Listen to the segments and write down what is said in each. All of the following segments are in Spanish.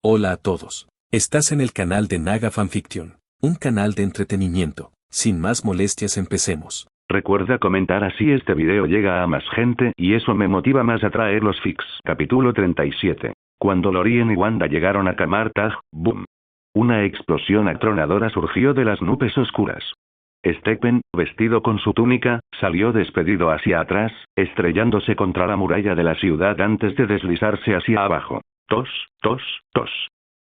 Hola a todos. Estás en el canal de Naga Fanfiction, un canal de entretenimiento. Sin más molestias empecemos. Recuerda comentar así este video llega a más gente y eso me motiva más a traer los fics. Capítulo 37. Cuando Lorien y Wanda llegaron a Camartag, ¡boom! Una explosión atronadora surgió de las nubes oscuras. Stephen, vestido con su túnica, salió despedido hacia atrás, estrellándose contra la muralla de la ciudad antes de deslizarse hacia abajo. Tos, tos, tos.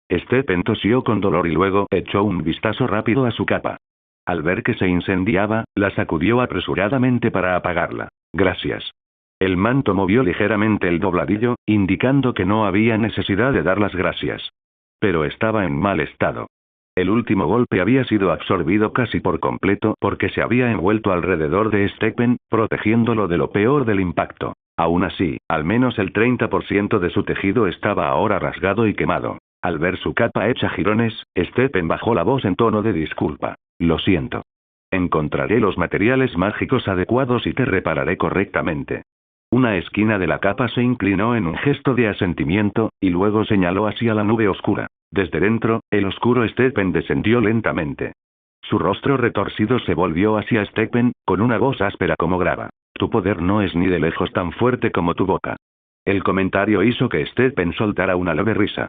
Stephen tosió con dolor y luego echó un vistazo rápido a su capa. Al ver que se incendiaba, la sacudió apresuradamente para apagarla. Gracias. El manto movió ligeramente el dobladillo, indicando que no había necesidad de dar las gracias. Pero estaba en mal estado. El último golpe había sido absorbido casi por completo porque se había envuelto alrededor de Stephen, protegiéndolo de lo peor del impacto. Aún así, al menos el 30% de su tejido estaba ahora rasgado y quemado. Al ver su capa hecha jirones, Stephen bajó la voz en tono de disculpa. Lo siento. Encontraré los materiales mágicos adecuados y te repararé correctamente. Una esquina de la capa se inclinó en un gesto de asentimiento, y luego señaló hacia la nube oscura. Desde dentro, el oscuro Stephen descendió lentamente. Su rostro retorcido se volvió hacia Stephen, con una voz áspera como grava. Tu poder no es ni de lejos tan fuerte como tu boca. El comentario hizo que Stephen soltara una leve risa.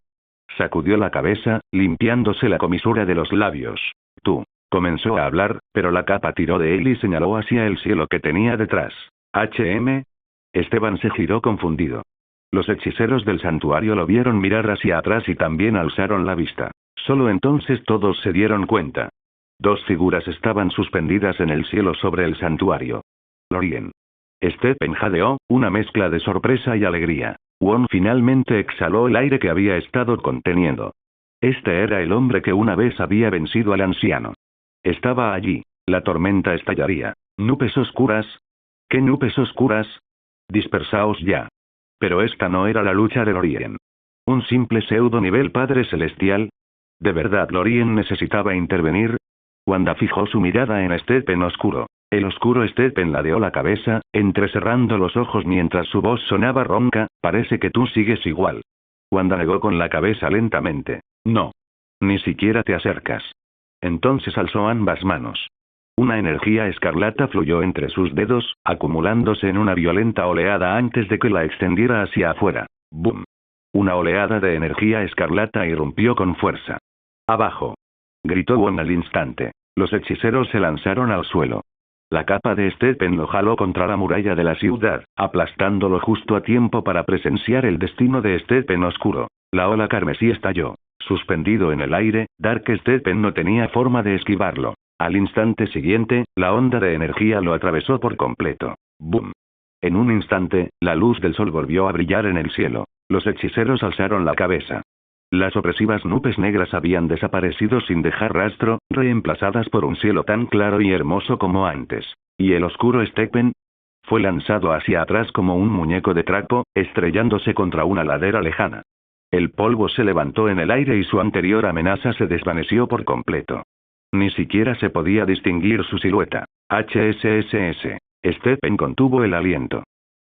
Sacudió la cabeza, limpiándose la comisura de los labios. Tú. Comenzó a hablar, pero la capa tiró de él y señaló hacia el cielo que tenía detrás. ¿HM? Esteban se giró confundido. Los hechiceros del santuario lo vieron mirar hacia atrás y también alzaron la vista. Solo entonces todos se dieron cuenta. Dos figuras estaban suspendidas en el cielo sobre el santuario. Lorien. Stephen jadeó, una mezcla de sorpresa y alegría. Won finalmente exhaló el aire que había estado conteniendo. Este era el hombre que una vez había vencido al anciano. Estaba allí. La tormenta estallaría. ¿Nubes oscuras? ¿Qué nubes oscuras? Dispersaos ya. Pero esta no era la lucha de Lorien. ¿Un simple pseudo nivel Padre Celestial? ¿De verdad Lorien necesitaba intervenir? Wanda fijó su mirada en Stephen oscuro. El oscuro Stephen ladeó la cabeza, entrecerrando los ojos mientras su voz sonaba ronca. Parece que tú sigues igual. Wanda negó con la cabeza lentamente. No. Ni siquiera te acercas. Entonces alzó ambas manos. Una energía escarlata fluyó entre sus dedos, acumulándose en una violenta oleada antes de que la extendiera hacia afuera. ¡Bum! Una oleada de energía escarlata irrumpió con fuerza. ¡Abajo! Gritó Won al instante. Los hechiceros se lanzaron al suelo. La capa de Stephen lo jaló contra la muralla de la ciudad, aplastándolo justo a tiempo para presenciar el destino de Stephen oscuro. La ola carmesí estalló. Suspendido en el aire, Dark Stephen no tenía forma de esquivarlo. Al instante siguiente, la onda de energía lo atravesó por completo. ¡Bum! En un instante, la luz del sol volvió a brillar en el cielo. Los hechiceros alzaron la cabeza. Las opresivas nubes negras habían desaparecido sin dejar rastro, reemplazadas por un cielo tan claro y hermoso como antes. ¿Y el oscuro Stephen? Fue lanzado hacia atrás como un muñeco de trapo, estrellándose contra una ladera lejana. El polvo se levantó en el aire y su anterior amenaza se desvaneció por completo. Ni siquiera se podía distinguir su silueta. HSSS. Stephen contuvo el aliento.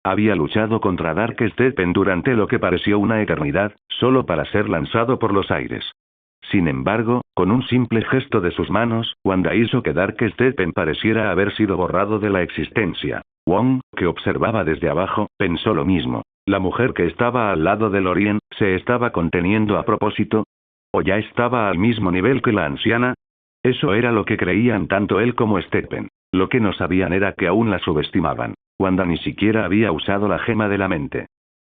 Había luchado contra Dark Stephen durante lo que pareció una eternidad, solo para ser lanzado por los aires. Sin embargo, con un simple gesto de sus manos, Wanda hizo que Dark Stephen pareciera haber sido borrado de la existencia. Wong, que observaba desde abajo, pensó lo mismo. La mujer que estaba al lado de Lorien, ¿se estaba conteniendo a propósito? ¿O ya estaba al mismo nivel que la anciana? Eso era lo que creían tanto él como Stephen. Lo que no sabían era que aún la subestimaban. Wanda ni siquiera había usado la gema de la mente.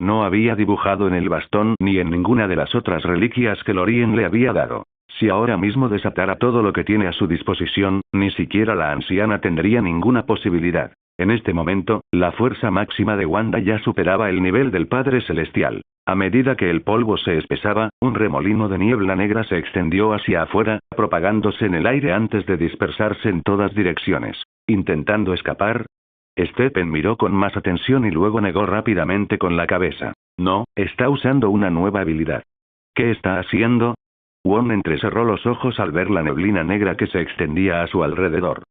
No había dibujado en el bastón ni en ninguna de las otras reliquias que Lorien le había dado. Si ahora mismo desatara todo lo que tiene a su disposición, ni siquiera la anciana tendría ninguna posibilidad. En este momento, la fuerza máxima de Wanda ya superaba el nivel del Padre Celestial. A medida que el polvo se espesaba, un remolino de niebla negra se extendió hacia afuera, propagándose en el aire antes de dispersarse en todas direcciones. Intentando escapar, Stephen miró con más atención y luego negó rápidamente con la cabeza. No, está usando una nueva habilidad. ¿Qué está haciendo? Won entrecerró los ojos al ver la neblina negra que se extendía a su alrededor.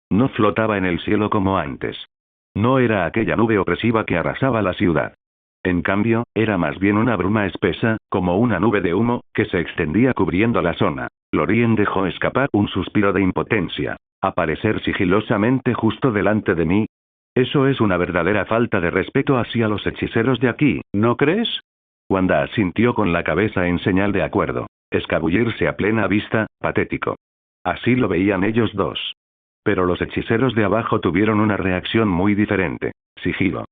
No flotaba en el cielo como antes. No era aquella nube opresiva que arrasaba la ciudad. En cambio, era más bien una bruma espesa, como una nube de humo, que se extendía cubriendo la zona. Lorien dejó escapar un suspiro de impotencia. ¿Aparecer sigilosamente justo delante de mí? Eso es una verdadera falta de respeto hacia los hechiceros de aquí, ¿no crees? Wanda asintió con la cabeza en señal de acuerdo. Escabullirse a plena vista, patético. Así lo veían ellos dos. Pero los hechiceros de abajo tuvieron una reacción muy diferente. Sigilo.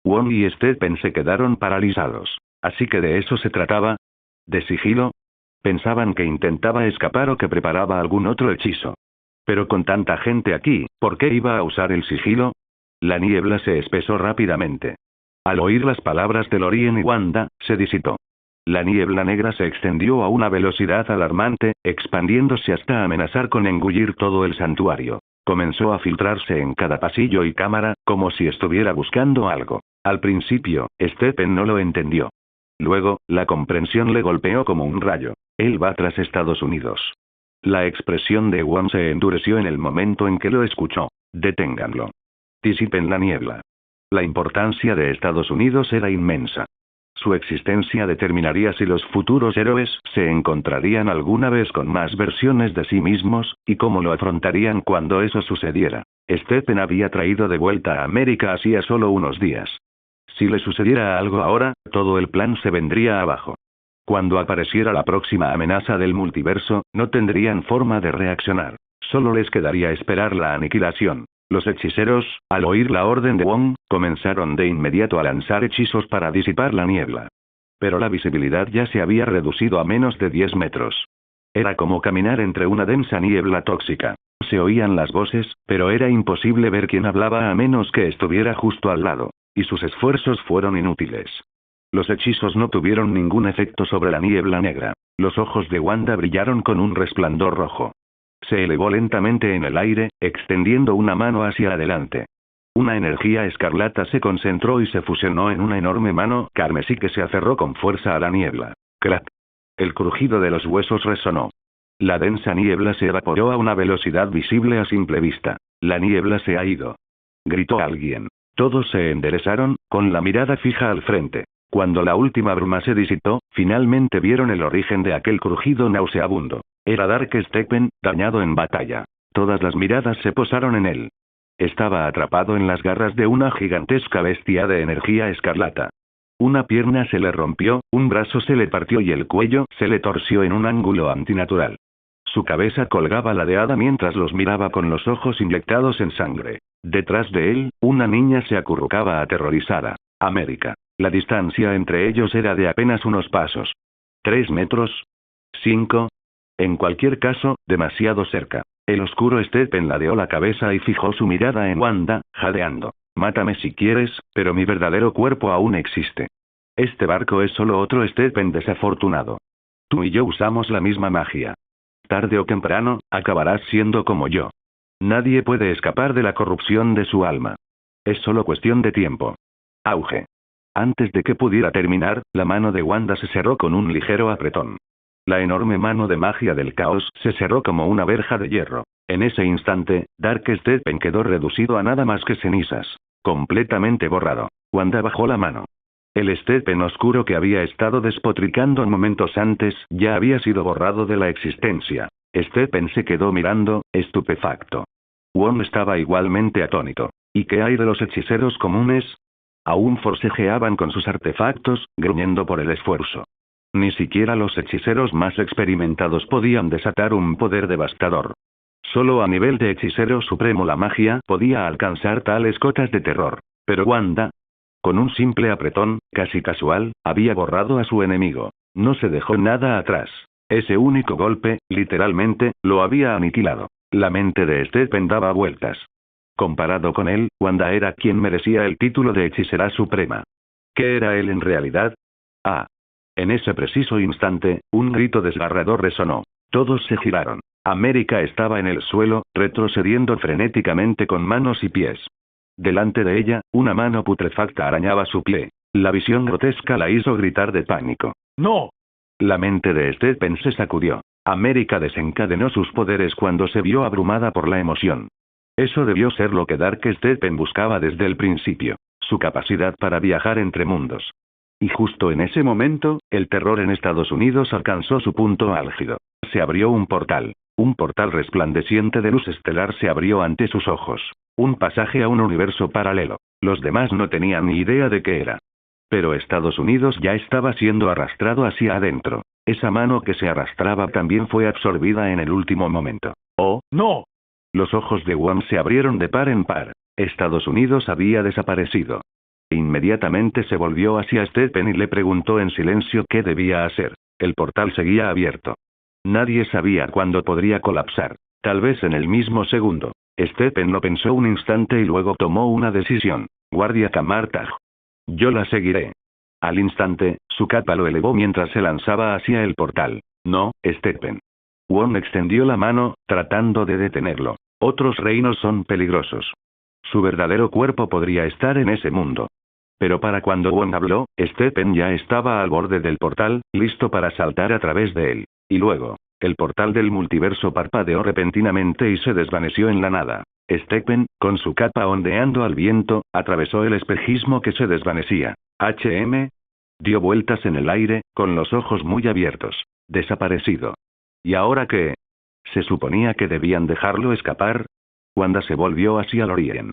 Wong y Stephen se quedaron paralizados. ¿Así que de eso se trataba? ¿De sigilo? Pensaban que intentaba escapar o que preparaba algún otro hechizo. Pero con tanta gente aquí, ¿por qué iba a usar el sigilo? La niebla se espesó rápidamente. Al oír las palabras de Lorien y Wanda, se disipó. La niebla negra se extendió a una velocidad alarmante, expandiéndose hasta amenazar con engullir todo el santuario. Comenzó a filtrarse en cada pasillo y cámara, como si estuviera buscando algo. Al principio, Stephen no lo entendió. Luego, la comprensión le golpeó como un rayo. Él va tras Estados Unidos. La expresión de Wong se endureció en el momento en que lo escuchó. Deténganlo. Disipen la niebla. La importancia de Estados Unidos era inmensa. Su existencia determinaría si los futuros héroes se encontrarían alguna vez con más versiones de sí mismos, y cómo lo afrontarían cuando eso sucediera. Stephen había traído de vuelta a América hacía solo unos días. Si le sucediera algo ahora, todo el plan se vendría abajo. Cuando apareciera la próxima amenaza del multiverso, no tendrían forma de reaccionar. Solo les quedaría esperar la aniquilación. Los hechiceros, al oír la orden de Wong, comenzaron de inmediato a lanzar hechizos para disipar la niebla. Pero la visibilidad ya se había reducido a menos de 10 metros. Era como caminar entre una densa niebla tóxica. Se oían las voces, pero era imposible ver quién hablaba a menos que estuviera justo al lado. Y sus esfuerzos fueron inútiles. Los hechizos no tuvieron ningún efecto sobre la niebla negra. Los ojos de Wanda brillaron con un resplandor rojo. Se elevó lentamente en el aire, extendiendo una mano hacia adelante. Una energía escarlata se concentró y se fusionó en una enorme mano carmesí que se aferró con fuerza a la niebla. ¡Crack! El crujido de los huesos resonó. La densa niebla se evaporó a una velocidad visible a simple vista. La niebla se ha ido. Gritó alguien. Todos se enderezaron, con la mirada fija al frente. Cuando la última bruma se disipó, finalmente vieron el origen de aquel crujido nauseabundo. Era Dark Stephen, dañado en batalla. Todas las miradas se posaron en él. Estaba atrapado en las garras de una gigantesca bestia de energía escarlata. Una pierna se le rompió, un brazo se le partió y el cuello se le torció en un ángulo antinatural. Su cabeza colgaba ladeada mientras los miraba con los ojos inyectados en sangre. Detrás de él, una niña se acurrucaba aterrorizada. América. La distancia entre ellos era de apenas unos pasos. 3 metros. 5. En cualquier caso, demasiado cerca. El oscuro Stephen ladeó la cabeza y fijó su mirada en Wanda, jadeando. Mátame si quieres, pero mi verdadero cuerpo aún existe. Este barco es solo otro Stephen desafortunado. Tú y yo usamos la misma magia. Tarde o temprano, acabarás siendo como yo. Nadie puede escapar de la corrupción de su alma. Es solo cuestión de tiempo. Auge. Antes de que pudiera terminar, la mano de Wanda se cerró con un ligero apretón. La enorme mano de magia del caos se cerró como una verja de hierro. En ese instante, Dark Stephen quedó reducido a nada más que cenizas. Completamente borrado. Wanda bajó la mano. El Stephen oscuro que había estado despotricando momentos antes, ya había sido borrado de la existencia. Stephen se quedó mirando, estupefacto. Wong estaba igualmente atónito. ¿Y qué hay de los hechiceros comunes? Aún forcejeaban con sus artefactos, gruñendo por el esfuerzo. Ni siquiera los hechiceros más experimentados podían desatar un poder devastador. Solo a nivel de hechicero supremo la magia podía alcanzar tales cotas de terror. Pero Wanda, con un simple apretón, casi casual, había borrado a su enemigo. No se dejó nada atrás. Ese único golpe, literalmente, lo había aniquilado. La mente de Stephen daba vueltas. Comparado con él, Wanda era quien merecía el título de hechicera suprema. ¿Qué era él en realidad? Ah. En ese preciso instante, un grito desgarrador resonó. Todos se giraron. América estaba en el suelo, retrocediendo frenéticamente con manos y pies. Delante de ella, una mano putrefacta arañaba su pie. La visión grotesca la hizo gritar de pánico. ¡No! La mente de Stephen se sacudió. América desencadenó sus poderes cuando se vio abrumada por la emoción. Eso debió ser lo que Dark Stephen buscaba desde el principio. Su capacidad para viajar entre mundos. Y justo en ese momento, el terror en Estados Unidos alcanzó su punto álgido. Se abrió un portal. Un portal resplandeciente de luz estelar se abrió ante sus ojos. Un pasaje a un universo paralelo. Los demás no tenían ni idea de qué era. Pero Estados Unidos ya estaba siendo arrastrado hacia adentro. Esa mano que se arrastraba también fue absorbida en el último momento. ¡Oh, no! Los ojos de Wong se abrieron de par en par. Estados Unidos había desaparecido. Inmediatamente se volvió hacia Stephen y le preguntó en silencio qué debía hacer. El portal seguía abierto. Nadie sabía cuándo podría colapsar. Tal vez en el mismo segundo. Stephen lo pensó un instante y luego tomó una decisión. Guardia Kamartaj. Yo la seguiré. Al instante, su capa lo elevó mientras se lanzaba hacia el portal. No, Stephen. Wong extendió la mano, tratando de detenerlo. Otros reinos son peligrosos. Su verdadero cuerpo podría estar en ese mundo. Pero para cuando Wong habló, Stephen ya estaba al borde del portal, listo para saltar a través de él. Y luego, el portal del multiverso parpadeó repentinamente y se desvaneció en la nada. Stephen, con su capa ondeando al viento, atravesó el espejismo que se desvanecía. Dio vueltas en el aire, con los ojos muy abiertos. Desaparecido. ¿Y ahora qué? ¿Se suponía que debían dejarlo escapar? Wanda se volvió hacia Lorien.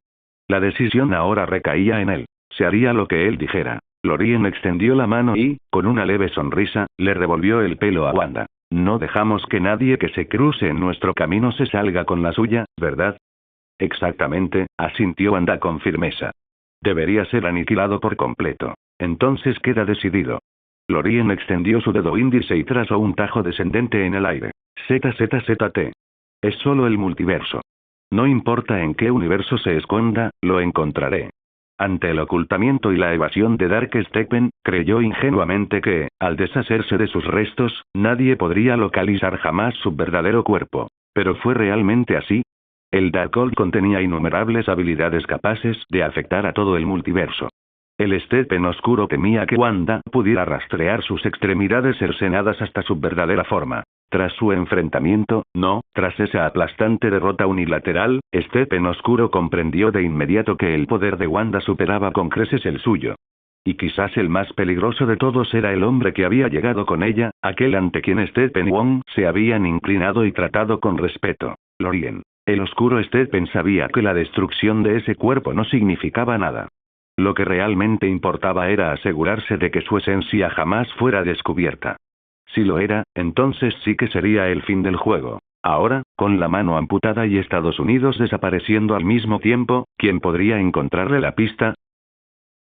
La decisión ahora recaía en él. Se haría lo que él dijera. Lorien extendió la mano y, con una leve sonrisa, le revolvió el pelo a Wanda. No dejamos que nadie que se cruce en nuestro camino se salga con la suya, ¿verdad? Exactamente, asintió Wanda con firmeza. Debería ser aniquilado por completo. Entonces queda decidido. Lorien extendió su dedo índice y trazó un tajo descendente en el aire. ZZZT. Es solo el multiverso. No importa en qué universo se esconda, lo encontraré. Ante el ocultamiento y la evasión de Dark Stephen, creyó ingenuamente que, al deshacerse de sus restos, nadie podría localizar jamás su verdadero cuerpo. ¿Pero fue realmente así? El Darkhold contenía innumerables habilidades capaces de afectar a todo el multiverso. El Stephen oscuro temía que Wanda pudiera rastrear sus extremidades cercenadas hasta su verdadera forma. Tras su enfrentamiento, tras esa aplastante derrota unilateral, Stephen oscuro comprendió de inmediato que el poder de Wanda superaba con creces el suyo. Y quizás el más peligroso de todos era el hombre que había llegado con ella, aquel ante quien Stephen y Wong se habían inclinado y tratado con respeto. Lorien. El oscuro Stephen sabía que la destrucción de ese cuerpo no significaba nada. Lo que realmente importaba era asegurarse de que su esencia jamás fuera descubierta. Si lo era, entonces sí que sería el fin del juego. Ahora, con la mano amputada y Estados Unidos desapareciendo al mismo tiempo, ¿quién podría encontrarle la pista?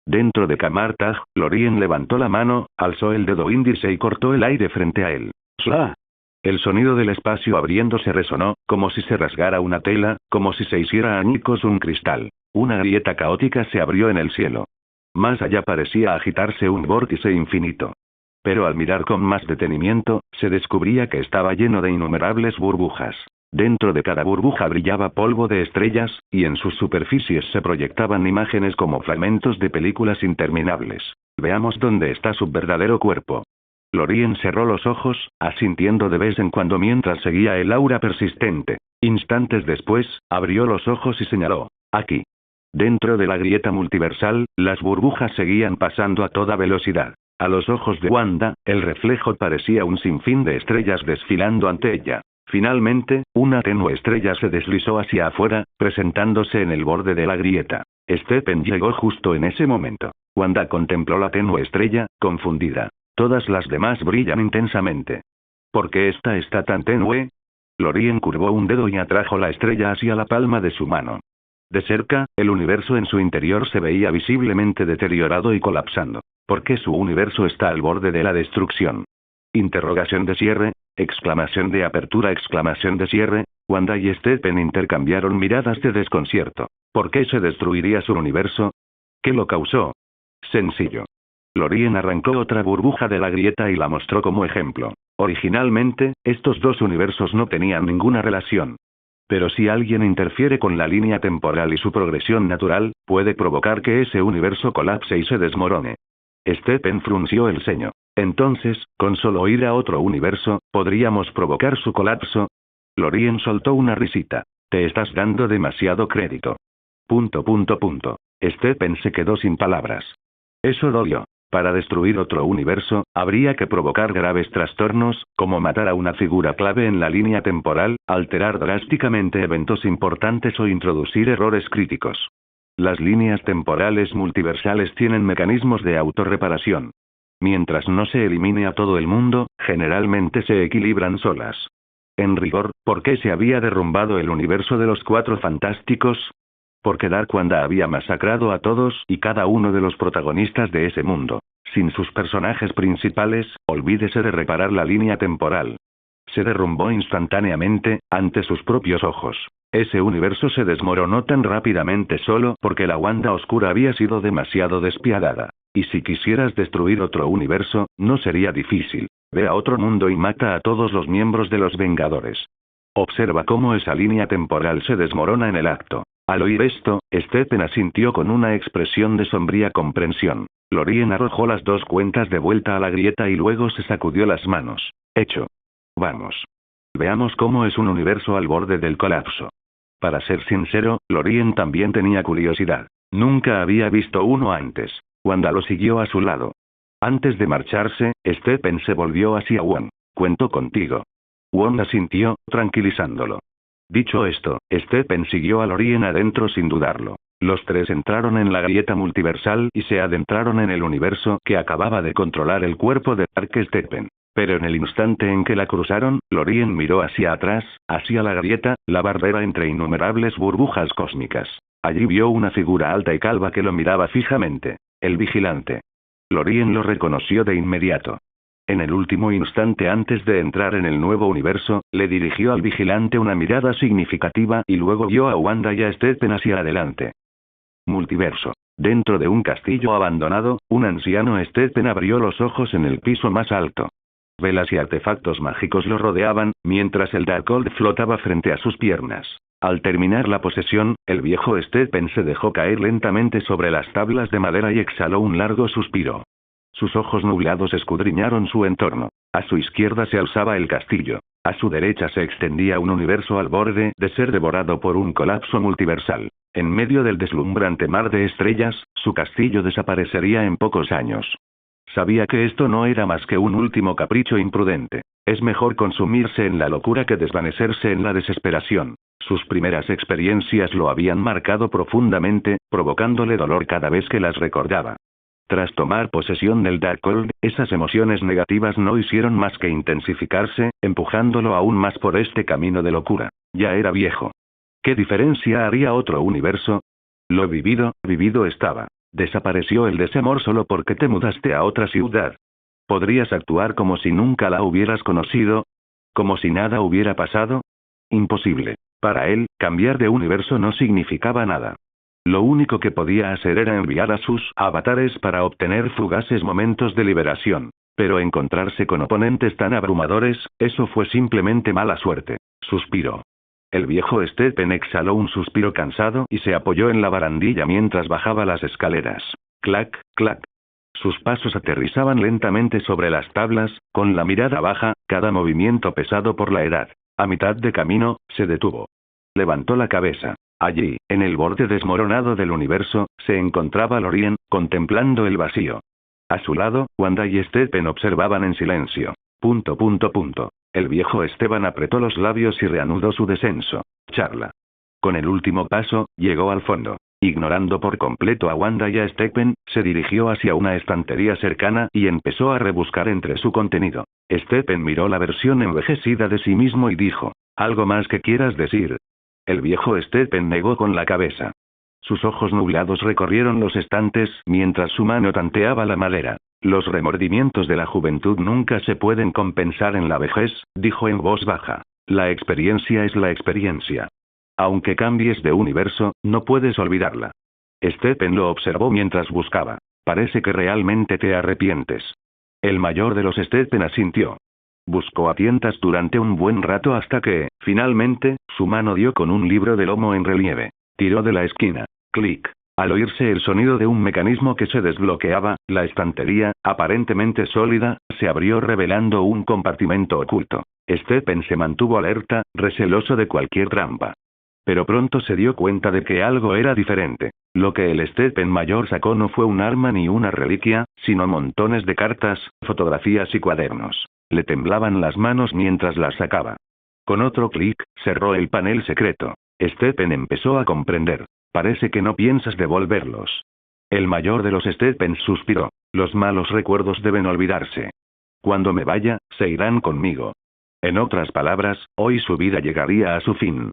Dentro de Kamartaj, Lorien levantó la mano, alzó el dedo índice y cortó el aire frente a él. ¡Sla! El sonido del espacio abriéndose resonó, como si se rasgara una tela, como si se hiciera añicos un cristal. Una grieta caótica se abrió en el cielo. Más allá parecía agitarse un vórtice infinito. Pero al mirar con más detenimiento, se descubría que estaba lleno de innumerables burbujas. Dentro de cada burbuja brillaba polvo de estrellas, y en sus superficies se proyectaban imágenes como fragmentos de películas interminables. Veamos dónde está su verdadero cuerpo. Lorien cerró los ojos, asintiendo de vez en cuando mientras seguía el aura persistente. Instantes después, abrió los ojos y señaló. Aquí. Dentro de la grieta multiversal, las burbujas seguían pasando a toda velocidad. A los ojos de Wanda, el reflejo parecía un sinfín de estrellas desfilando ante ella. Finalmente, una tenue estrella se deslizó hacia afuera, presentándose en el borde de la grieta. Stephen llegó justo en ese momento. Wanda contempló la tenue estrella, confundida. Todas las demás brillan intensamente. ¿Por qué esta está tan tenue? Lorien curvó un dedo y atrajo la estrella hacia la palma de su mano. De cerca, el universo en su interior se veía visiblemente deteriorado y colapsando. ¿Por qué su universo está al borde de la destrucción? Interrogación de cierre, exclamación de apertura, exclamación de cierre. Wanda y Stephen intercambiaron miradas de desconcierto. ¿Por qué se destruiría su universo? ¿Qué lo causó? Sencillo. Lorien arrancó otra burbuja de la grieta y la mostró como ejemplo. Originalmente, estos dos universos no tenían ninguna relación. Pero si alguien interfiere con la línea temporal y su progresión natural, puede provocar que ese universo colapse y se desmorone. Stephen frunció el ceño. Entonces, con solo ir a otro universo, ¿podríamos provocar su colapso? Lorien soltó una risita. Te estás dando demasiado crédito. Stephen se quedó sin palabras. Eso dolió. Para destruir otro universo, habría que provocar graves trastornos, como matar a una figura clave en la línea temporal, alterar drásticamente eventos importantes o introducir errores críticos. Las líneas temporales multiversales tienen mecanismos de autorreparación. Mientras no se elimine a todo el mundo, generalmente se equilibran solas. En rigor, ¿por qué se había derrumbado el universo de los Cuatro Fantásticos? Porque Dark Wanda había masacrado a todos y cada uno de los protagonistas de ese mundo. Sin sus personajes principales, olvídese de reparar la línea temporal. Se derrumbó instantáneamente, ante sus propios ojos. Ese universo se desmoronó tan rápidamente solo porque la Wanda Oscura había sido demasiado despiadada. Y si quisieras destruir otro universo, no sería difícil. Ve a otro mundo y mata a todos los miembros de los Vengadores. Observa cómo esa línea temporal se desmorona en el acto. Al oír esto, Stephen asintió con una expresión de sombría comprensión. Lorien arrojó las dos cuentas de vuelta a la grieta y luego se sacudió las manos. Hecho. Vamos. Veamos cómo es un universo al borde del colapso. Para ser sincero, Lorien también tenía curiosidad. Nunca había visto uno antes. Wanda lo siguió a su lado. Antes de marcharse, Stephen se volvió hacia Wong. Cuento contigo. Wong asintió, tranquilizándolo. Dicho esto, Stephen siguió a Lorien adentro sin dudarlo. Los tres entraron en la grieta multiversal y se adentraron en el universo que acababa de controlar el cuerpo de Dark Stephen. Pero en el instante en que la cruzaron, Lorien miró hacia atrás, hacia la grieta, la barrera entre innumerables burbujas cósmicas. Allí vio una figura alta y calva que lo miraba fijamente. El vigilante. Lorien lo reconoció de inmediato. En el último instante antes de entrar en el nuevo universo, le dirigió al vigilante una mirada significativa y luego vio a Wanda y a Stephen hacia adelante. Multiverso. Dentro de un castillo abandonado, un anciano Stephen abrió los ojos en el piso más alto. Velas y artefactos mágicos lo rodeaban, mientras el Darkhold flotaba frente a sus piernas. Al terminar la posesión, el viejo Stephen se dejó caer lentamente sobre las tablas de madera y exhaló un largo suspiro. Sus ojos nublados escudriñaron su entorno. A su izquierda se alzaba el castillo. A su derecha se extendía un universo al borde de ser devorado por un colapso multiversal. En medio del deslumbrante mar de estrellas, su castillo desaparecería en pocos años. Sabía que esto no era más que un último capricho imprudente. Es mejor consumirse en la locura que desvanecerse en la desesperación. Sus primeras experiencias lo habían marcado profundamente, provocándole dolor cada vez que las recordaba. Tras tomar posesión del Darkhold, esas emociones negativas no hicieron más que intensificarse, empujándolo aún más por este camino de locura. Ya era viejo. ¿Qué diferencia haría otro universo? Lo vivido estaba. Desapareció el desamor solo porque te mudaste a otra ciudad. ¿Podrías actuar como si nunca la hubieras conocido? ¿Como si nada hubiera pasado? Imposible. Para él, cambiar de universo no significaba nada. Lo único que podía hacer era enviar a sus avatares para obtener fugaces momentos de liberación. Pero encontrarse con oponentes tan abrumadores, eso fue simplemente mala suerte. Suspiró. El viejo Stephen exhaló un suspiro cansado y se apoyó en la barandilla mientras bajaba las escaleras. Clac, clac. Sus pasos aterrizaban lentamente sobre las tablas, con la mirada baja, cada movimiento pesado por la edad. A mitad de camino, se detuvo. Levantó la cabeza. Allí, en el borde desmoronado del universo, se encontraba Lorien, contemplando el vacío. A su lado, Wanda y Stephen observaban en silencio. El viejo Esteban apretó los labios y reanudó su descenso. Charla. Con el último paso, llegó al fondo. Ignorando por completo a Wanda y a Stephen, se dirigió hacia una estantería cercana y empezó a rebuscar entre su contenido. Stephen miró la versión envejecida de sí mismo y dijo: ¿algo más que quieras decir? El viejo Stephen negó con la cabeza. Sus ojos nublados recorrieron los estantes mientras su mano tanteaba la madera. Los remordimientos de la juventud nunca se pueden compensar en la vejez, dijo en voz baja. La experiencia es la experiencia. Aunque cambies de universo, no puedes olvidarla. Stephen lo observó mientras buscaba. Parece que realmente te arrepientes. El mayor de los Stephen asintió. Buscó a tientas durante un buen rato hasta que, finalmente, su mano dio con un libro de lomo en relieve. Tiró de la esquina. Clic. Al oírse el sonido de un mecanismo que se desbloqueaba, la estantería, aparentemente sólida, se abrió revelando un compartimento oculto. Stephen se mantuvo alerta, receloso de cualquier trampa. Pero pronto se dio cuenta de que algo era diferente. Lo que el Stephen mayor sacó no fue un arma ni una reliquia, sino montones de cartas, fotografías y cuadernos. Le temblaban las manos mientras las sacaba. Con otro clic, cerró el panel secreto. Stephen empezó a comprender. Parece que no piensas devolverlos. El mayor de los Stephens suspiró. Los malos recuerdos deben olvidarse. Cuando me vaya, se irán conmigo. En otras palabras, hoy su vida llegaría a su fin.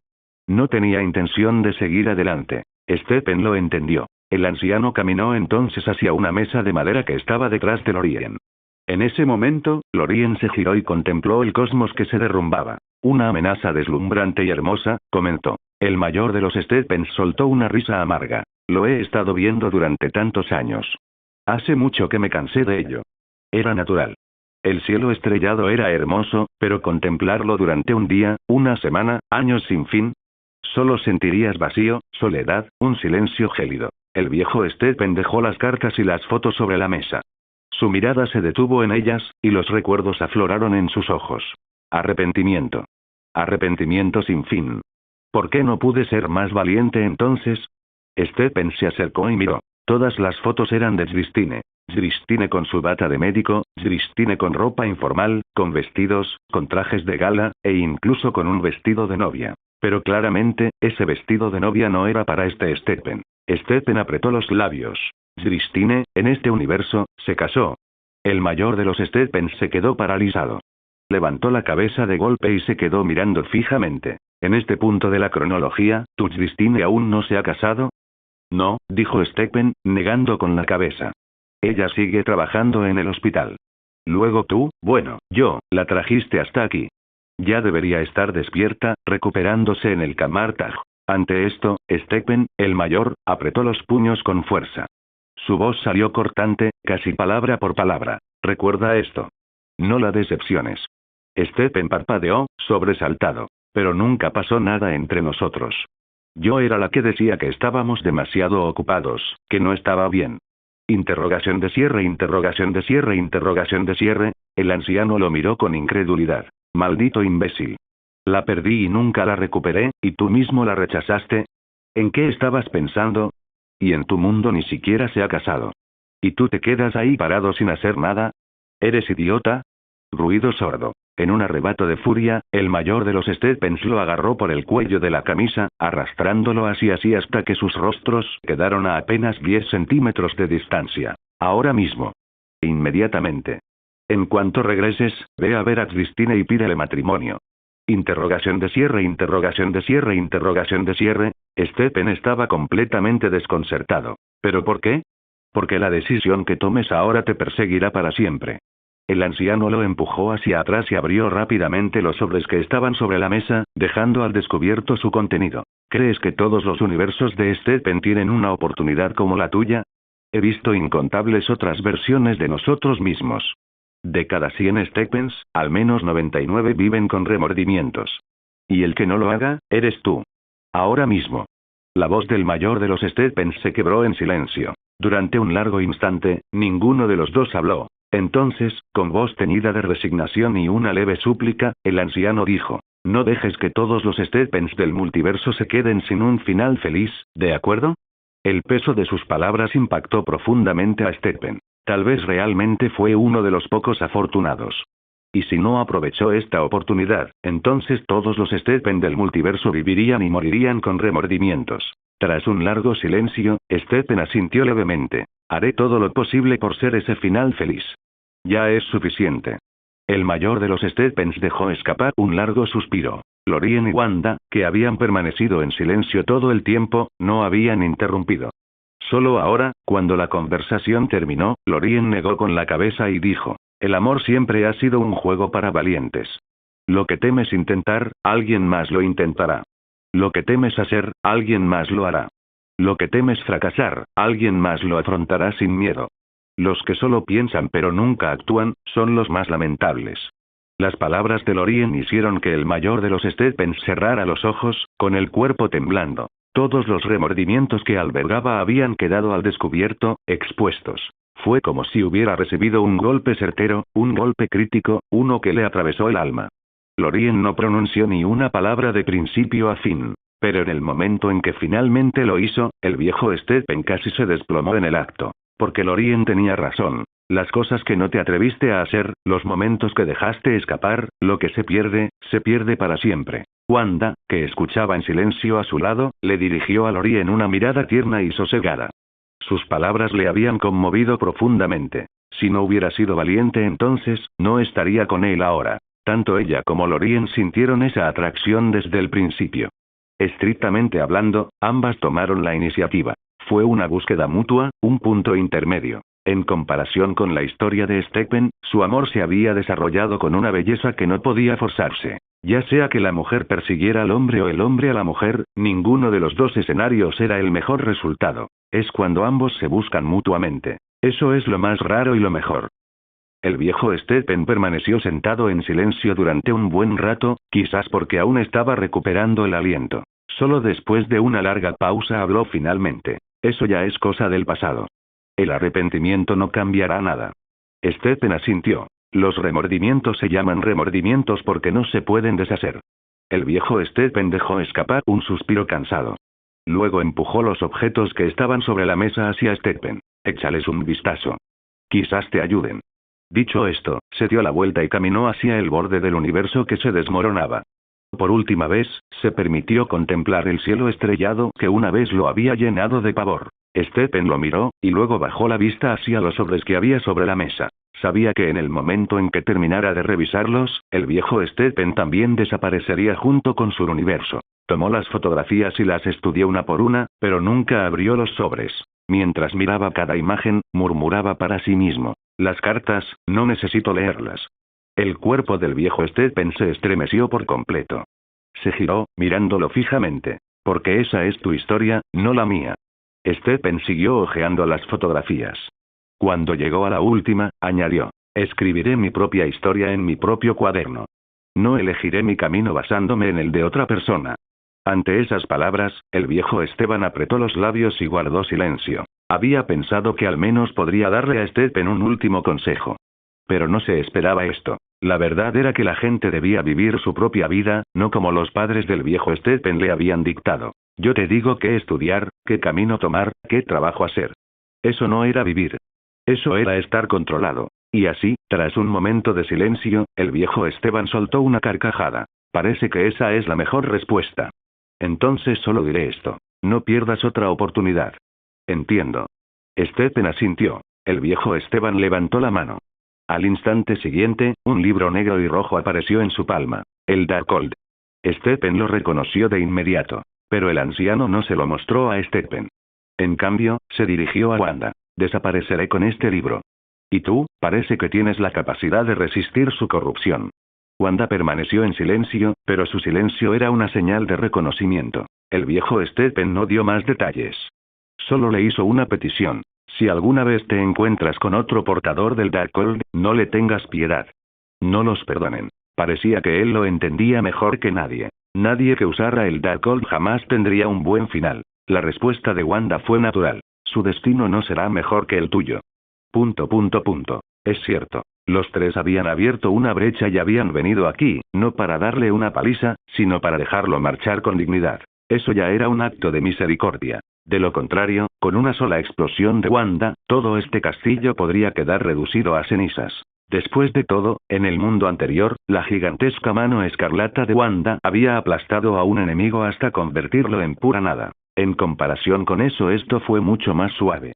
No tenía intención de seguir adelante. Stephen lo entendió. El anciano caminó entonces hacia una mesa de madera que estaba detrás de Lorien. En ese momento, Lorien se giró y contempló el cosmos que se derrumbaba. Una amenaza deslumbrante y hermosa, comentó. El mayor de los Stephens soltó una risa amarga. Lo he estado viendo durante tantos años. Hace mucho que me cansé de ello. Era natural. El cielo estrellado era hermoso, pero contemplarlo durante un día, una semana, años sin fin. Solo sentirías vacío, soledad, un silencio gélido. El viejo Stephen dejó las cartas y las fotos sobre la mesa. Su mirada se detuvo en ellas, y los recuerdos afloraron en sus ojos. Arrepentimiento. Arrepentimiento sin fin. ¿Por qué no pude ser más valiente entonces? Stephen se acercó y miró. Todas las fotos eran de Christine. Christine con su bata de médico, Christine con ropa informal, con vestidos, con trajes de gala, e incluso con un vestido de novia. Pero claramente, ese vestido de novia no era para este Stephen. Stephen apretó los labios. Christine, en este universo, se casó. El mayor de los Stephens se quedó paralizado. Levantó la cabeza de golpe y se quedó mirando fijamente. En este punto de la cronología, ¿tu Christine aún no se ha casado? No, dijo Stephen, negando con la cabeza. Ella sigue trabajando en el hospital. Luego tú, bueno, la trajiste hasta aquí. Ya debería estar despierta, recuperándose en el Camartage. Ante esto, Stephen, el mayor, apretó los puños con fuerza. Su voz salió cortante, casi palabra por palabra. Recuerda esto. No la decepciones. Stephen parpadeó, sobresaltado. Pero nunca pasó nada entre nosotros. Yo era la que decía que estábamos demasiado ocupados, que no estaba bien. Interrogación de cierre, interrogación de cierre, interrogación de cierre. El anciano lo miró con incredulidad. Maldito imbécil. La perdí y nunca la recuperé, y tú mismo la rechazaste. ¿En qué estabas pensando? Y en tu mundo ni siquiera se ha casado. ¿Y tú te quedas ahí parado sin hacer nada? ¿Eres idiota? Ruido sordo. En un arrebato de furia, el mayor de los Stephens lo agarró por el cuello de la camisa, arrastrándolo así hasta que sus rostros quedaron a apenas 10 centímetros de distancia. Ahora mismo. Inmediatamente. En cuanto regreses, ve a ver a Christine y pídele matrimonio. Interrogación de cierre, interrogación de cierre, interrogación de cierre. Stephen estaba completamente desconcertado. ¿Pero por qué? Porque la decisión que tomes ahora te perseguirá para siempre. El anciano lo empujó hacia atrás y abrió rápidamente los sobres que estaban sobre la mesa, dejando al descubierto su contenido. ¿Crees que todos los universos de Stephen tienen una oportunidad como la tuya? He visto incontables otras versiones de nosotros mismos. De cada 100 Stephens, al menos 99 viven con remordimientos. Y el que no lo haga, eres tú. Ahora mismo. La voz del mayor de los Stephens se quebró en silencio. Durante un largo instante, ninguno de los dos habló. Entonces, con voz teñida de resignación y una leve súplica, el anciano dijo, no dejes que todos los Stephens del multiverso se queden sin un final feliz, ¿de acuerdo? El peso de sus palabras impactó profundamente a Stephen. Tal vez realmente fue uno de los pocos afortunados. Y si no aprovechó esta oportunidad, entonces todos los Stephen del multiverso vivirían y morirían con remordimientos. Tras un largo silencio, Stephen asintió levemente. Haré todo lo posible por ser ese final feliz. Ya es suficiente. El mayor de los Stephens dejó escapar un largo suspiro. Lorien y Wanda, que habían permanecido en silencio todo el tiempo, no habían interrumpido. Solo ahora, cuando la conversación terminó, Lorien negó con la cabeza y dijo, el amor siempre ha sido un juego para valientes. Lo que temes intentar, alguien más lo intentará. Lo que temes hacer, alguien más lo hará. Lo que temes fracasar, alguien más lo afrontará sin miedo. Los que solo piensan pero nunca actúan, son los más lamentables. Las palabras de Lorien hicieron que el mayor de los Stephens cerrara los ojos, con el cuerpo temblando. Todos los remordimientos que albergaba habían quedado al descubierto, expuestos. Fue como si hubiera recibido un golpe certero, un golpe crítico, uno que le atravesó el alma. Lorien no pronunció ni una palabra de principio a fin. Pero en el momento en que finalmente lo hizo, el viejo Stephen casi se desplomó en el acto. Porque Lorien tenía razón. Las cosas que no te atreviste a hacer, los momentos que dejaste escapar, lo que se pierde para siempre. Wanda, que escuchaba en silencio a su lado, le dirigió a Lorien una mirada tierna y sosegada. Sus palabras le habían conmovido profundamente. Si no hubiera sido valiente entonces, no estaría con él ahora. Tanto ella como Lorien sintieron esa atracción desde el principio. Estrictamente hablando, ambas tomaron la iniciativa. Fue una búsqueda mutua, un punto intermedio. En comparación con la historia de Stephen, su amor se había desarrollado con una belleza que no podía forzarse. Ya sea que la mujer persiguiera al hombre o el hombre a la mujer, ninguno de los dos escenarios era el mejor resultado. Es cuando ambos se buscan mutuamente. Eso es lo más raro y lo mejor. El viejo Stephen permaneció sentado en silencio durante un buen rato, quizás porque aún estaba recuperando el aliento. Solo después de una larga pausa habló finalmente. Eso ya es cosa del pasado. El arrepentimiento no cambiará nada. Stephen asintió. Los remordimientos se llaman remordimientos porque no se pueden deshacer. El viejo Stephen dejó escapar un suspiro cansado. Luego empujó los objetos que estaban sobre la mesa hacia Stephen. Échales un vistazo. Quizás te ayuden. Dicho esto, se dio la vuelta y caminó hacia el borde del universo que se desmoronaba. Por última vez, se permitió contemplar el cielo estrellado que una vez lo había llenado de pavor. Stephen lo miró, y luego bajó la vista hacia los sobres que había sobre la mesa. Sabía que en el momento en que terminara de revisarlos, el viejo Stephen también desaparecería junto con su universo. Tomó las fotografías y las estudió una por una, pero nunca abrió los sobres. Mientras miraba cada imagen, murmuraba para sí mismo. Las cartas, no necesito leerlas. El cuerpo del viejo Stephen se estremeció por completo. Se giró, mirándolo fijamente. Porque esa es tu historia, no la mía. Stephen siguió hojeando las fotografías. Cuando llegó a la última, añadió. Escribiré mi propia historia en mi propio cuaderno. No elegiré mi camino basándome en el de otra persona. Ante esas palabras, el viejo Stephen apretó los labios y guardó silencio. Había pensado que al menos podría darle a Stephen un último consejo. Pero no se esperaba esto. La verdad era que la gente debía vivir su propia vida, no como los padres del viejo Stephen le habían dictado. Yo te digo qué estudiar, qué camino tomar, qué trabajo hacer. Eso no era vivir. Eso era estar controlado. Y así, tras un momento de silencio, el viejo Stephen soltó una carcajada. Parece que esa es la mejor respuesta. Entonces solo diré esto. No pierdas otra oportunidad. Entiendo. Stephen asintió. El viejo Stephen levantó la mano. Al instante siguiente, un libro negro y rojo apareció en su palma. El Darkhold. Stephen lo reconoció de inmediato. Pero el anciano no se lo mostró a Stephen. En cambio, se dirigió a Wanda. Desapareceré con este libro. Y tú, parece que tienes la capacidad de resistir su corrupción. Wanda permaneció en silencio, pero su silencio era una señal de reconocimiento. El viejo Stephen no dio más detalles. Solo le hizo una petición. Si alguna vez te encuentras con otro portador del Darkhold, no le tengas piedad. No los perdonen. Parecía que él lo entendía mejor que nadie. Nadie que usara el Darkhold jamás tendría un buen final. La respuesta de Wanda fue natural. Su destino no será mejor que el tuyo. ... Es cierto. Los tres habían abierto una brecha y habían venido aquí, no para darle una paliza, sino para dejarlo marchar con dignidad. Eso ya era un acto de misericordia. De lo contrario, con una sola explosión de Wanda, todo este castillo podría quedar reducido a cenizas. Después de todo, en el mundo anterior, la gigantesca mano escarlata de Wanda había aplastado a un enemigo hasta convertirlo en pura nada. En comparación con eso, esto fue mucho más suave.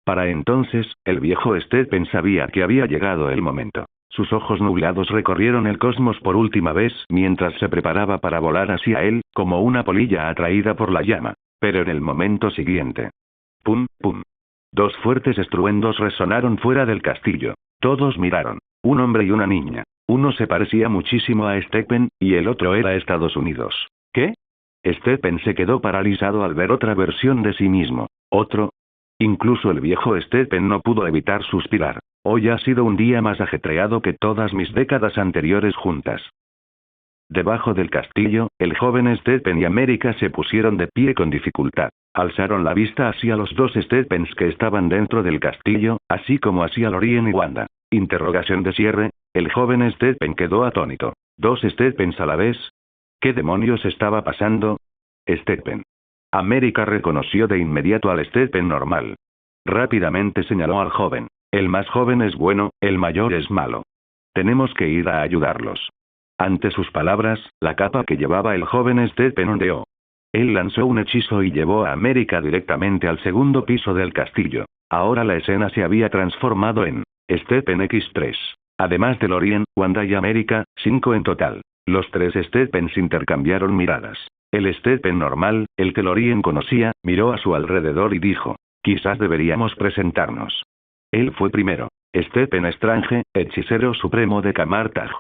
Para entonces, el viejo Stephen sabía que había llegado el momento. Sus ojos nublados recorrieron el cosmos por última vez mientras se preparaba para volar hacia él, como una polilla atraída por la llama. Pero en el momento siguiente. ¡Pum, pum! Dos fuertes estruendos resonaron fuera del castillo. Todos miraron. Un hombre y una niña. Uno se parecía muchísimo a Stephen, y el otro era Estados Unidos. ¿Qué? Stephen se quedó paralizado al ver otra versión de sí mismo. ¿Otro? Incluso el viejo Stephen no pudo evitar suspirar. Hoy ha sido un día más ajetreado que todas mis décadas anteriores juntas. Debajo del castillo, el joven Stephen y América se pusieron de pie con dificultad. Alzaron la vista hacia los dos Stephens que estaban dentro del castillo, así como hacia Lorien y Wanda. Interrogación de cierre. El joven Stephen quedó atónito. ¿Dos Stephens a la vez? ¿Qué demonios estaba pasando? Stephen. América reconoció de inmediato al Stephen normal. Rápidamente señaló al joven. El más joven es bueno, el mayor es malo. Tenemos que ir a ayudarlos. Ante sus palabras, la capa que llevaba el joven Stephen ondeó. Él lanzó un hechizo y llevó a América directamente al segundo piso del castillo. Ahora la escena se había transformado en Stephen X3. Además de Lorien, Wanda y América, 5 en total. Los 3 Stephens intercambiaron miradas. El Stephen normal, el que Lorien conocía, miró a su alrededor y dijo: quizás deberíamos presentarnos. Él fue primero. Stephen Strange, hechicero supremo de Camartag.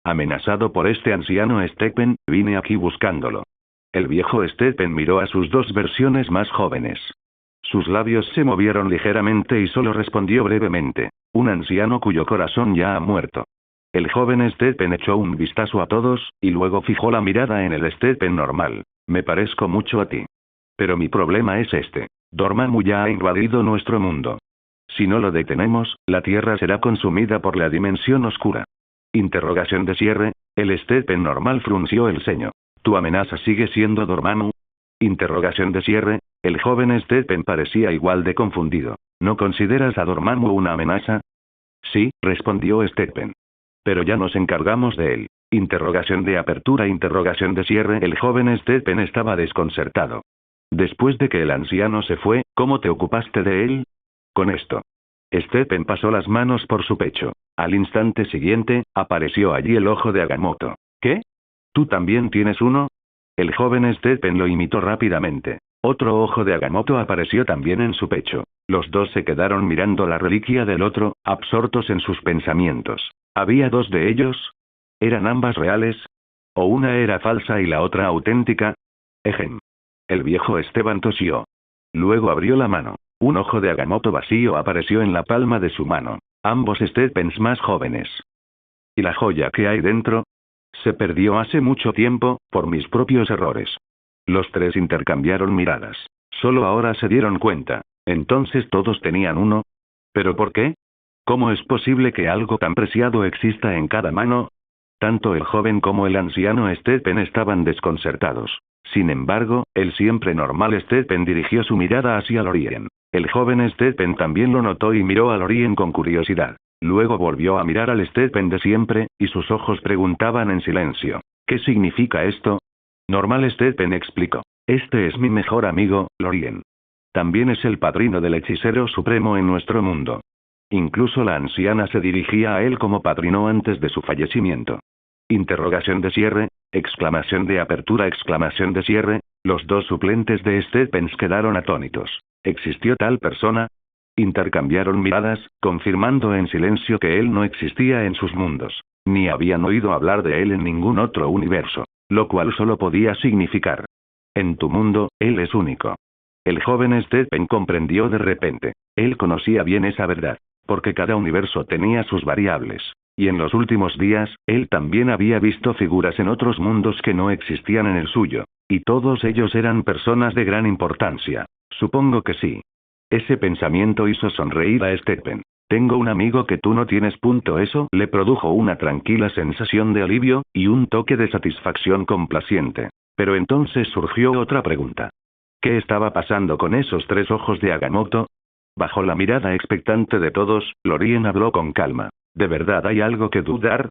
Amenazado por este anciano Stephen, vine aquí buscándolo. El viejo Stephen miró a sus dos versiones más jóvenes. Sus labios se movieron ligeramente y solo respondió brevemente: un anciano cuyo corazón ya ha muerto. El joven Stephen echó un vistazo a todos, y luego fijó la mirada en el Stephen normal. Me parezco mucho a ti. Pero mi problema es este. Dormammu ya ha invadido nuestro mundo. Si no lo detenemos, la Tierra será consumida por la dimensión oscura. Interrogación de cierre. El Stephen normal frunció el ceño. ¿Tu amenaza sigue siendo Dormammu? Interrogación de cierre. El joven Stephen parecía igual de confundido. ¿No consideras a Dormammu una amenaza? Sí, respondió Stephen. Pero ya nos encargamos de él. Interrogación de apertura. Interrogación de cierre. El joven Stephen estaba desconcertado. Después de que el anciano se fue, ¿cómo te ocupaste de él? Con esto. Stephen pasó las manos por su pecho. Al instante siguiente, apareció allí el ojo de Agamotto. ¿Qué? ¿Tú también tienes uno? El joven Stephen lo imitó rápidamente. Otro ojo de Agamotto apareció también en su pecho. Los dos se quedaron mirando la reliquia del otro, absortos en sus pensamientos. ¿Había dos de ellos? ¿Eran ambas reales? ¿O una era falsa y la otra auténtica? Ejem. El viejo Esteban tosió. Luego abrió la mano. Un ojo de Agamotto vacío apareció en la palma de su mano. Ambos Stephens más jóvenes. ¿Y la joya que hay dentro? Se perdió hace mucho tiempo, por mis propios errores. Los tres intercambiaron miradas. Solo ahora se dieron cuenta. Entonces todos tenían uno. ¿Pero por qué? ¿Cómo es posible que algo tan preciado exista en cada mano? Tanto el joven como el anciano Stephen estaban desconcertados. Sin embargo, el siempre normal Stephen dirigió su mirada hacia Lorien. El joven Stephen también lo notó y miró a Lorien con curiosidad. Luego volvió a mirar al Stephen de siempre, y sus ojos preguntaban en silencio: ¿qué significa esto? Normal Stephen explicó: este es mi mejor amigo, Lorien. También es el padrino del hechicero supremo en nuestro mundo. Incluso la anciana se dirigía a él como padrino antes de su fallecimiento. Interrogación de cierre, exclamación de apertura, exclamación de cierre. Los dos suplentes de Stephens quedaron atónitos. ¿Existió tal persona? Intercambiaron miradas, confirmando en silencio que él no existía en sus mundos. Ni habían oído hablar de él en ningún otro universo. Lo cual solo podía significar: en tu mundo, él es único. El joven Stephen comprendió de repente. Él conocía bien esa verdad. Porque cada universo tenía sus variables. Y en los últimos días, él también había visto figuras en otros mundos que no existían en el suyo. Y todos ellos eran personas de gran importancia. Supongo que sí. Ese pensamiento hizo sonreír a Stephen. Tengo un amigo que tú no tienes. Eso le produjo una tranquila sensación de alivio, y un toque de satisfacción complaciente. Pero entonces surgió otra pregunta. ¿Qué estaba pasando con esos tres ojos de Agamotto? Bajo la mirada expectante de todos, Lorien habló con calma. ¿De verdad hay algo que dudar?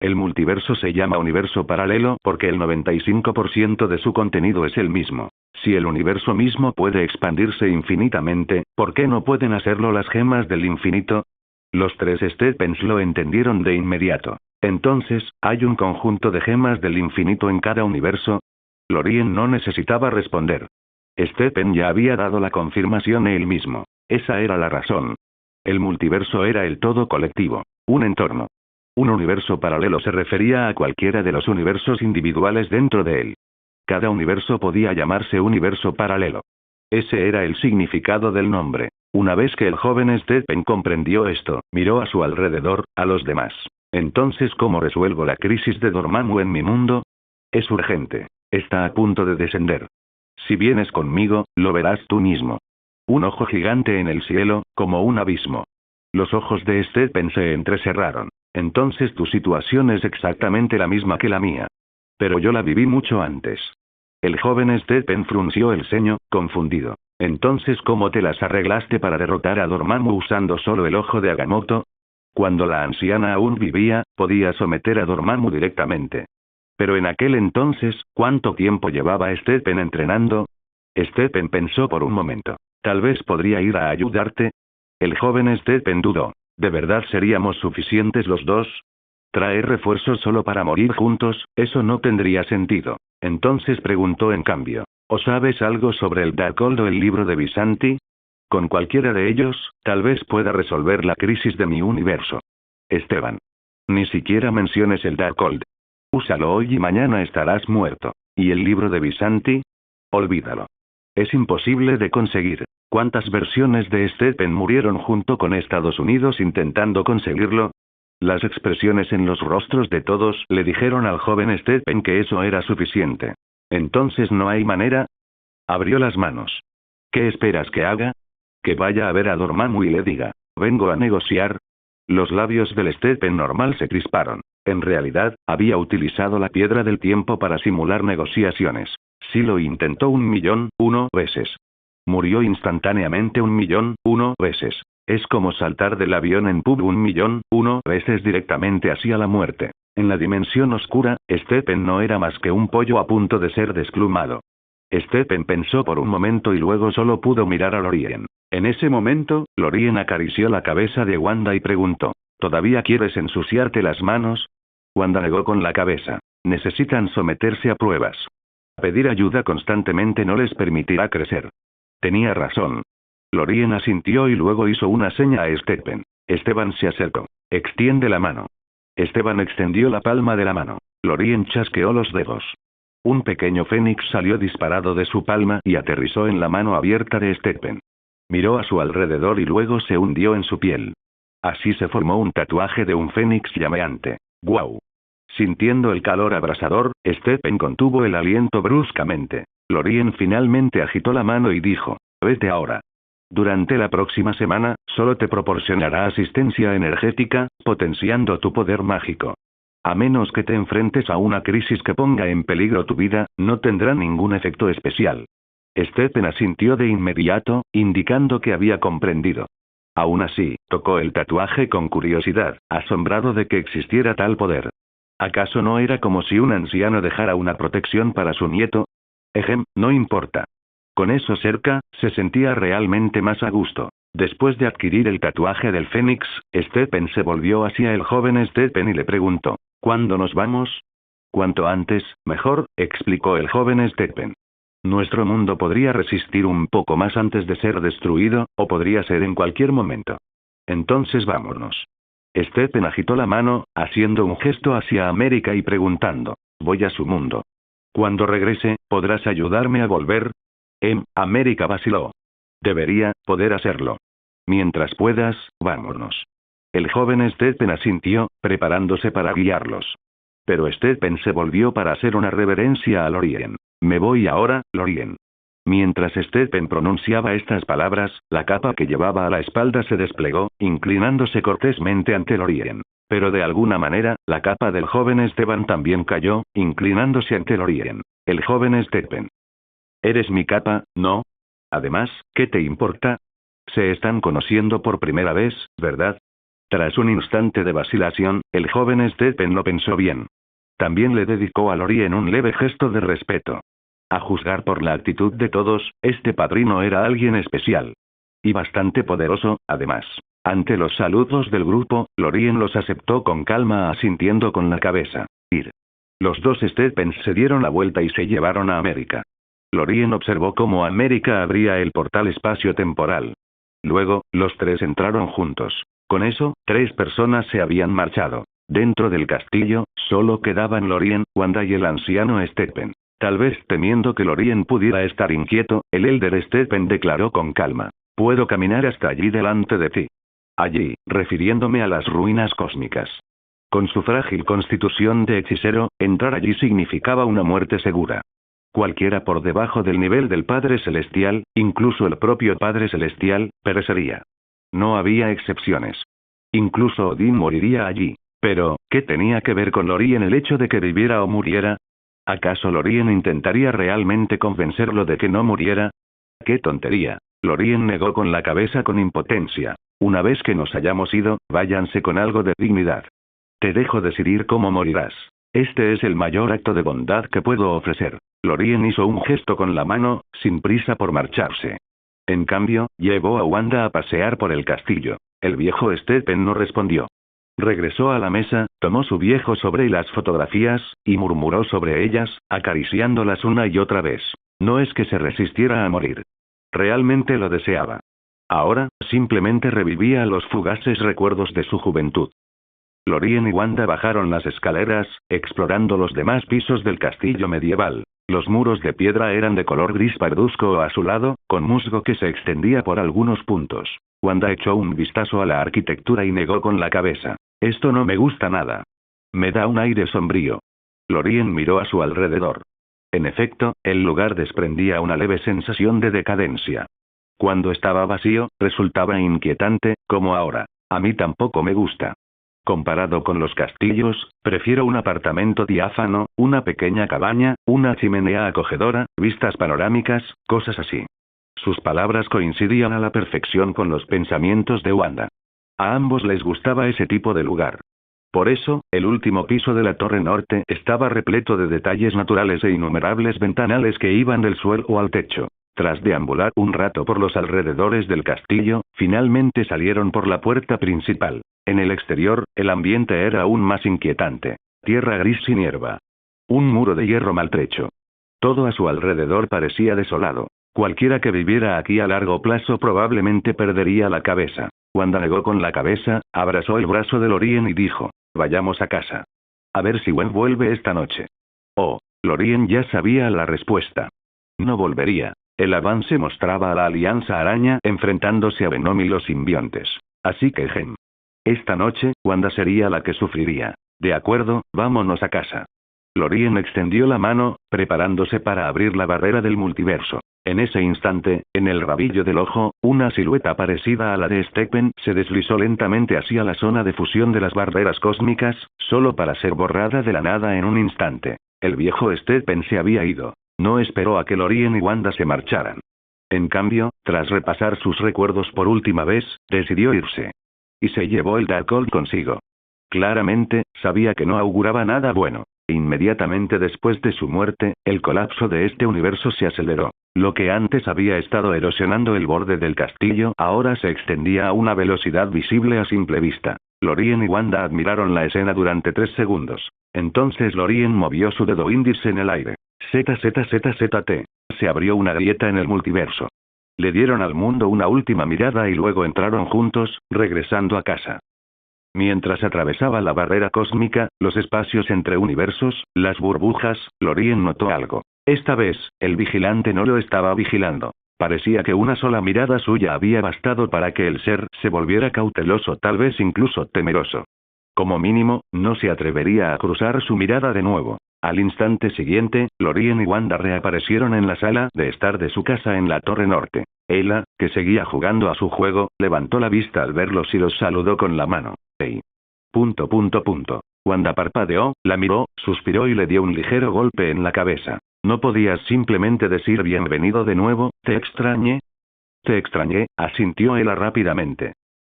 El multiverso se llama universo paralelo porque el 95% de su contenido es el mismo. Si el universo mismo puede expandirse infinitamente, ¿por qué no pueden hacerlo las gemas del infinito? Los tres Stephens lo entendieron de inmediato. Entonces, ¿hay un conjunto de gemas del infinito en cada universo? Lorien no necesitaba responder. Stephen ya había dado la confirmación él mismo. Esa era la razón. El multiverso era el todo colectivo. Un entorno. Un universo paralelo se refería a cualquiera de los universos individuales dentro de él. Cada universo podía llamarse universo paralelo. Ese era el significado del nombre. Una vez que el joven Stephen comprendió esto, miró a su alrededor, a los demás. Entonces, ¿cómo resuelvo la crisis de Dormammu en mi mundo? Es urgente. Está a punto de descender. Si vienes conmigo, lo verás tú mismo. Un ojo gigante en el cielo, como un abismo. Los ojos de Stephen se entrecerraron. Entonces tu situación es exactamente la misma que la mía. Pero yo la viví mucho antes. El joven Stephen frunció el ceño, confundido. Entonces, ¿cómo te las arreglaste para derrotar a Dormammu usando solo el ojo de Agamotto? Cuando la anciana aún vivía, podía someter a Dormammu directamente. Pero en aquel entonces, ¿cuánto tiempo llevaba Stephen entrenando? Stephen pensó por un momento. Tal vez podría ir a ayudarte. El joven Stephen dudó. ¿De verdad seríamos suficientes los dos? Traer refuerzos solo para morir juntos, eso no tendría sentido. Entonces preguntó en cambio. ¿O sabes algo sobre el Darkhold o el libro de Byzanti? Con cualquiera de ellos, tal vez pueda resolver la crisis de mi universo. Esteban. Ni siquiera menciones el Darkhold. Úsalo hoy y mañana estarás muerto. ¿Y el libro de Byzanti? Olvídalo. Es imposible de conseguir. ¿Cuántas versiones de Stephen murieron junto con Estados Unidos intentando conseguirlo? Las expresiones en los rostros de todos le dijeron al joven Stephen que eso era suficiente. ¿Entonces no hay manera? Abrió las manos. ¿Qué esperas que haga? Que vaya a ver a Dormammu y le diga, vengo a negociar. Los labios del Stephen normal se crisparon. En realidad, había utilizado la piedra del tiempo para simular negociaciones. Sí lo intentó 1.000.001 veces. Murió instantáneamente 1.000.001 veces. Es como saltar del avión en pub 1.000.001 veces directamente hacia la muerte. En la dimensión oscura, Stephen no era más que un pollo a punto de ser desplumado. Stephen pensó por un momento y luego solo pudo mirar a Lorien. En ese momento, Lorien acarició la cabeza de Wanda y preguntó, ¿todavía quieres ensuciarte las manos? Wanda negó con la cabeza. Necesitan someterse a pruebas. Pedir ayuda constantemente no les permitirá crecer. Tenía razón. Lorien asintió y luego hizo una seña a Stephen. Esteban se acercó. Extiende la mano. Esteban extendió la palma de la mano. Lorien chasqueó los dedos. Un pequeño fénix salió disparado de su palma y aterrizó en la mano abierta de Stephen. Miró a su alrededor y luego se hundió en su piel. Así se formó un tatuaje de un fénix llameante. ¡Guau! Sintiendo el calor abrasador, Stephen contuvo el aliento bruscamente. Lorien finalmente agitó la mano y dijo, vete ahora. Durante la próxima semana, solo te proporcionará asistencia energética, potenciando tu poder mágico. A menos que te enfrentes a una crisis que ponga en peligro tu vida, no tendrá ningún efecto especial. Stephen asintió de inmediato, indicando que había comprendido. Aún así, tocó el tatuaje con curiosidad, asombrado de que existiera tal poder. ¿Acaso no era como si un anciano dejara una protección para su nieto? No importa. Con eso cerca, se sentía realmente más a gusto. Después de adquirir el tatuaje del Fénix, Stephen se volvió hacia el joven Stephen y le preguntó, ¿cuándo nos vamos? Cuanto antes, mejor, explicó el joven Stephen. Nuestro mundo podría resistir un poco más antes de ser destruido, o podría ser en cualquier momento. Entonces vámonos. Stephen agitó la mano, haciendo un gesto hacia América y preguntando, voy a su mundo. Cuando regrese, ¿podrás ayudarme a volver? América vaciló. Debería poder hacerlo. Mientras puedas, vámonos. El joven Stephen asintió, preparándose para guiarlos. Pero Stephen se volvió para hacer una reverencia a Lorien. Me voy ahora, Lorien. Mientras Stephen pronunciaba estas palabras, la capa que llevaba a la espalda se desplegó, inclinándose cortésmente ante Lorien. Pero de alguna manera, la capa del joven Esteban también cayó, inclinándose ante Lorien. El joven Stephen. Eres mi capa, ¿no? Además, ¿qué te importa? Se están conociendo por primera vez, ¿verdad? Tras un instante de vacilación, el joven Stephen lo pensó bien. También le dedicó a Lorien un leve gesto de respeto. A juzgar por la actitud de todos, este padrino era alguien especial. Y bastante poderoso, además. Ante los saludos del grupo, Lorien los aceptó con calma asintiendo con la cabeza. Ir. Los dos Stephens se dieron la vuelta y se llevaron a América. Lorien observó cómo América abría el portal espacio-temporal. Luego, los tres entraron juntos. Con eso, 3 personas se habían marchado. Dentro del castillo, solo quedaban Lorien, Wanda y el anciano Stephen. Tal vez temiendo que Lorien pudiera estar inquieto, el Elder Stephen declaró con calma. Puedo caminar hasta allí delante de ti. Allí, refiriéndome a las ruinas cósmicas. Con su frágil constitución de hechicero, entrar allí significaba una muerte segura. Cualquiera por debajo del nivel del Padre Celestial, incluso el propio Padre Celestial, perecería. No había excepciones. Incluso Odín moriría allí. Pero, ¿qué tenía que ver con Lorien el hecho de que viviera o muriera? ¿Acaso Lorien intentaría realmente convencerlo de que no muriera? ¡Qué tontería! Lorien negó con la cabeza con impotencia. Una vez que nos hayamos ido, váyanse con algo de dignidad. Te dejo decidir cómo morirás. Este es el mayor acto de bondad que puedo ofrecer. Lorien hizo un gesto con la mano, sin prisa por marcharse. En cambio, llevó a Wanda a pasear por el castillo. El viejo Stephen no respondió. Regresó a la mesa, tomó su viejo sobre y las fotografías, y murmuró sobre ellas, acariciándolas una y otra vez. No es que se resistiera a morir. Realmente lo deseaba. Ahora, simplemente revivía los fugaces recuerdos de su juventud. Lorien y Wanda bajaron las escaleras, explorando los demás pisos del castillo medieval. Los muros de piedra eran de color gris parduzco o azulado, con musgo que se extendía por algunos puntos. Wanda echó un vistazo a la arquitectura y negó con la cabeza. Esto no me gusta nada. Me da un aire sombrío. Lorien miró a su alrededor. En efecto, el lugar desprendía una leve sensación de decadencia. Cuando estaba vacío, resultaba inquietante, como ahora. A mí tampoco me gusta. Comparado con los castillos, prefiero un apartamento diáfano, una pequeña cabaña, una chimenea acogedora, vistas panorámicas, cosas así. Sus palabras coincidían a la perfección con los pensamientos de Wanda. A ambos les gustaba ese tipo de lugar. Por eso, el último piso de la torre norte estaba repleto de detalles naturales e innumerables ventanales que iban del suelo al techo. Tras deambular un rato por los alrededores del castillo, finalmente salieron por la puerta principal. En el exterior, el ambiente era aún más inquietante. Tierra gris sin hierba. Un muro de hierro maltrecho. Todo a su alrededor parecía desolado. Cualquiera que viviera aquí a largo plazo probablemente perdería la cabeza. Wanda negó con la cabeza, abrazó el brazo de Lorien y dijo, vayamos a casa. A ver si Gwen vuelve esta noche. Oh, Lorien ya sabía la respuesta. No volvería. El avance mostraba a la Alianza Araña enfrentándose a Venom y los simbiontes. Así que esta noche, Wanda sería la que sufriría. De acuerdo, vámonos a casa. Lorien extendió la mano, preparándose para abrir la barrera del multiverso. En ese instante, en el rabillo del ojo, una silueta parecida a la de Stephen se deslizó lentamente hacia la zona de fusión de las barreras cósmicas, solo para ser borrada de la nada en un instante. El viejo Stephen se había ido. No esperó a que Lorien y Wanda se marcharan. En cambio, tras repasar sus recuerdos por última vez, decidió irse. Y se llevó el Darkhold consigo. Claramente, sabía que no auguraba nada bueno. Inmediatamente después de su muerte, el colapso de este universo se aceleró. Lo que antes había estado erosionando el borde del castillo ahora se extendía a una velocidad visible a simple vista. Lorien y Wanda admiraron la escena durante 3 segundos. Entonces Lorien movió su dedo índice en el aire. ZZZZT. Se abrió una grieta en el multiverso. Le dieron al mundo una última mirada y luego entraron juntos, regresando a casa. Mientras atravesaba la barrera cósmica, los espacios entre universos, las burbujas, Lorien notó algo. Esta vez, el vigilante no lo estaba vigilando. Parecía que una sola mirada suya había bastado para que el ser se volviera cauteloso, tal vez incluso temeroso. Como mínimo, no se atrevería a cruzar su mirada de nuevo. Al instante siguiente, Lorien y Wanda reaparecieron en la sala de estar de su casa en la Torre Norte. Ella, que seguía jugando a su juego, levantó la vista al verlos y los saludó con la mano. ¡Hey! Wanda parpadeó, la miró, suspiró y le dio un ligero golpe en la cabeza. ¿No podías simplemente decir bienvenido de nuevo? ¿Te extrañé? Te extrañé, asintió ella rápidamente.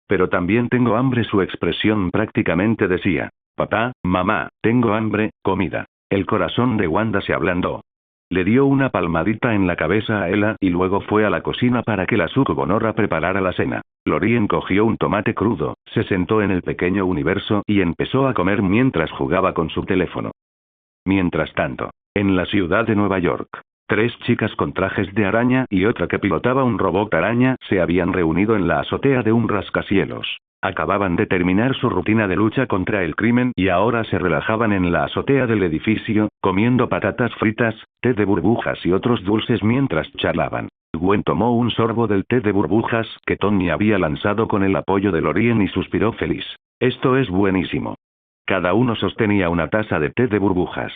Pero también tengo hambre. Su expresión prácticamente decía, papá, mamá, tengo hambre, comida. El corazón de Wanda se ablandó. Le dio una palmadita en la cabeza a ella y luego fue a la cocina para que la sucubonorra preparara la cena. Lorien cogió un tomate crudo, se sentó en el pequeño universo y empezó a comer mientras jugaba con su teléfono. Mientras tanto, en la ciudad de Nueva York, 3 chicas con trajes de araña y otra que pilotaba un robot araña se habían reunido en la azotea de un rascacielos. Acababan de terminar su rutina de lucha contra el crimen y ahora se relajaban en la azotea del edificio, comiendo patatas fritas, té de burbujas y otros dulces mientras charlaban. Gwen tomó un sorbo del té de burbujas que Tony había lanzado con el apoyo de Lorien y suspiró feliz. Esto es buenísimo. Cada uno sostenía una taza de té de burbujas.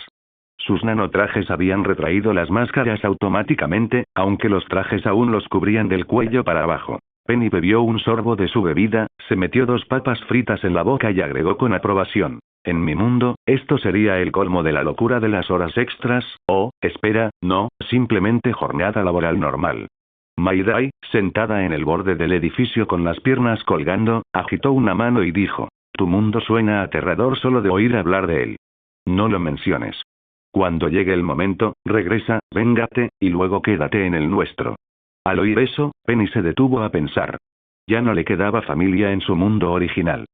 Sus nanotrajes habían retraído las máscaras automáticamente, aunque los trajes aún los cubrían del cuello para abajo. Penny bebió un sorbo de su bebida, se metió 2 papas fritas en la boca y agregó con aprobación. En mi mundo, esto sería el colmo de la locura de las horas extras, o, espera, no, simplemente jornada laboral normal. Maidai, sentada en el borde del edificio con las piernas colgando, agitó una mano y dijo: tu mundo suena aterrador solo de oír hablar de él. No lo menciones. Cuando llegue el momento, regresa, véngate, y luego quédate en el nuestro. Al oír eso, Penny se detuvo a pensar. Ya no le quedaba familia en su mundo original.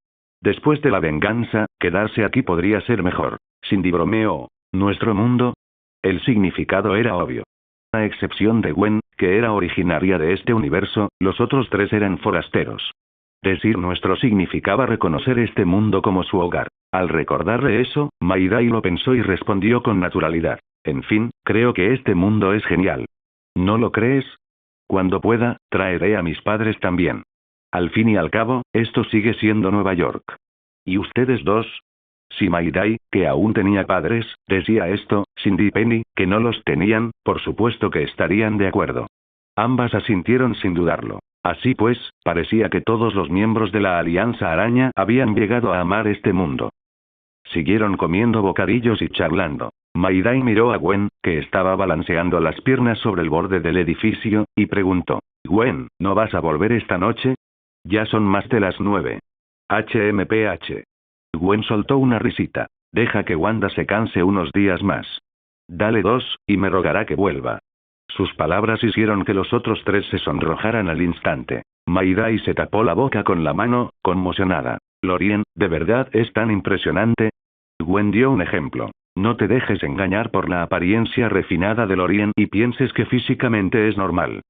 Después de la venganza, quedarse aquí podría ser mejor. Cindy bromeó. ¿Nuestro mundo? El significado era obvio. A excepción de Gwen, que era originaria de este universo, los otros tres eran forasteros. Decir nuestro significaba reconocer este mundo como su hogar. Al recordarle eso, Maidai lo pensó y respondió con naturalidad. En fin, creo que este mundo es genial. ¿No lo crees? Cuando pueda, traeré a mis padres también. Al fin y al cabo, esto sigue siendo Nueva York. ¿Y ustedes dos? Si Maidai, que aún tenía padres, decía esto, Cindy y Penny, que no los tenían, por supuesto que estarían de acuerdo. Ambas asintieron sin dudarlo. Así pues, parecía que todos los miembros de la Alianza Araña habían llegado a amar este mundo. Siguieron comiendo bocadillos y charlando. Maidai miró a Gwen, que estaba balanceando las piernas sobre el borde del edificio, y preguntó: Gwen, ¿no vas a volver esta noche? Ya son más de las 9. HMPH. Gwen soltó una risita. Deja que Wanda se canse unos días más. Dale 2, y me rogará que vuelva. Sus palabras hicieron que los otros tres se sonrojaran al instante. Maidai se tapó la boca con la mano, conmocionada. Lorien, ¿de verdad es tan impresionante? Gwen dio un ejemplo. No te dejes engañar por la apariencia refinada de Lorien y pienses que físicamente es normal.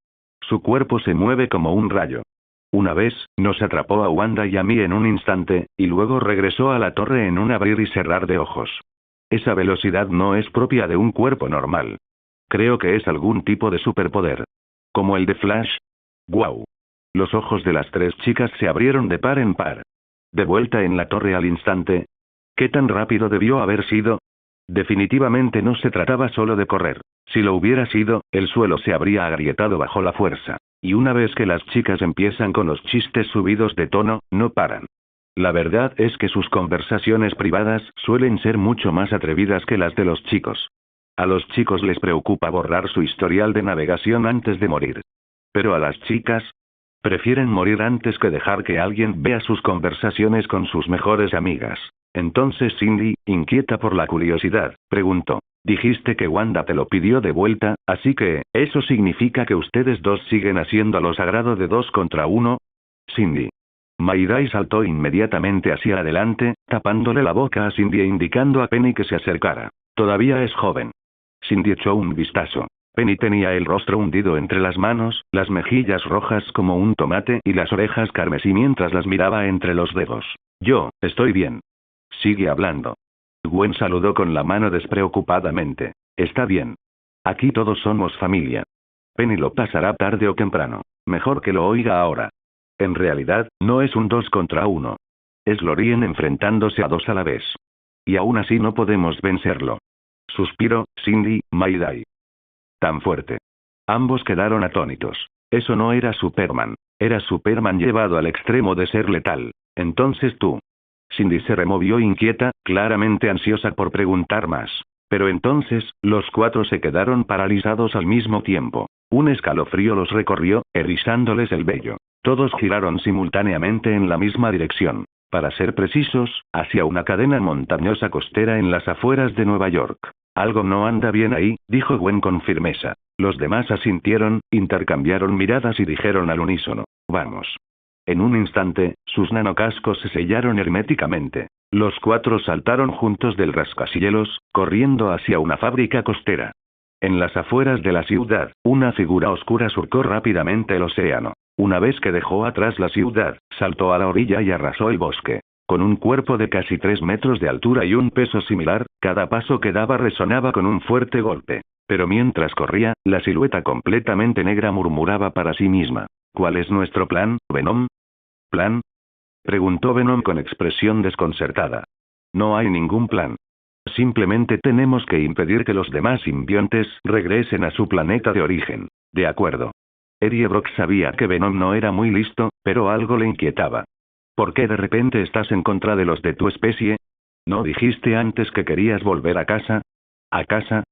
Su cuerpo se mueve como un rayo. Una vez, nos atrapó a Wanda y a mí en un instante, y luego regresó a la torre en un abrir y cerrar de ojos. Esa velocidad no es propia de un cuerpo normal. Creo que es algún tipo de superpoder. ¿Como el de Flash? ¡Guau! Los ojos de las tres chicas se abrieron de par en par. De vuelta en la torre al instante. ¿Qué tan rápido debió haber sido? Definitivamente no se trataba solo de correr. Si lo hubiera sido, el suelo se habría agrietado bajo la fuerza. Y una vez que las chicas empiezan con los chistes subidos de tono, no paran. La verdad es que sus conversaciones privadas suelen ser mucho más atrevidas que las de los chicos. A los chicos les preocupa borrar su historial de navegación antes de morir. Pero a las chicas, prefieren morir antes que dejar que alguien vea sus conversaciones con sus mejores amigas. Entonces Cindy, inquieta por la curiosidad, preguntó: dijiste que Wanda te lo pidió de vuelta, así que, ¿eso significa que ustedes dos siguen haciendo lo sagrado de 2 contra 1? Cindy. Maidai saltó inmediatamente hacia adelante, tapándole la boca a Cindy e indicando a Penny que se acercara. Todavía es joven. Cindy echó un vistazo. Penny tenía el rostro hundido entre las manos, las mejillas rojas como un tomate y las orejas carmesí mientras las miraba entre los dedos. Yo, estoy bien. Sigue hablando. Gwen saludó con la mano despreocupadamente. Está bien. Aquí todos somos familia. Penny lo pasará tarde o temprano. Mejor que lo oiga ahora. En realidad, no es un 2 contra 1. Es Lorien enfrentándose a 2 a la vez. Y aún así no podemos vencerlo. Suspiró, Cindy, Maidai. Tan fuerte. Ambos quedaron atónitos. Eso no era Superman. Era Superman llevado al extremo de ser letal. Entonces tú. Cindy se removió inquieta, claramente ansiosa por preguntar más. Pero entonces, los 4 se quedaron paralizados al mismo tiempo. Un escalofrío los recorrió, erizándoles el vello. Todos giraron simultáneamente en la misma dirección. Para ser precisos, hacia una cadena montañosa costera en las afueras de Nueva York. Algo no anda bien ahí, dijo Gwen con firmeza. Los demás asintieron, intercambiaron miradas y dijeron al unísono: vamos. En un instante, sus nanocascos se sellaron herméticamente. Los 4 saltaron juntos del rascacielos, corriendo hacia una fábrica costera. En las afueras de la ciudad, una figura oscura surcó rápidamente el océano. Una vez que dejó atrás la ciudad, saltó a la orilla y arrasó el bosque. Con un cuerpo de casi 3 metros de altura y un peso similar, cada paso que daba resonaba con un fuerte golpe. Pero mientras corría, la silueta completamente negra murmuraba para sí misma: ¿cuál es nuestro plan, Venom? ¿Plan? Preguntó Venom con expresión desconcertada. No hay ningún plan. Simplemente tenemos que impedir que los demás simbiontes regresen a su planeta de origen. De acuerdo. Eddie Brock sabía que Venom no era muy listo, pero algo le inquietaba. ¿Por qué de repente estás en contra de los de tu especie? ¿No dijiste antes que querías volver a casa? ¿A casa?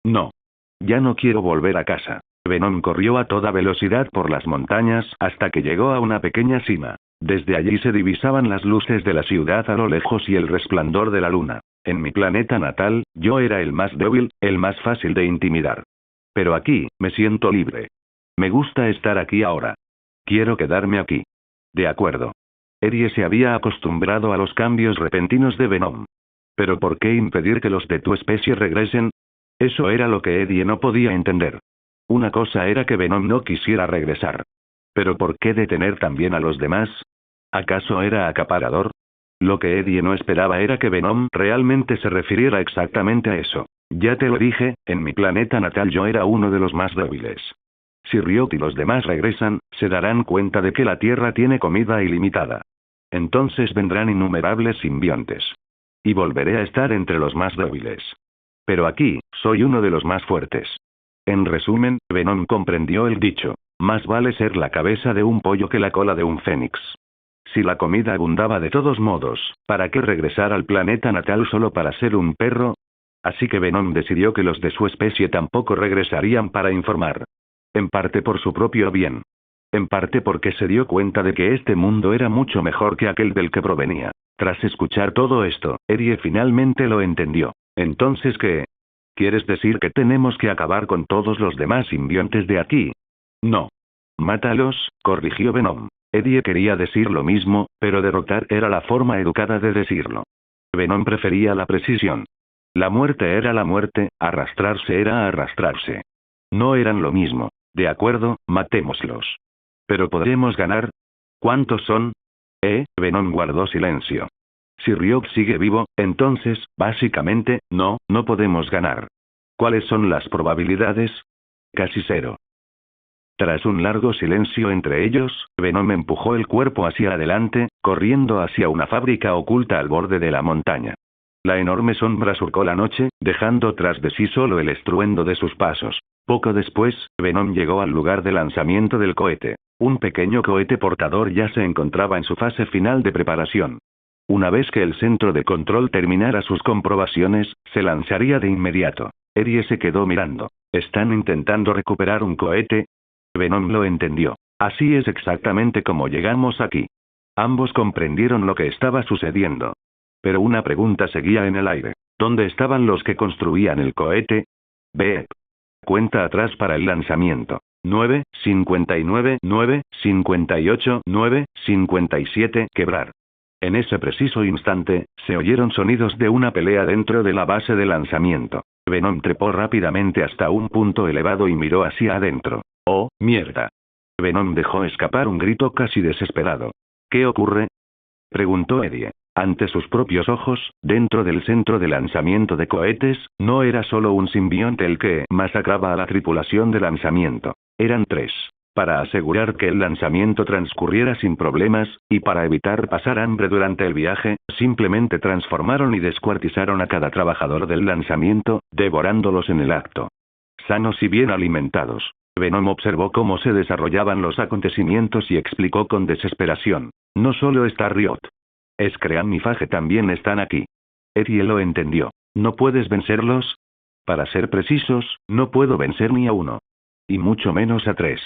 No. Ya no quiero volver a casa. Venom corrió a toda velocidad por las montañas hasta que llegó a una pequeña cima. Desde allí se divisaban las luces de la ciudad a lo lejos y el resplandor de la luna. En mi planeta natal, yo era el más débil, el más fácil de intimidar. Pero aquí, me siento libre. Me gusta estar aquí ahora. Quiero quedarme aquí. De acuerdo. Eddie se había acostumbrado a los cambios repentinos de Venom. ¿Pero por qué impedir que los de tu especie regresen? Eso era lo que Eddie no podía entender. Una cosa era que Venom no quisiera regresar. ¿Pero por qué detener también a los demás? ¿Acaso era acaparador? Lo que Eddie no esperaba era que Venom realmente se refiriera exactamente a eso. Ya te lo dije, en mi planeta natal yo era uno de los más débiles. Si Riot y los demás regresan, se darán cuenta de que la Tierra tiene comida ilimitada. Entonces vendrán innumerables simbiontes. Y volveré a estar entre los más débiles. Pero aquí, soy uno de los más fuertes. En resumen, Venom comprendió el dicho: más vale ser la cabeza de un pollo que la cola de un fénix. Si la comida abundaba de todos modos, ¿para qué regresar al planeta natal solo para ser un perro? Así que Venom decidió que los de su especie tampoco regresarían para informar. En parte por su propio bien. En parte porque se dio cuenta de que este mundo era mucho mejor que aquel del que provenía. Tras escuchar todo esto, Eddie finalmente lo entendió. ¿Entonces qué? ¿Quieres decir que tenemos que acabar con todos los demás simbiontes de aquí? No. Mátalos, corrigió Venom. Eddie quería decir lo mismo, pero derrotar era la forma educada de decirlo. Venom prefería la precisión. La muerte era la muerte, arrastrarse era arrastrarse. No eran lo mismo. De acuerdo, matémoslos. ¿Pero podremos ganar? ¿Cuántos son? Venom guardó silencio. Si Ryuk sigue vivo, entonces, básicamente, no podemos ganar. ¿Cuáles son las probabilidades? Casi cero. Tras un largo silencio entre ellos, Venom empujó el cuerpo hacia adelante, corriendo hacia una fábrica oculta al borde de la montaña. La enorme sombra surcó la noche, dejando tras de sí solo el estruendo de sus pasos. Poco después, Venom llegó al lugar de lanzamiento del cohete. Un pequeño cohete portador ya se encontraba en su fase final de preparación. Una vez que el centro de control terminara sus comprobaciones, se lanzaría de inmediato. Eddie se quedó mirando. ¿Están intentando recuperar un cohete? Venom lo entendió. Así es exactamente como llegamos aquí. Ambos comprendieron lo que estaba sucediendo. Pero una pregunta seguía en el aire. ¿Dónde estaban los que construían el cohete? Beep. Cuenta atrás para el lanzamiento. 9, 59, 9, 58, 9, 57, quebrar. En ese preciso instante, se oyeron sonidos de una pelea dentro de la base de lanzamiento. Venom trepó rápidamente hasta un punto elevado y miró hacia adentro. ¡Oh, mierda! Venom dejó escapar un grito casi desesperado. ¿Qué ocurre? Preguntó Eddie. Ante sus propios ojos, dentro del centro de lanzamiento de cohetes, no era solo un simbionte el que masacraba a la tripulación de lanzamiento. Eran tres. Para asegurar que el lanzamiento transcurriera sin problemas, y para evitar pasar hambre durante el viaje, simplemente transformaron y descuartizaron a cada trabajador del lanzamiento, devorándolos en el acto. Sanos y bien alimentados. Venom observó cómo se desarrollaban los acontecimientos y explicó con desesperación. No solo está Riot. Scream y Phage también están aquí. Eddie lo entendió. ¿No puedes vencerlos? Para ser precisos, no puedo vencer ni a uno. Y mucho menos a tres.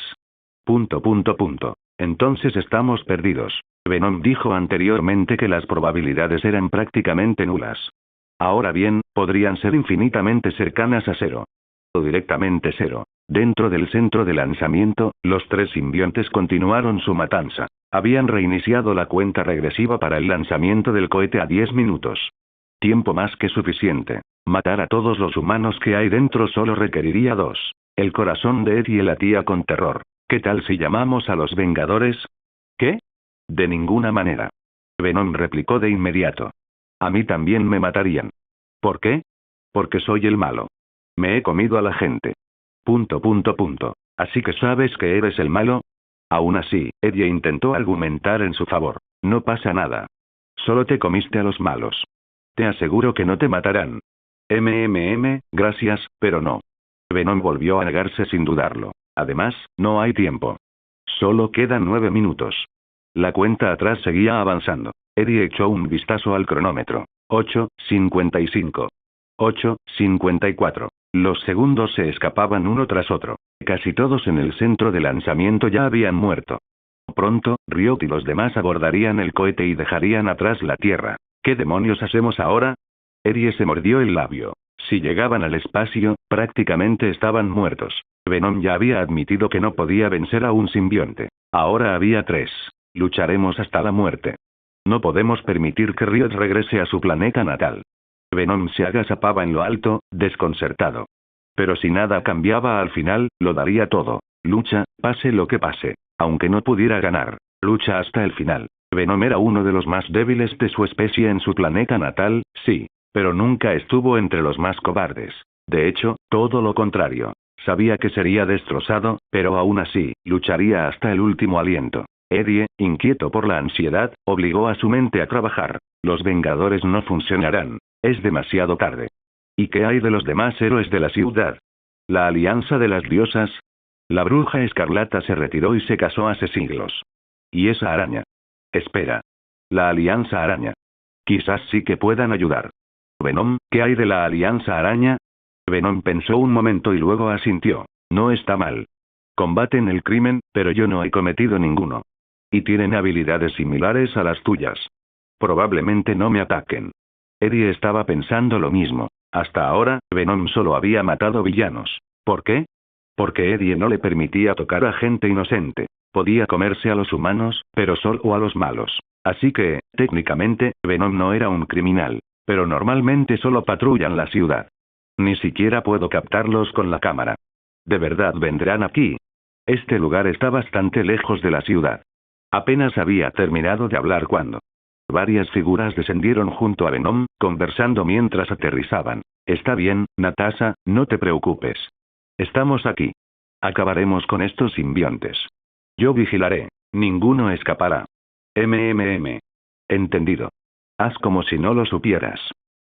Entonces estamos perdidos. Venom dijo anteriormente que las probabilidades eran prácticamente nulas. Ahora bien, podrían ser infinitamente cercanas a cero. O directamente cero. Dentro del centro de lanzamiento, los tres simbiontes continuaron su matanza. Habían reiniciado la cuenta regresiva para el lanzamiento del cohete a 10 minutos. Tiempo más que suficiente. Matar a todos los humanos que hay dentro solo requeriría 2. El corazón de Eddie latía con terror. ¿Qué tal si llamamos a los Vengadores? ¿Qué? De ninguna manera. Venom replicó de inmediato. A mí también me matarían. ¿Por qué? Porque soy el malo. Me he comido a la gente. Así que sabes que eres el malo. Aún así, Eddie intentó argumentar en su favor. No pasa nada. Solo te comiste a los malos. Te aseguro que no te matarán. Gracias, pero no. Venom volvió a negarse sin dudarlo. Además, no hay tiempo. Solo quedan 9 minutos. La cuenta atrás seguía avanzando. Eddie echó un vistazo al cronómetro. 8:55. 8:54. Los segundos se escapaban uno tras otro. Casi todos en el centro de lanzamiento ya habían muerto. Pronto, Ryot y los demás abordarían el cohete y dejarían atrás la Tierra. ¿Qué demonios hacemos ahora? Eddie se mordió el labio. Si llegaban al espacio, prácticamente estaban muertos. Venom ya había admitido que no podía vencer a un simbionte. Ahora había 3. Lucharemos hasta la muerte. No podemos permitir que Ryot regrese a su planeta natal. Venom se agazapaba en lo alto, desconcertado. Pero si nada cambiaba al final, lo daría todo. Lucha, pase lo que pase. Aunque no pudiera ganar, lucha hasta el final. Venom era uno de los más débiles de su especie en su planeta natal, sí, pero nunca estuvo entre los más cobardes. De hecho, todo lo contrario. Sabía que sería destrozado, pero aún así, lucharía hasta el último aliento. Eddie, inquieto por la ansiedad, obligó a su mente a trabajar. Los Vengadores no funcionarán. Es demasiado tarde. ¿Y qué hay de los demás héroes de la ciudad? ¿La alianza de las diosas? La bruja escarlata se retiró y se casó hace siglos. ¿Y esa araña? Espera. La alianza araña. Quizás sí que puedan ayudar. Venom, ¿qué hay de la alianza araña? Venom pensó un momento y luego asintió. No está mal. Combaten el crimen, pero yo no he cometido ninguno. Y tienen habilidades similares a las tuyas. Probablemente no me ataquen. Eddie estaba pensando lo mismo. Hasta ahora, Venom solo había matado villanos. ¿Por qué? Porque Eddie no le permitía tocar a gente inocente. Podía comerse a los humanos, pero solo a los malos. Así que, técnicamente, Venom no era un criminal. Pero normalmente solo patrullan la ciudad. Ni siquiera puedo captarlos con la cámara. ¿De verdad vendrán aquí? Este lugar está bastante lejos de la ciudad. Apenas había terminado de hablar cuando varias figuras descendieron junto a Venom, conversando mientras aterrizaban. Está bien, Natasha, no te preocupes. Estamos aquí. Acabaremos con estos simbiontes. Yo vigilaré. Ninguno escapará. Entendido. Haz como si no lo supieras.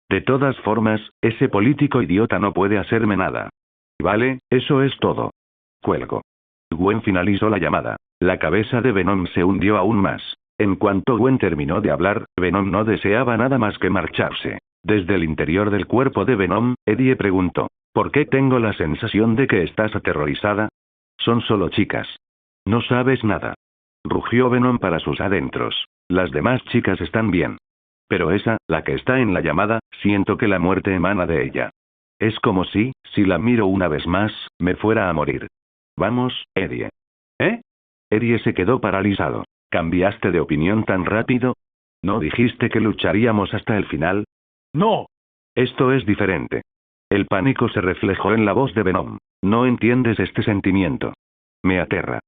De todas formas, ese político idiota no puede hacerme nada. Vale, eso es todo. Cuelgo. Gwen finalizó la llamada. La cabeza de Venom se hundió aún más. En cuanto Gwen terminó de hablar, Venom no deseaba nada más que marcharse. Desde el interior del cuerpo de Venom, Eddie preguntó. ¿Por qué tengo la sensación de que estás aterrorizada? Son solo chicas. No sabes nada. Rugió Venom para sus adentros. Las demás chicas están bien. Pero esa, la que está en la llamada, siento que la muerte emana de ella. Es como si la miro una vez más, me fuera a morir. Vamos, Eddie. ¿Eh? Eddie se quedó paralizado. ¿Cambiaste de opinión tan rápido? ¿No dijiste que lucharíamos hasta el final? No. Esto es diferente. El pánico se reflejó en la voz de Venom. No entiendes este sentimiento. Me aterra.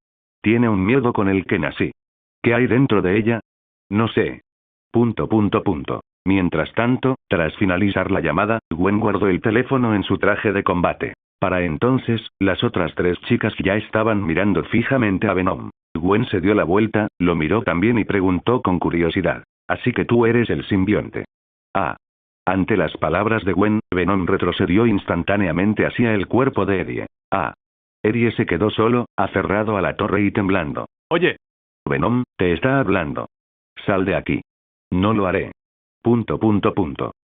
Tiene un miedo con el que nací. ¿Qué hay dentro de ella? No sé. ... Mientras tanto, tras finalizar la llamada, Gwen guardó el teléfono en su traje de combate. Para entonces, las otras 3 chicas ya estaban mirando fijamente a Venom. Gwen se dio la vuelta, lo miró también y preguntó con curiosidad. Así que tú eres el simbionte. Ah. Ante las palabras de Gwen, Venom retrocedió instantáneamente hacia el cuerpo de Eddie. Ah. Eddie se quedó solo, aferrado a la torre y temblando. Oye. Venom, te está hablando. Sal de aquí. No lo haré. ...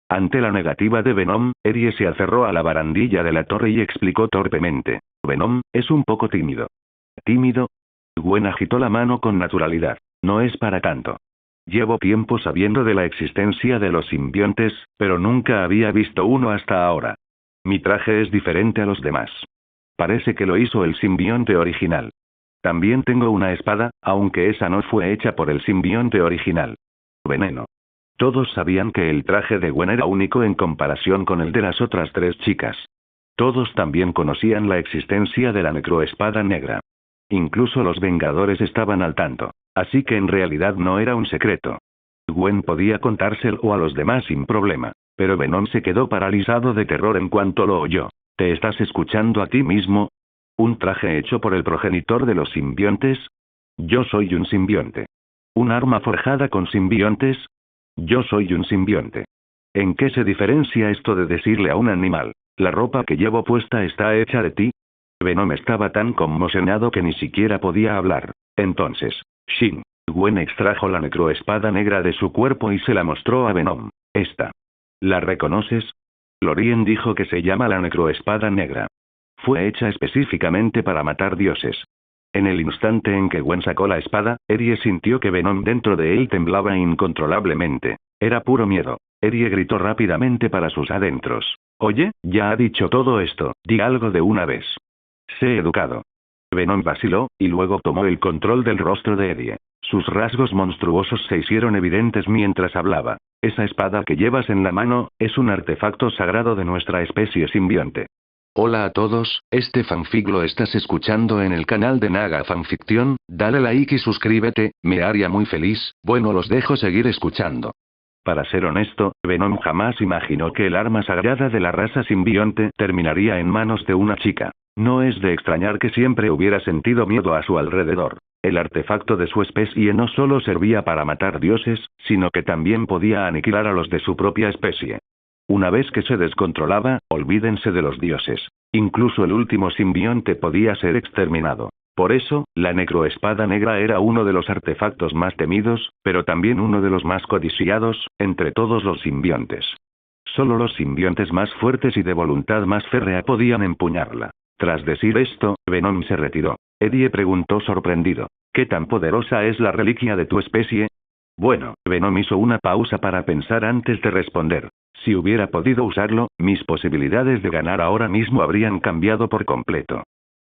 Ante la negativa de Venom, Eddie se aferró a la barandilla de la torre y explicó torpemente. Venom, es un poco tímido. ¿Tímido? Gwen agitó la mano con naturalidad. No es para tanto. Llevo tiempo sabiendo de la existencia de los simbiontes, pero nunca había visto uno hasta ahora. Mi traje es diferente a los demás. Parece que lo hizo el simbionte original. También tengo una espada, aunque esa no fue hecha por el simbionte original. Veneno. Todos sabían que el traje de Gwen era único en comparación con el de las otras 3 chicas. Todos también conocían la existencia de la necroespada negra. Incluso los Vengadores estaban al tanto. Así que en realidad no era un secreto. Gwen podía contárselo a los demás sin problema. Pero Venom se quedó paralizado de terror en cuanto lo oyó. ¿Te estás escuchando a ti mismo? ¿Un traje hecho por el progenitor de los simbiontes? Yo soy un simbionte. ¿Un arma forjada con simbiontes? Yo soy un simbionte. ¿En qué se diferencia esto de decirle a un animal, la ropa que llevo puesta está hecha de ti? Venom estaba tan conmocionado que ni siquiera podía hablar. Entonces, Gwen extrajo la necroespada negra de su cuerpo y se la mostró a Venom. Esta. ¿La reconoces? Lorien dijo que se llama la necroespada negra. Fue hecha específicamente para matar dioses. En el instante en que Gwen sacó la espada, Erie sintió que Venom dentro de él temblaba incontrolablemente. Era puro miedo. Erie gritó rápidamente para sus adentros. Oye, ya ha dicho todo esto, di algo de una vez. Sé educado. Venom vaciló, y luego tomó el control del rostro de Erie. Sus rasgos monstruosos se hicieron evidentes mientras hablaba. Esa espada que llevas en la mano, es un artefacto sagrado de nuestra especie simbionte. Hola a todos, este fanfic lo estás escuchando en el canal de Naga Fanfiction, dale like y suscríbete, me haría muy feliz, bueno los dejo seguir escuchando. Para ser honesto, Venom jamás imaginó que el arma sagrada de la raza simbionte terminaría en manos de una chica. No es de extrañar que siempre hubiera sentido miedo a su alrededor. El artefacto de su especie no solo servía para matar dioses, sino que también podía aniquilar a los de su propia especie. Una vez que se descontrolaba, olvídense de los dioses. Incluso el último simbionte podía ser exterminado. Por eso, la necroespada negra era uno de los artefactos más temidos, pero también uno de los más codiciados, entre todos los simbiontes. Solo los simbiontes más fuertes y de voluntad más férrea podían empuñarla. Tras decir esto, Venom se retiró. Eddie preguntó sorprendido. ¿Qué tan poderosa es la reliquia de tu especie? Bueno, Venom hizo una pausa para pensar antes de responder. Si hubiera podido usarlo, mis posibilidades de ganar ahora mismo habrían cambiado por completo.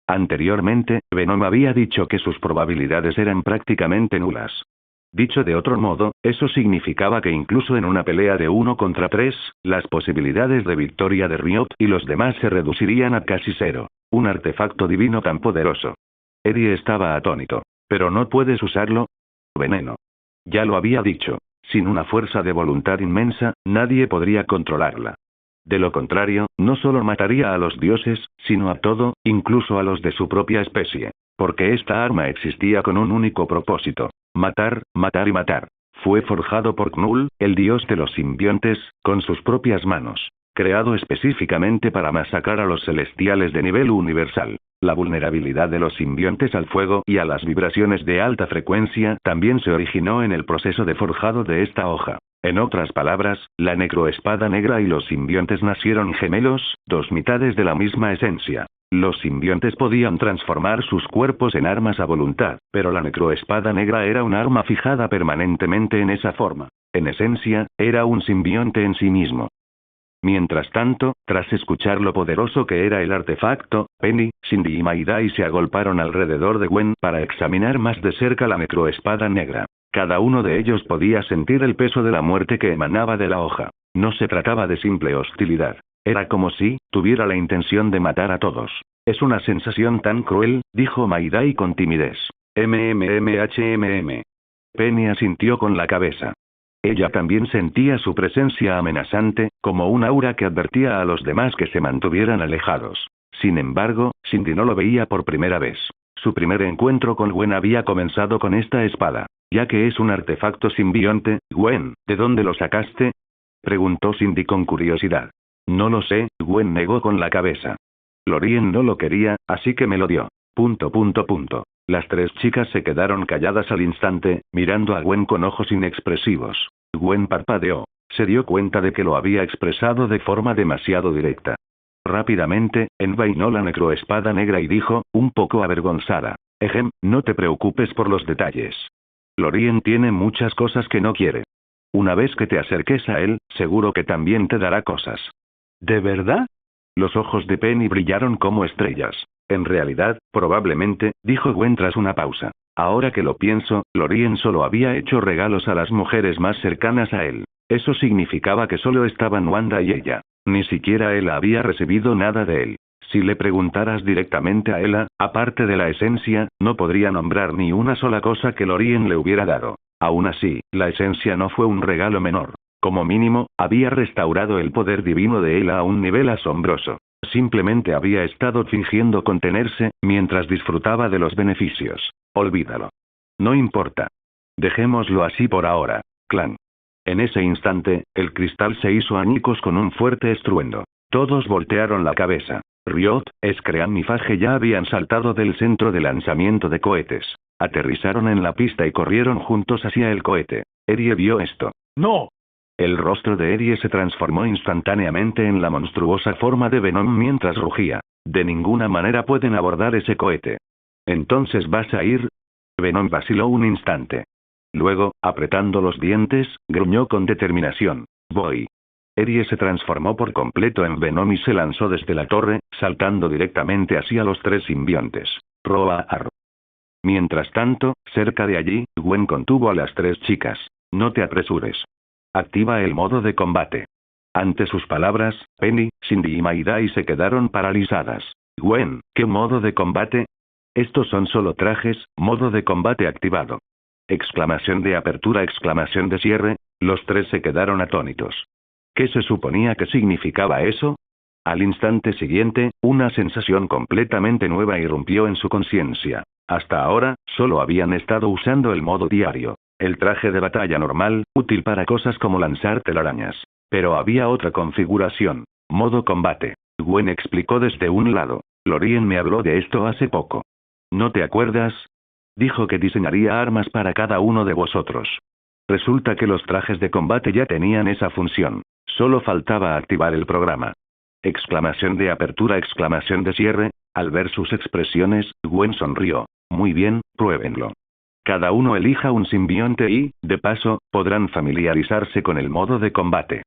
Anteriormente, Venom había dicho que sus probabilidades eran prácticamente nulas. Dicho de otro modo, eso significaba que incluso en una pelea de 1 contra 3, las posibilidades de victoria de Riot y los demás se reducirían a casi cero. Un artefacto divino tan poderoso. Eddie estaba atónito. ¿Pero no puedes usarlo? Veneno. Ya lo había dicho. Sin una fuerza de voluntad inmensa, nadie podría controlarla. De lo contrario, no solo mataría a los dioses, sino a todo, incluso a los de su propia especie. Porque esta arma existía con un único propósito. Matar, matar y matar. Fue forjado por Knull, el dios de los simbiontes, con sus propias manos. Creado específicamente para masacrar a los celestiales de nivel universal. La vulnerabilidad de los simbiontes al fuego y a las vibraciones de alta frecuencia también se originó en el proceso de forjado de esta hoja. En otras palabras, la necroespada negra y los simbiontes nacieron gemelos, dos mitades de la misma esencia. Los simbiontes podían transformar sus cuerpos en armas a voluntad, pero la necroespada negra era un arma fijada permanentemente en esa forma. En esencia, era un simbionte en sí mismo. Mientras tanto, tras escuchar lo poderoso que era el artefacto, Penny, Cindy y Maidai se agolparon alrededor de Gwen para examinar más de cerca la necroespada negra. Cada uno de ellos podía sentir el peso de la muerte que emanaba de la hoja. No se trataba de simple hostilidad. Era como si tuviera la intención de matar a todos. Es una sensación tan cruel, dijo Maidai con timidez. MMMHMM. Penny asintió con la cabeza. Ella también sentía su presencia amenazante, como un aura que advertía a los demás que se mantuvieran alejados. Sin embargo, Cindy no lo veía por primera vez. Su primer encuentro con Gwen había comenzado con esta espada. Ya que es un artefacto simbionte, Gwen, ¿de dónde lo sacaste? Preguntó Cindy con curiosidad. No lo sé, Gwen negó con la cabeza. Lorien no lo quería, así que me lo dio. ... Las tres chicas se quedaron calladas al instante, mirando a Gwen con ojos inexpresivos. Gwen parpadeó. Se dio cuenta de que lo había expresado de forma demasiado directa. Rápidamente, envainó la necroespada negra y dijo, un poco avergonzada. No te preocupes por los detalles. Lorien tiene muchas cosas que no quiere. Una vez que te acerques a él, seguro que también te dará cosas. ¿De verdad? Los ojos de Penny brillaron como estrellas. En realidad, probablemente, dijo Gwen tras una pausa. Ahora que lo pienso, Lorien solo había hecho regalos a las mujeres más cercanas a él. Eso significaba que solo estaban Wanda y ella. Ni siquiera él había recibido nada de él. Si le preguntaras directamente a Ella, aparte de la esencia, no podría nombrar ni una sola cosa que Lorien le hubiera dado. Aún así, la esencia no fue un regalo menor. Como mínimo, había restaurado el poder divino de Ella a un nivel asombroso. Simplemente había estado fingiendo contenerse, mientras disfrutaba de los beneficios. Olvídalo. No importa. Dejémoslo así por ahora, clan. En ese instante, el cristal se hizo añicos con un fuerte estruendo. Todos voltearon la cabeza. Riot, Scream y Phage ya habían saltado del centro de lanzamiento de cohetes. Aterrizaron en la pista y corrieron juntos hacia el cohete. Erie vio esto. ¡No! El rostro de Erie se transformó instantáneamente en la monstruosa forma de Venom mientras rugía. De ninguna manera pueden abordar ese cohete. ¿Entonces vas a ir? Venom vaciló un instante. Luego, apretando los dientes, gruñó con determinación. Voy. Erie se transformó por completo en Venom y se lanzó desde la torre, saltando directamente hacia los 3 simbiontes. Roar. Mientras tanto, cerca de allí, Gwen contuvo a las 3 chicas. No te apresures. Activa el modo de combate. Ante sus palabras, Penny, Cindy y Maidai se quedaron paralizadas. Gwen, ¿qué modo de combate? Estos son solo trajes, modo de combate activado. Exclamación de apertura, exclamación de cierre, los 3 se quedaron atónitos. ¿Qué se suponía que significaba eso? Al instante siguiente, una sensación completamente nueva irrumpió en su conciencia. Hasta ahora, solo habían estado usando el modo diario. El traje de batalla normal, útil para cosas como lanzar telarañas. Pero había otra configuración. Modo combate. Gwen explicó desde un lado. Lorien me habló de esto hace poco. ¿No te acuerdas? Dijo que diseñaría armas para cada uno de vosotros. Resulta que los trajes de combate ya tenían esa función. Solo faltaba activar el programa. Exclamación de apertura, exclamación de cierre. Al ver sus expresiones, Gwen sonrió. Muy bien, pruébenlo. Cada uno elija un simbionte y, de paso, podrán familiarizarse con el modo de combate.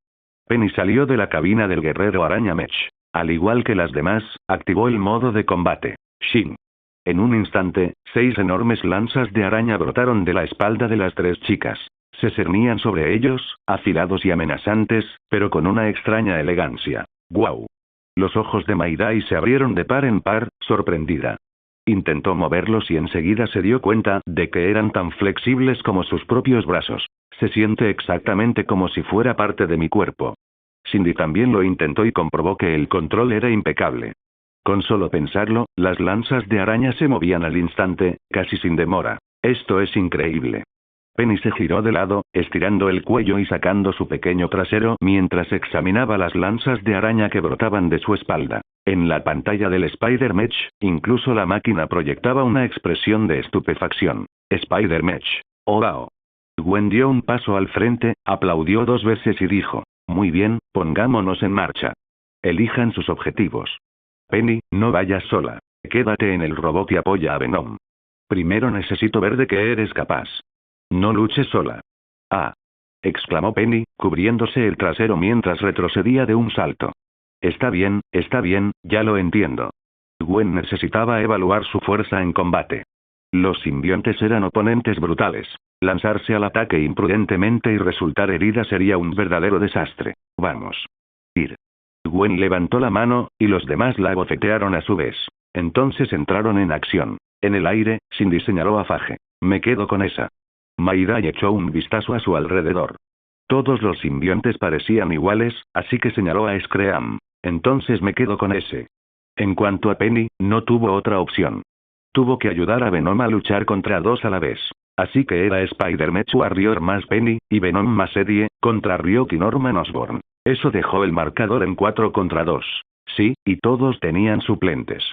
Penny salió de la cabina del guerrero araña Mech. Al igual que las demás, activó el modo de combate. Shin. En un instante, 6 enormes lanzas de araña brotaron de la espalda de las 3 chicas. Se cernían sobre ellos, afilados y amenazantes, pero con una extraña elegancia. ¡Guau! Los ojos de Maidai se abrieron de par en par, sorprendida. Intentó moverlos y enseguida se dio cuenta de que eran tan flexibles como sus propios brazos. Se siente exactamente como si fuera parte de mi cuerpo. Cindy también lo intentó y comprobó que el control era impecable. Con solo pensarlo, las lanzas de araña se movían al instante, casi sin demora. Esto es increíble. Penny se giró de lado, estirando el cuello y sacando su pequeño trasero mientras examinaba las lanzas de araña que brotaban de su espalda. En la pantalla del Spider-Mech, incluso la máquina proyectaba una expresión de estupefacción. Spider-Mech. ¡Oh, wow! Gwen dio un paso al frente, aplaudió 2 veces y dijo, muy bien, pongámonos en marcha. Elijan sus objetivos. Penny, no vayas sola. Quédate en el robot y apoya a Venom. Primero necesito ver de qué eres capaz. No luches sola. Ah. Exclamó Penny, cubriéndose el trasero mientras retrocedía de un salto. Está bien, ya lo entiendo. Gwen necesitaba evaluar su fuerza en combate. Los simbiontes eran oponentes brutales. Lanzarse al ataque imprudentemente y resultar herida sería un verdadero desastre. Vamos. Ir. Gwen levantó la mano, y los demás la abofetearon a su vez. Entonces entraron en acción. En el aire, Cindy señaló a Fage. Me quedo con esa. Maidai echó un vistazo a su alrededor. Todos los simbiontes parecían iguales, así que señaló a Scream. Entonces me quedo con ese. En cuanto a Penny, no tuvo otra opción. Tuvo que ayudar a Venom a luchar contra 2 a la vez. Así que era Spider-Mech Warrior más Penny, y Venom más Eddie, contra Ryuk y Norman Osborn. Eso dejó el marcador en 4 contra 2. Sí, y todos tenían suplentes.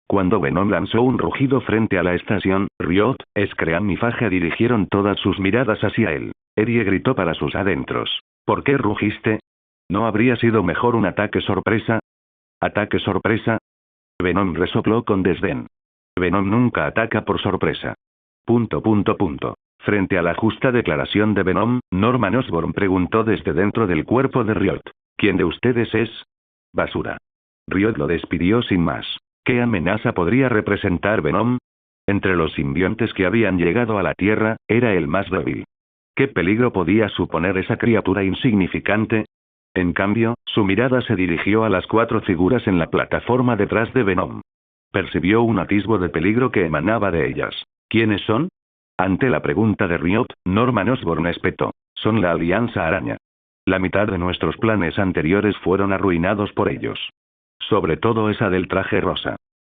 Cuando Venom lanzó un rugido frente a la estación, Riot, Scream y Fage dirigieron todas sus miradas hacia él. Eddie gritó para sus adentros. ¿Por qué rugiste? ¿No habría sido mejor un ataque sorpresa? ¿Ataque sorpresa? Venom resopló con desdén. Venom nunca ataca por sorpresa. ... Frente a la justa declaración de Venom, Norman Osborn preguntó desde dentro del cuerpo de Riot. ¿Quién de ustedes es? Basura. Riot lo despidió sin más. ¿Qué amenaza podría representar Venom? Entre los simbiontes que habían llegado a la Tierra, era el más débil. ¿Qué peligro podía suponer esa criatura insignificante? En cambio, su mirada se dirigió a las 4 figuras en la plataforma detrás de Venom. Percibió un atisbo de peligro que emanaba de ellas. ¿Quiénes son? Ante la pregunta de Riot, Norman Osborn espetó. Son la Alianza Araña. La mitad de nuestros planes anteriores fueron arruinados por ellos. Sobre todo esa del traje rosa.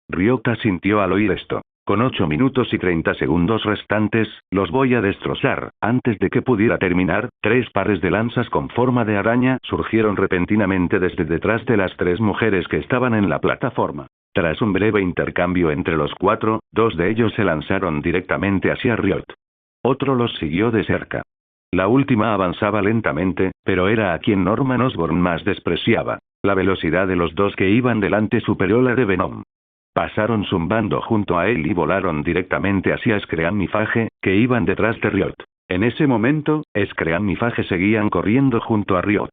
Riot asintió al oír esto. Con 8 minutos y 30 segundos restantes, los voy a destrozar. Antes de que pudiera terminar, 3 pares de lanzas con forma de araña surgieron repentinamente desde detrás de las 3 mujeres que estaban en la plataforma. Tras un breve intercambio entre los 4, 2 de ellos se lanzaron directamente hacia Riot. Otro los siguió de cerca. La última avanzaba lentamente, pero era a quien Norman Osborn más despreciaba. La velocidad de los dos que iban delante superó la de Venom. Pasaron zumbando junto a él y volaron directamente hacia Scream y Phage, que iban detrás de Riot. En ese momento, Scream y Phage seguían corriendo junto a Riot.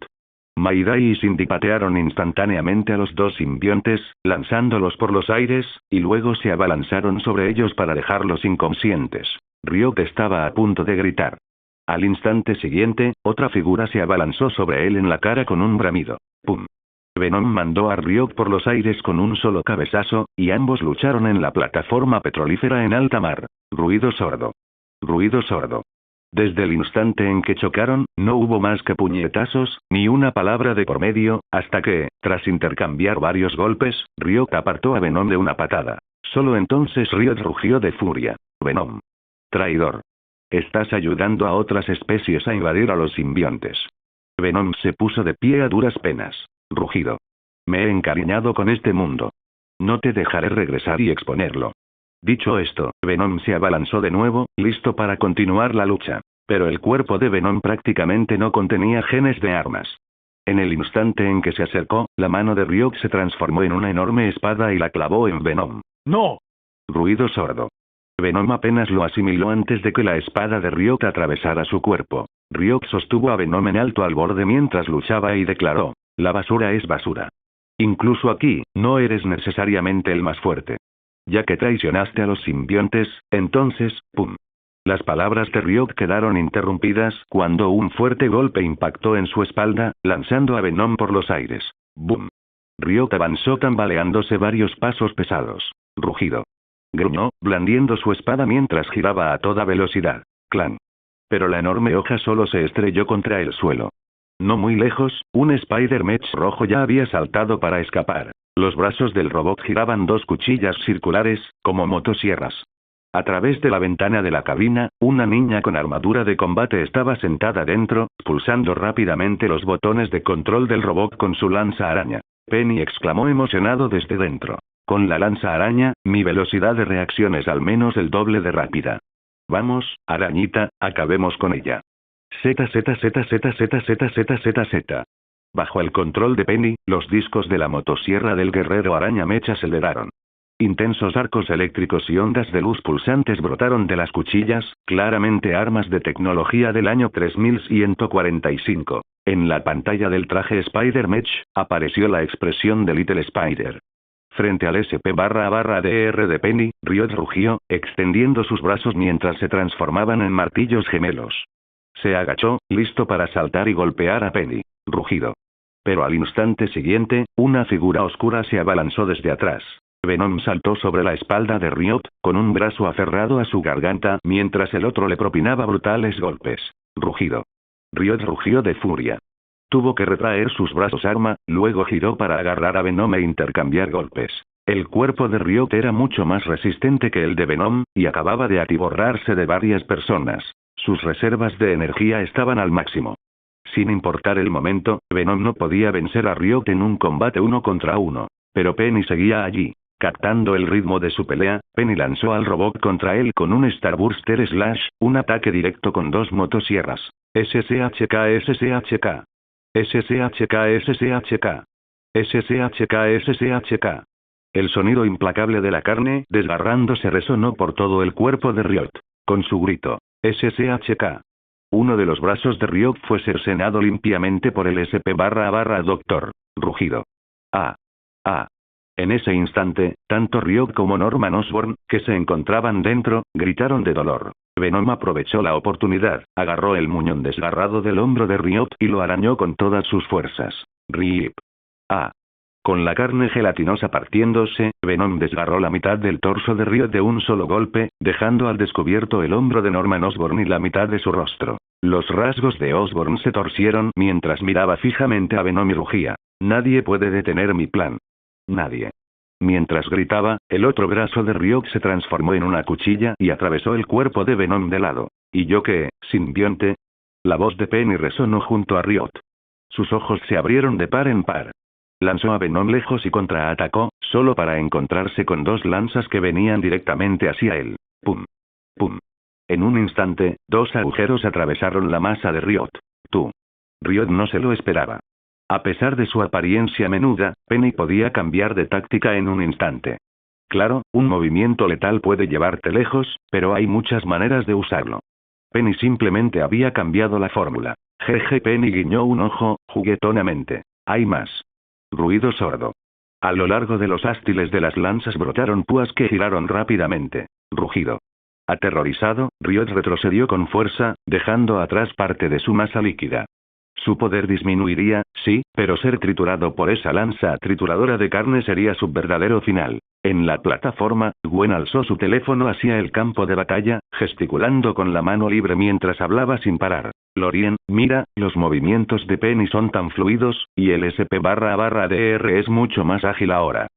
Mayday y Cindy patearon instantáneamente a los dos simbiontes, lanzándolos por los aires, y luego se abalanzaron sobre ellos para dejarlos inconscientes. Riot estaba a punto de gritar. Al instante siguiente, otra figura se abalanzó sobre él en la cara con un bramido. ¡Pum! Venom mandó a Riot por los aires con un solo cabezazo, y ambos lucharon en la plataforma petrolífera en alta mar. Ruido sordo. Ruido sordo. Desde el instante en que chocaron, no hubo más que puñetazos, ni una palabra de por medio, hasta que, tras intercambiar varios golpes, Riot apartó a Venom de una patada. Solo entonces Riot rugió de furia. Venom. Traidor. Estás ayudando a otras especies a invadir a los simbiontes. Venom se puso de pie a duras penas. Rugido. Me he encariñado con este mundo. No te dejaré regresar y exponerlo. Dicho esto, Venom se abalanzó de nuevo, listo para continuar la lucha. Pero el cuerpo de Venom prácticamente no contenía genes de armas. En el instante en que se acercó, la mano de Ryuk se transformó en una enorme espada y la clavó en Venom. ¡No! Ruido sordo. Venom apenas lo asimiló antes de que la espada de Ryuk atravesara su cuerpo. Ryuk sostuvo a Venom en alto al borde mientras luchaba y declaró: la basura es basura. Incluso aquí, no eres necesariamente el más fuerte. Ya que traicionaste a los simbiontes, entonces, ¡pum! Las palabras de Ryuk quedaron interrumpidas cuando un fuerte golpe impactó en su espalda, lanzando a Venom por los aires. ¡Bum! Ryuk avanzó tambaleándose varios pasos pesados. Rugido. Gruñó, blandiendo su espada mientras giraba a toda velocidad. ¡Clan! Pero la enorme hoja solo se estrelló contra el suelo. No muy lejos, un Spider-Mech rojo ya había saltado para escapar. Los brazos del robot giraban dos cuchillas circulares, como motosierras. A través de la ventana de la cabina, una niña con armadura de combate estaba sentada dentro, pulsando rápidamente los botones de control del robot con su lanza araña. Penny exclamó emocionado desde dentro. Con la lanza araña, mi velocidad de reacción es al menos el doble de rápida. Vamos, arañita, acabemos con ella. Z. Bajo el control de Penny, los discos de la motosierra del guerrero araña Mech aceleraron. Intensos arcos eléctricos y ondas de luz pulsantes brotaron de las cuchillas, claramente armas de tecnología del año 3145. En la pantalla del traje Spider-Mech, apareció la expresión de Little Spider. Frente al SP/DR de Penny, Ryuk rugió, extendiendo sus brazos mientras se transformaban en martillos gemelos. Se agachó, listo para saltar y golpear a Penny. Rugido. Pero al instante siguiente, una figura oscura se abalanzó desde atrás. Venom saltó sobre la espalda de Ryuk, con un brazo aferrado a su garganta mientras el otro le propinaba brutales golpes. Rugido. Ryuk rugió de furia. Tuvo que retraer sus brazos arma, luego giró para agarrar a Venom e intercambiar golpes. El cuerpo de Ryuk era mucho más resistente que el de Venom, y acababa de atiborrarse de varias personas. Sus reservas de energía estaban al máximo. Sin importar el momento, Venom no podía vencer a Ryuk en un combate 1 contra 1. Pero Penny seguía allí. Captando el ritmo de su pelea, Penny lanzó al robot contra él con un Starburster Slash, un ataque directo con dos motosierras. SCHK. El sonido implacable de la carne desgarrándose resonó por todo el cuerpo de Ryuk. Con su grito, SCHK. Uno de los brazos de Ryuk fue cercenado limpiamente por el SP/Doctor. Rugido. En ese instante, tanto Ryuk como Norman Osborn, que se encontraban dentro, gritaron de dolor. Venom aprovechó la oportunidad, agarró el muñón desgarrado del hombro de Ryuk y lo arañó con todas sus fuerzas. Rip. Con la carne gelatinosa partiéndose, Venom desgarró la mitad del torso de Ryuk de un solo golpe, dejando al descubierto el hombro de Norman Osborn y la mitad de su rostro. Los rasgos de Osborn se torcieron mientras miraba fijamente a Venom y rugía. Nadie puede detener mi plan. Nadie. Mientras gritaba, el otro brazo de Ryuk se transformó en una cuchilla y atravesó el cuerpo de Venom de lado. ¿Y yo qué, simbionte? La voz de Penny resonó junto a Ryuk. Sus ojos se abrieron de par en par. Lanzó a Venom lejos y contraatacó, solo para encontrarse con dos lanzas que venían directamente hacia él. ¡Pum! ¡Pum! En un instante, dos agujeros atravesaron la masa de Riot. Riot no se lo esperaba. A pesar de su apariencia menuda, Penny podía cambiar de táctica en un instante. Claro, un movimiento letal puede llevarte lejos, pero hay muchas maneras de usarlo. Penny simplemente había cambiado la fórmula. Jeje, Penny guiñó un ojo, juguetonamente. Hay más. Ruido sordo. A lo largo de los ástiles de las lanzas brotaron púas que giraron rápidamente. Rugido. Aterrorizado, Riot retrocedió con fuerza, dejando atrás parte de su masa líquida. Su poder disminuiría, sí, pero ser triturado por esa lanza trituradora de carne sería su verdadero final. En la plataforma, Gwen alzó su teléfono hacia el campo de batalla, gesticulando con la mano libre mientras hablaba sin parar. Lorien, mira, los movimientos de Penny son tan fluidos, y el SP/DR es mucho más ágil ahora.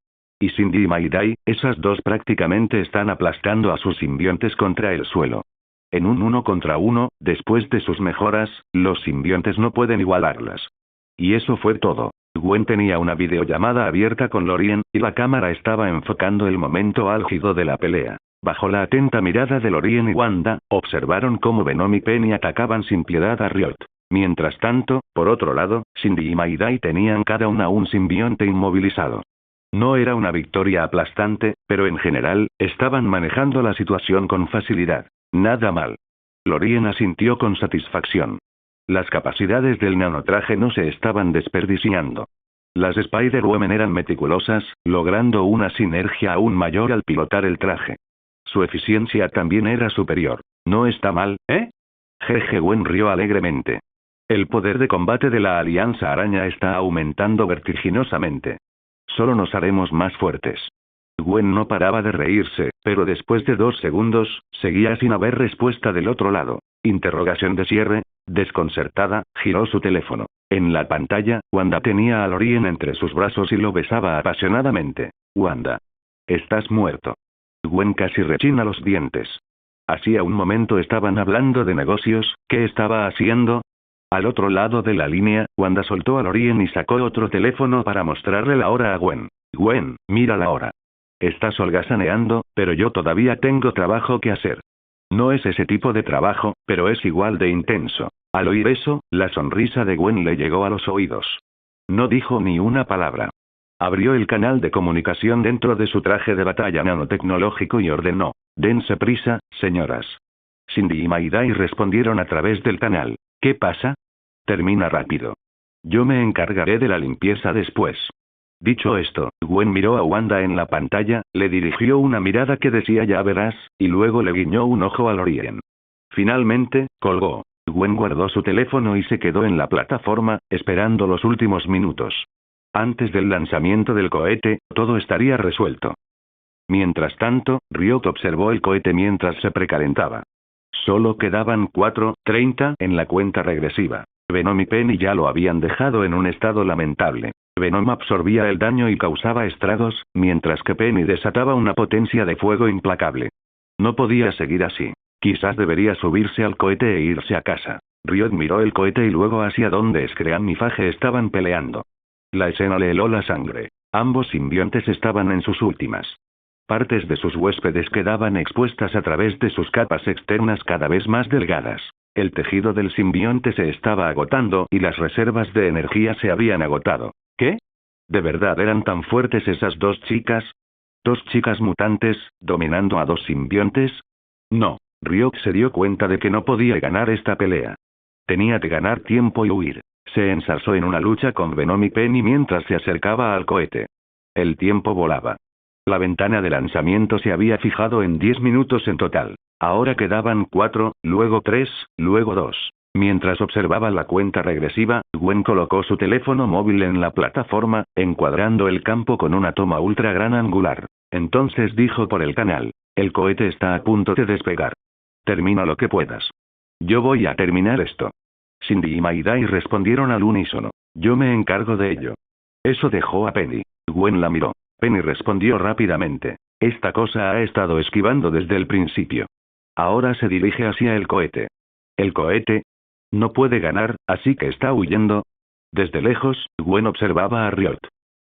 Y Cindy y Mayday, esas dos prácticamente están aplastando a sus simbiontes contra el suelo. En un 1 contra 1, después de sus mejoras, los simbiontes no pueden igualarlas. Y eso fue todo. Gwen tenía una videollamada abierta con Lorien, y la cámara estaba enfocando el momento álgido de la pelea. Bajo la atenta mirada de Lorien y Wanda, observaron cómo Venom y Penny atacaban sin piedad a Riot. Mientras tanto, por otro lado, Cindy y Mayday tenían cada una un simbionte inmovilizado. No era una victoria aplastante, pero en general, estaban manejando la situación con facilidad. Nada mal. Lorien asintió con satisfacción. Las capacidades del nanotraje no se estaban desperdiciando. Las Spider-Women eran meticulosas, logrando una sinergia aún mayor al pilotar el traje. Su eficiencia también era superior. No está mal, ¿eh? Jeje, Gwen rió alegremente. El poder de combate de la Alianza Araña está aumentando vertiginosamente. Solo nos haremos más fuertes. Gwen no paraba de reírse, pero después de 2 segundos, seguía sin haber respuesta del otro lado. Interrogación de cierre. Desconcertada, giró su teléfono. En la pantalla, Wanda tenía a Lorien entre sus brazos y lo besaba apasionadamente. Wanda. Estás muerto. Gwen casi rechina los dientes. Hacía un momento estaban hablando de negocios, ¿qué estaba haciendo? Al otro lado de la línea, Wanda soltó a Lorien y sacó otro teléfono para mostrarle la hora a Gwen. Gwen, mira la hora. Estás holgazaneando, pero yo todavía tengo trabajo que hacer. No es ese tipo de trabajo, pero es igual de intenso. Al oír eso, la sonrisa de Gwen le llegó a los oídos. No dijo ni una palabra. Abrió el canal de comunicación dentro de su traje de batalla nanotecnológico y ordenó: dense prisa, señoras. Cindy y Mayday respondieron a través del canal. ¿Qué pasa? Termina rápido. Yo me encargaré de la limpieza después. Dicho esto, Gwen miró a Wanda en la pantalla, le dirigió una mirada que decía ya verás, y luego le guiñó un ojo a Lorien. Finalmente, colgó. Gwen guardó su teléfono y se quedó en la plataforma, esperando los últimos minutos. Antes del lanzamiento del cohete, todo estaría resuelto. Mientras tanto, Riot observó el cohete mientras se precalentaba. Solo quedaban 4:30 en la cuenta regresiva. Venom y Penny ya lo habían dejado en un estado lamentable. Venom absorbía el daño y causaba estragos, mientras que Penny desataba una potencia de fuego implacable. No podía seguir así. Quizás debería subirse al cohete e irse a casa. Riot miró el cohete y luego hacia donde Scream y Phage estaban peleando. La escena le heló la sangre. Ambos simbiontes estaban en sus últimas. Partes de sus huéspedes quedaban expuestas a través de sus capas externas cada vez más delgadas. El tejido del simbionte se estaba agotando y las reservas de energía se habían agotado. ¿Qué? ¿De verdad eran tan fuertes esas dos chicas? ¿Dos chicas mutantes, dominando a 2 simbiontes? No. Ryuk se dio cuenta de que no podía ganar esta pelea. Tenía que ganar tiempo y huir. Se ensalzó en una lucha con Venom y Penny mientras se acercaba al cohete. El tiempo volaba. La ventana de lanzamiento se había fijado en 10 minutos en total. Ahora quedaban 4, luego 3, luego 2. Mientras observaba la cuenta regresiva, Gwen colocó su teléfono móvil en la plataforma, encuadrando el campo con una toma ultra gran angular. Entonces dijo por el canal: el cohete está a punto de despegar. Termina lo que puedas. Yo voy a terminar esto. Cindy y Mayday respondieron al unísono. Yo me encargo de ello. Eso dejó a Penny. Gwen la miró. Penny respondió rápidamente. Esta cosa ha estado esquivando desde el principio. Ahora se dirige hacia el cohete. ¿El cohete? No puede ganar, así que está huyendo. Desde lejos, Gwen observaba a Riot.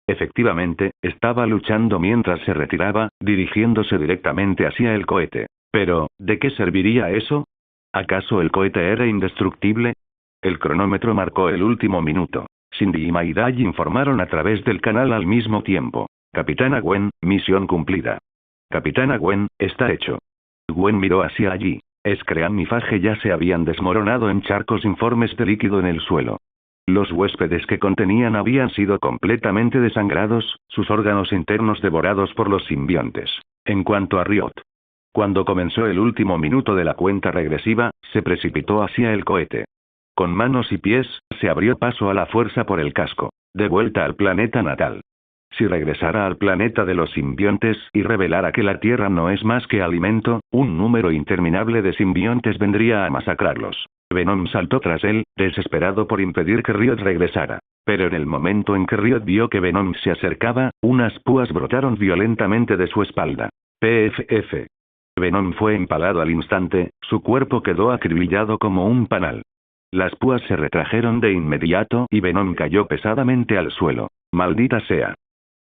Efectivamente, estaba luchando mientras se retiraba, dirigiéndose directamente hacia el cohete. Pero, ¿de qué serviría eso? ¿Acaso el cohete era indestructible? El cronómetro marcó el último minuto. Cindy y Maidai informaron a través del canal al mismo tiempo. Capitana Gwen, misión cumplida. Capitana Gwen, está hecho. Gwen miró hacia allí. Scream y Fage ya se habían desmoronado en charcos informes de líquido en el suelo. Los huéspedes que contenían habían sido completamente desangrados, sus órganos internos devorados por los simbiontes. En cuanto a Riot, cuando comenzó el último minuto de la cuenta regresiva, se precipitó hacia el cohete. Con manos y pies, se abrió paso a la fuerza por el casco, de vuelta al planeta natal. Si regresara al planeta de los simbiontes y revelara que la Tierra no es más que alimento, un número interminable de simbiontes vendría a masacrarlos. Venom saltó tras él, desesperado por impedir que Riot regresara. Pero en el momento en que Riot vio que Venom se acercaba, unas púas brotaron violentamente de su espalda. PFF. Venom fue empalado al instante, su cuerpo quedó acribillado como un panal. Las púas se retrajeron de inmediato y Venom cayó pesadamente al suelo. ¡Maldita sea!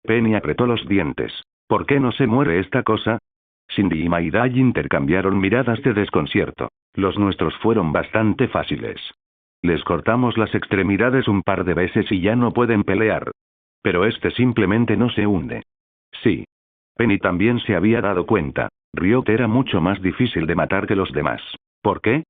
Penny apretó los dientes. ¿Por qué no se muere esta cosa? Cindy y Maidai intercambiaron miradas de desconcierto. Los nuestros fueron bastante fáciles. Les cortamos las extremidades un par de veces y ya no pueden pelear. Pero este simplemente no se hunde. Sí. Penny también se había dado cuenta. Riot era mucho más difícil de matar que los demás. ¿Por qué?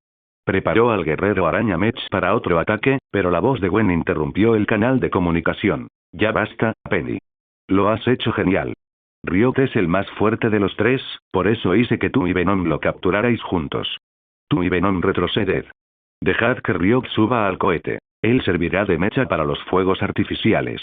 Preparó al guerrero araña Mech para otro ataque, pero la voz de Gwen interrumpió el canal de comunicación. Ya basta, Penny. Lo has hecho genial. Riot es el más fuerte de los tres, por eso hice que tú y Venom lo capturarais juntos. Tú y Venom retroceded. Dejad que Riot suba al cohete. Él servirá de mecha para los fuegos artificiales.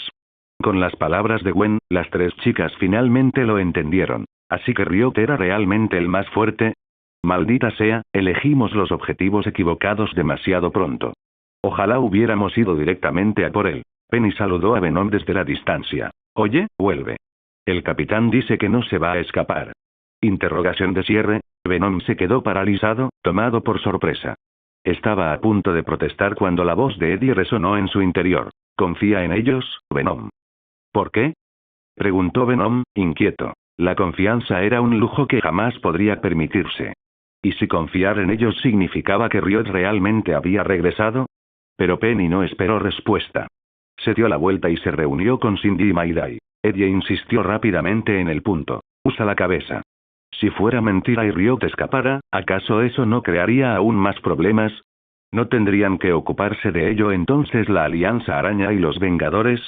Con las palabras de Gwen, las tres chicas finalmente lo entendieron. Así que Riot era realmente el más fuerte. Maldita sea, elegimos los objetivos equivocados demasiado pronto. Ojalá hubiéramos ido directamente a por él. Penny saludó a Venom desde la distancia. Oye, vuelve. El capitán dice que no se va a escapar. Interrogación de cierre. Venom se quedó paralizado, tomado por sorpresa. Estaba a punto de protestar cuando la voz de Eddie resonó en su interior. ¿Confía en ellos, Venom? ¿Por qué? Preguntó Venom, inquieto. La confianza era un lujo que jamás podría permitirse. ¿Y si confiar en ellos significaba que Riot realmente había regresado? Pero Penny no esperó respuesta. Se dio la vuelta y se reunió con Cindy y Maidai. Eddie insistió rápidamente en el punto. Usa la cabeza. Si fuera mentira y Riot escapara, ¿acaso eso no crearía aún más problemas? ¿No tendrían que ocuparse de ello entonces la Alianza Araña y los Vengadores?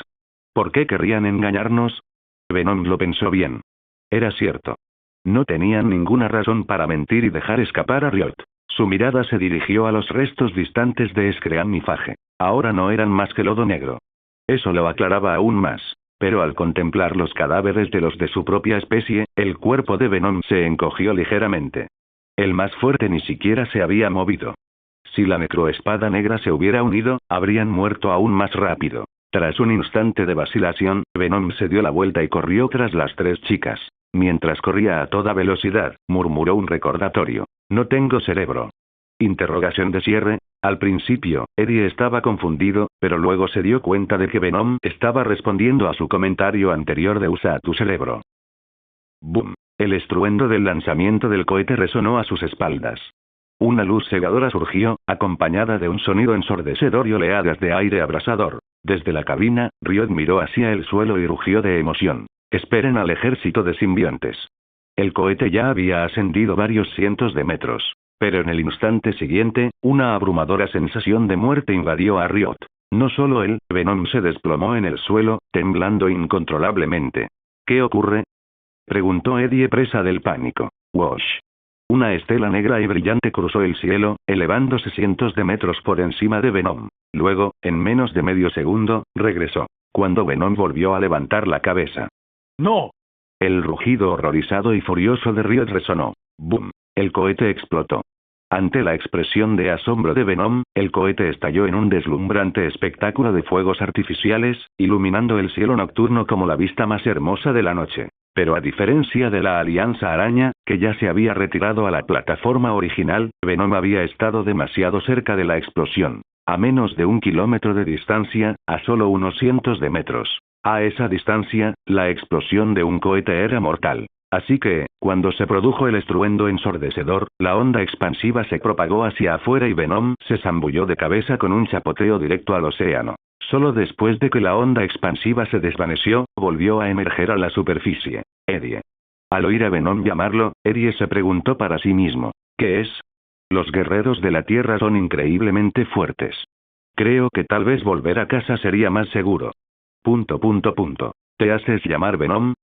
¿Por qué querrían engañarnos? Venom lo pensó bien. Era cierto. No tenían ninguna razón para mentir y dejar escapar a Riot. Su mirada se dirigió a los restos distantes de Scream y Fage. Ahora no eran más que lodo negro. Eso lo aclaraba aún más. Pero al contemplar los cadáveres de los de su propia especie, el cuerpo de Venom se encogió ligeramente. El más fuerte ni siquiera se había movido. Si la necroespada negra se hubiera unido, habrían muerto aún más rápido. Tras un instante de vacilación, Venom se dio la vuelta y corrió tras las tres chicas. Mientras corría a toda velocidad, murmuró un recordatorio. No tengo cerebro. Interrogación de cierre. Al principio, Eddie estaba confundido, pero luego se dio cuenta de que Venom estaba respondiendo a su comentario anterior de usa tu cerebro. ¡Bum! El estruendo del lanzamiento del cohete resonó a sus espaldas. Una luz cegadora surgió, acompañada de un sonido ensordecedor y oleadas de aire abrasador. Desde la cabina, Riot miró hacia el suelo y rugió de emoción. Esperen al ejército de simbiontes. El cohete ya había ascendido varios cientos de metros. Pero en el instante siguiente, una abrumadora sensación de muerte invadió a Riot. No solo él, Venom se desplomó en el suelo, temblando incontrolablemente. ¿Qué ocurre? Preguntó Eddie presa del pánico. Wash. Una estela negra y brillante cruzó el cielo, elevándose cientos de metros por encima de Venom. Luego, en menos de medio segundo, regresó. Cuando Venom volvió a levantar la cabeza. ¡No! El rugido horrorizado y furioso de Riot resonó. ¡Bum! El cohete explotó. Ante la expresión de asombro de Venom, el cohete estalló en un deslumbrante espectáculo de fuegos artificiales, iluminando el cielo nocturno como la vista más hermosa de la noche. Pero a diferencia de la Alianza Araña, que ya se había retirado a la plataforma original, Venom había estado demasiado cerca de la explosión. A menos de 1 kilómetro de distancia, a solo unos cientos de metros. A esa distancia, la explosión de un cohete era mortal. Así que, cuando se produjo el estruendo ensordecedor, la onda expansiva se propagó hacia afuera y Venom se zambulló de cabeza con un chapoteo directo al océano. Solo después de que la onda expansiva se desvaneció, volvió a emerger a la superficie. Eddie. Al oír a Venom llamarlo, Eddie se preguntó para sí mismo, ¿qué es? Los guerreros de la Tierra son increíblemente fuertes. Creo que tal vez volver a casa sería más seguro. ... ¿Te haces llamar Venom?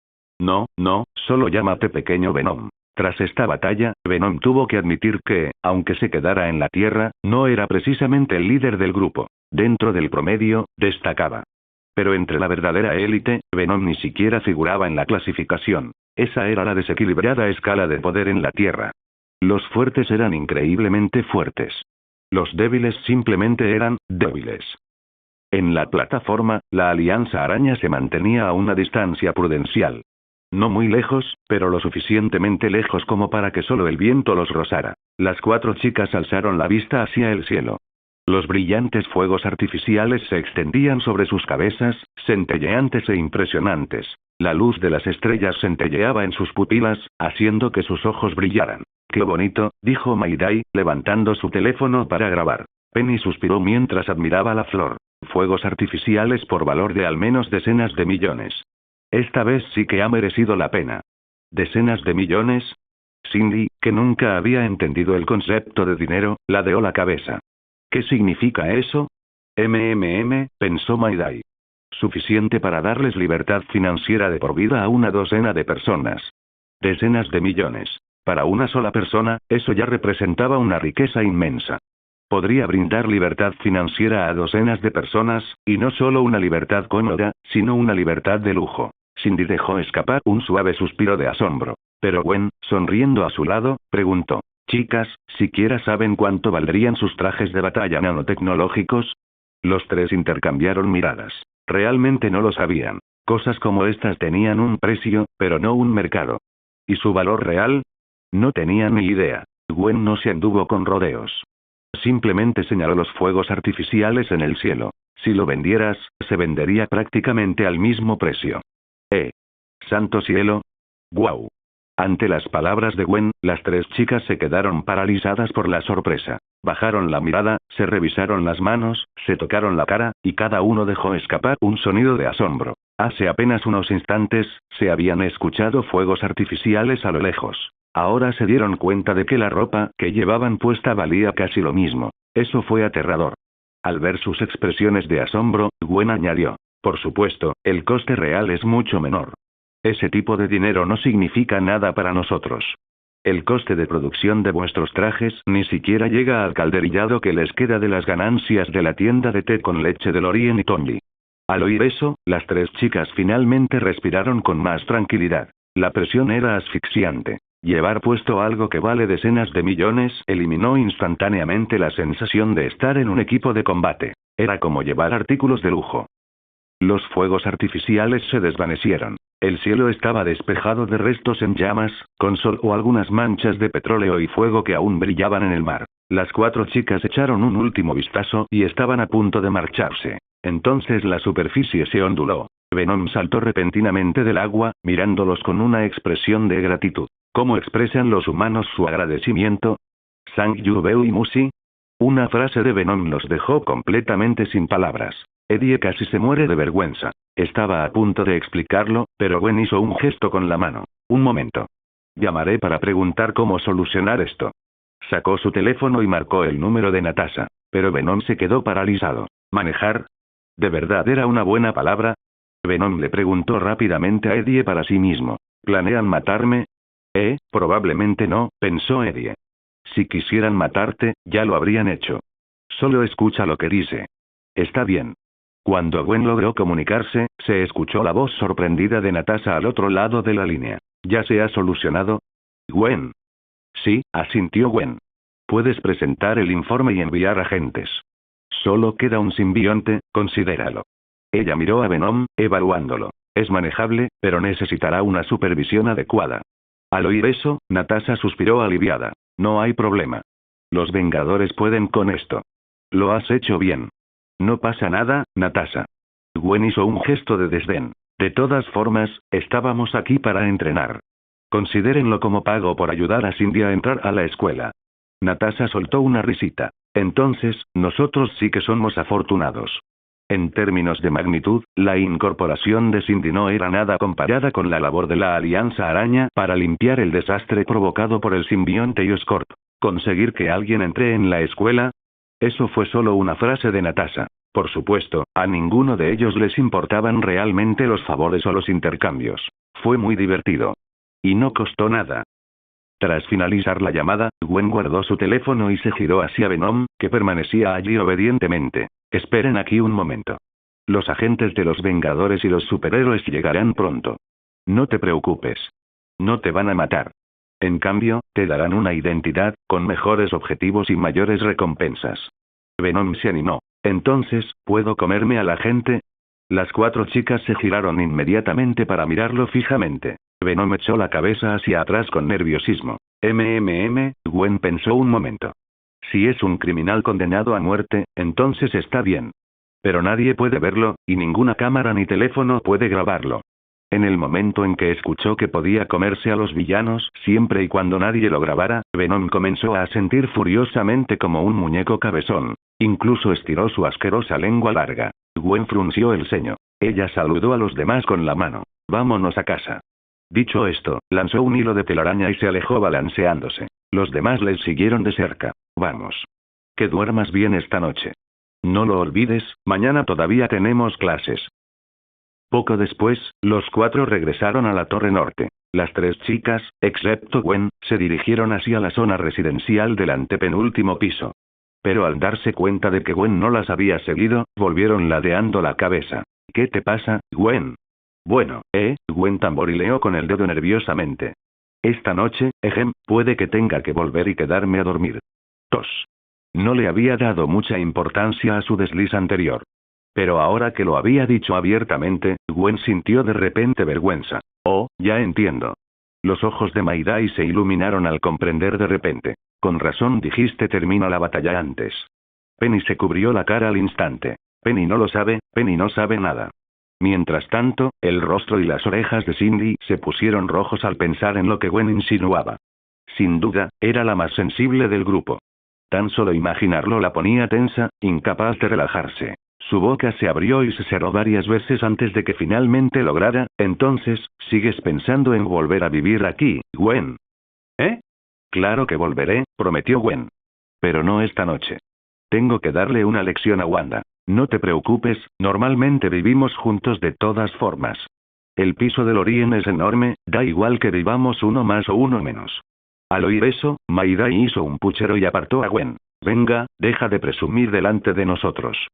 No, solo llámate pequeño Venom. Tras esta batalla, Venom tuvo que admitir que, aunque se quedara en la Tierra, no era precisamente el líder del grupo. Dentro del promedio, destacaba. Pero entre la verdadera élite, Venom ni siquiera figuraba en la clasificación. Esa era la desequilibrada escala de poder en la Tierra. Los fuertes eran increíblemente fuertes. Los débiles simplemente eran débiles. En la plataforma, la Alianza Araña se mantenía a una distancia prudencial. No muy lejos, pero lo suficientemente lejos como para que solo el viento los rozara. Las 4 chicas alzaron la vista hacia el cielo. Los brillantes fuegos artificiales se extendían sobre sus cabezas, centelleantes e impresionantes. La luz de las estrellas centelleaba en sus pupilas, haciendo que sus ojos brillaran. «Qué bonito», dijo Mayday, levantando su teléfono para grabar. Penny suspiró mientras admiraba la flor. Fuegos artificiales por valor de al menos decenas de millones. Esta vez sí que ha merecido la pena. ¿Decenas de millones? Cindy, que nunca había entendido el concepto de dinero, ladeó la cabeza. ¿Qué significa eso? Pensó Mayday. Suficiente para darles libertad financiera de por vida a una docena de personas. Decenas de millones. Para una sola persona, eso ya representaba una riqueza inmensa. Podría brindar libertad financiera a docenas de personas, y no solo una libertad cómoda, sino una libertad de lujo. Cindy dejó escapar un suave suspiro de asombro. Pero Gwen, sonriendo a su lado, preguntó. Chicas, ¿siquiera saben cuánto valdrían sus trajes de batalla nanotecnológicos? Los 3 intercambiaron miradas. Realmente no lo sabían. Cosas como estas tenían un precio, pero no un mercado. ¿Y su valor real? No tenían ni idea. Gwen no se anduvo con rodeos. Simplemente señaló los fuegos artificiales en el cielo. Si lo vendieras, se vendería prácticamente al mismo precio. ¡Santo cielo! ¡Guau! Ante las palabras de Gwen, las 3 chicas se quedaron paralizadas por la sorpresa. Bajaron la mirada, se revisaron las manos, se tocaron la cara, y cada uno dejó escapar un sonido de asombro. Hace apenas unos instantes, se habían escuchado fuegos artificiales a lo lejos. Ahora se dieron cuenta de que la ropa que llevaban puesta valía casi lo mismo. Eso fue aterrador. Al ver sus expresiones de asombro, Gwen añadió. Por supuesto, el coste real es mucho menor. Ese tipo de dinero no significa nada para nosotros. El coste de producción de vuestros trajes ni siquiera llega al calderillado que les queda de las ganancias de la tienda de té con leche de Lorien y Tony. Al oír eso, las 3 chicas finalmente respiraron con más tranquilidad. La presión era asfixiante. Llevar puesto algo que vale decenas de millones eliminó instantáneamente la sensación de estar en un equipo de combate. Era como llevar artículos de lujo. Los fuegos artificiales se desvanecieron. El cielo estaba despejado de restos en llamas, con sol o algunas manchas de petróleo y fuego que aún brillaban en el mar. Las 4 chicas echaron un último vistazo y estaban a punto de marcharse. Entonces la superficie se onduló. Venom saltó repentinamente del agua, mirándolos con una expresión de gratitud. ¿Cómo expresan los humanos su agradecimiento? Sang Yubeu y Musi. Una frase de Venom los dejó completamente sin palabras. Eddie casi se muere de vergüenza. Estaba a punto de explicarlo, pero Gwen hizo un gesto con la mano. Un momento. Llamaré para preguntar cómo solucionar esto. Sacó su teléfono y marcó el número de Natasha. Pero Venom se quedó paralizado. ¿Manejar? ¿De verdad era una buena palabra? Venom le preguntó rápidamente a Eddie para sí mismo. ¿Planean matarme? Probablemente no, pensó Eddie. Si quisieran matarte, ya lo habrían hecho. Solo escucha lo que dice. Está bien. Cuando Gwen logró comunicarse, se escuchó la voz sorprendida de Natasha al otro lado de la línea. ¿Ya se ha solucionado? Gwen. Sí, asintió Gwen. Puedes presentar el informe y enviar agentes. Solo queda un simbionte, considéralo. Ella miró a Venom, evaluándolo. Es manejable, pero necesitará una supervisión adecuada. Al oír eso, Natasha suspiró aliviada. No hay problema. Los Vengadores pueden con esto. Lo has hecho bien. No pasa nada, Natasha. Gwen hizo un gesto de desdén. De todas formas, estábamos aquí para entrenar. Considérenlo como pago por ayudar a Cindy a entrar a la escuela. Natasha soltó una risita. Entonces, nosotros sí que somos afortunados. En términos de magnitud, la incorporación de Cindy no era nada comparada con la labor de la Alianza Araña para limpiar el desastre provocado por el simbionte y Oscorp. ¿Conseguir que alguien entre en la escuela? Eso fue solo una frase de Natasha. Por supuesto, a ninguno de ellos les importaban realmente los favores o los intercambios. Fue muy divertido. Y no costó nada. Tras finalizar la llamada, Gwen guardó su teléfono y se giró hacia Venom, que permanecía allí obedientemente. Esperen aquí un momento. Los agentes de los Vengadores y los superhéroes llegarán pronto. No te preocupes. No te van a matar. En cambio, te darán una identidad, con mejores objetivos y mayores recompensas. Venom se animó. Entonces, ¿puedo comerme a la gente? Las 4 chicas se giraron inmediatamente para mirarlo fijamente. Venom echó la cabeza hacia atrás con nerviosismo. Gwen pensó un momento. Si es un criminal condenado a muerte, entonces está bien. Pero nadie puede verlo, y ninguna cámara ni teléfono puede grabarlo. En el momento en que escuchó que podía comerse a los villanos, siempre y cuando nadie lo grabara, Venom comenzó a sentir furiosamente como un muñeco cabezón. Incluso estiró su asquerosa lengua larga. Gwen frunció el ceño. Ella saludó a los demás con la mano. Vámonos a casa. Dicho esto, lanzó un hilo de telaraña y se alejó balanceándose. Los demás les siguieron de cerca. Vamos. Que duermas bien esta noche. No lo olvides, mañana todavía tenemos clases. Poco después, los 4 regresaron a la Torre Norte. Las 3 chicas, excepto Gwen, se dirigieron hacia la zona residencial del antepenúltimo piso. Pero al darse cuenta de que Gwen no las había seguido, volvieron ladeando la cabeza. ¿Qué te pasa, Gwen? Bueno, Gwen tamborileó con el dedo nerviosamente. Esta noche, puede que tenga que volver y quedarme a dormir. Tos. No le había dado mucha importancia a su desliz anterior. Pero ahora que lo había dicho abiertamente, Gwen sintió de repente vergüenza. Oh, ya entiendo. Los ojos de Maidai se iluminaron al comprender de repente. Con razón dijiste termina la batalla antes. Penny se cubrió la cara al instante. Penny no lo sabe, Penny no sabe nada. Mientras tanto, el rostro y las orejas de Cindy se pusieron rojos al pensar en lo que Gwen insinuaba. Sin duda, era la más sensible del grupo. Tan solo imaginarlo la ponía tensa, incapaz de relajarse. Su boca se abrió y se cerró varias veces antes de que finalmente lograra. Entonces, ¿sigues pensando en volver a vivir aquí, Gwen? Claro que volveré, prometió Gwen. Pero no esta noche. Tengo que darle una lección a Wanda. No te preocupes, normalmente vivimos juntos de todas formas. El piso del Orien es enorme, da igual que vivamos uno más o uno menos. Al oír eso, Maidai hizo un puchero y apartó a Gwen. Venga, deja de presumir delante de nosotros.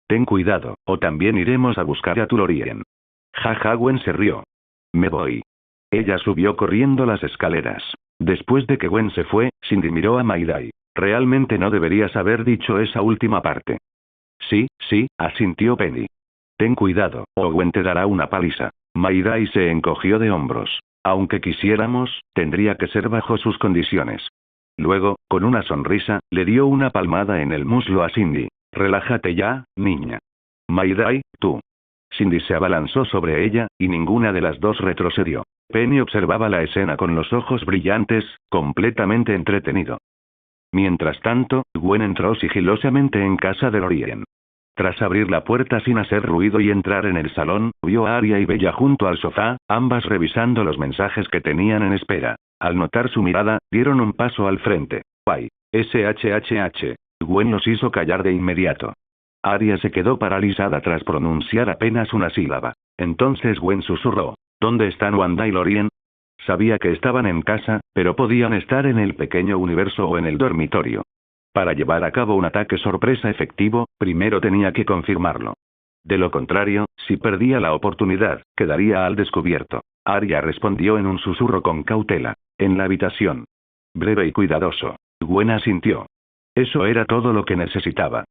Ten cuidado, o también iremos a buscar a tu Lorien. Jaja, Gwen se rió. Me voy. Ella subió corriendo las escaleras. Después de que Gwen se fue, Cindy miró a Maidai. Realmente no deberías haber dicho esa última parte. Sí, asintió Penny. Ten cuidado, o Gwen te dará una paliza. Maidai se encogió de hombros. Aunque quisiéramos, tendría que ser bajo sus condiciones. Luego, con una sonrisa, le dio una palmada en el muslo a Cindy. Relájate ya, niña. Maidai, tú. Cindy se abalanzó sobre ella, y ninguna de las dos retrocedió. Penny observaba la escena con los ojos brillantes, completamente entretenido. Mientras tanto, Gwen entró sigilosamente en casa de Lorien. Tras abrir la puerta sin hacer ruido y entrar en el salón, vio a Aria y Bella junto al sofá, ambas revisando los mensajes que tenían en espera. Al notar su mirada, dieron un paso al frente. ¡Guay! SHHH. Gwen los hizo callar de inmediato. Aria se quedó paralizada tras pronunciar apenas una sílaba. Entonces Gwen susurró. ¿Dónde están Wanda y Lorien? Sabía que estaban en casa, pero podían estar en el pequeño universo o en el dormitorio. Para llevar a cabo un ataque sorpresa efectivo, primero tenía que confirmarlo. De lo contrario, si perdía la oportunidad, quedaría al descubierto. Aria respondió en un susurro con cautela. En la habitación. Breve y cuidadoso. Gwen asintió. Eso era todo lo que necesitaba.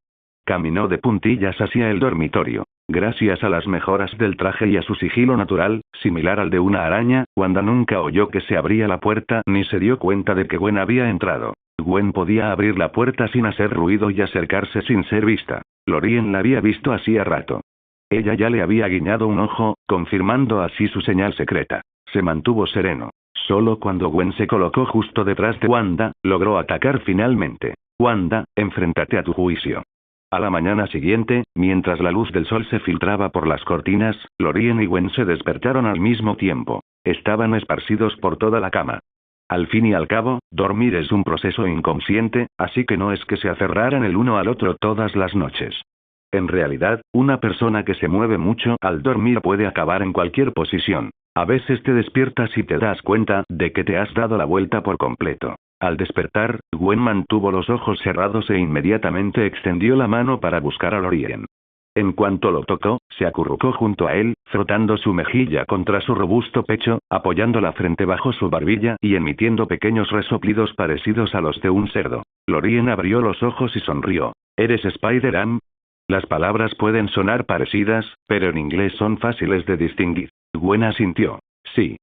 Caminó de puntillas hacia el dormitorio. Gracias a las mejoras del traje y a su sigilo natural, similar al de una araña, Wanda nunca oyó que se abría la puerta ni se dio cuenta de que Gwen había entrado. Gwen podía abrir la puerta sin hacer ruido y acercarse sin ser vista. Lorien la había visto hacía rato. Ella ya le había guiñado un ojo, confirmando así su señal secreta. Se mantuvo sereno. Solo cuando Gwen se colocó justo detrás de Wanda, logró atacar finalmente. Wanda, enfréntate a tu juicio. A la mañana siguiente, mientras la luz del sol se filtraba por las cortinas, Lorien y Gwen se despertaron al mismo tiempo. Estaban esparcidos por toda la cama. Al fin y al cabo, dormir es un proceso inconsciente, así que no es que se aferraran el uno al otro todas las noches. En realidad, una persona que se mueve mucho al dormir puede acabar en cualquier posición. A veces te despiertas y te das cuenta de que te has dado la vuelta por completo. Al despertar, Gwen mantuvo los ojos cerrados e inmediatamente extendió la mano para buscar a Lorien. En cuanto lo tocó, se acurrucó junto a él, frotando su mejilla contra su robusto pecho, apoyando la frente bajo su barbilla y emitiendo pequeños resoplidos parecidos a los de un cerdo. Lorien abrió los ojos y sonrió. ¿Eres Spider-Man? Las palabras pueden sonar parecidas, pero en inglés son fáciles de distinguir. Gwen asintió. Sí.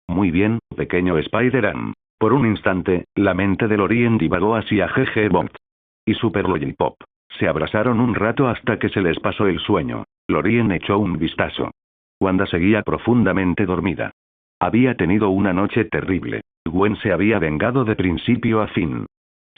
Muy bien, pequeño Spider-Man. Por un instante, la mente de Lorien divagó hacia GG Bond y Super Lollipop. Se abrazaron un rato hasta que se les pasó el sueño. Lorien echó un vistazo. Wanda seguía profundamente dormida. Había tenido una noche terrible. Gwen se había vengado de principio a fin.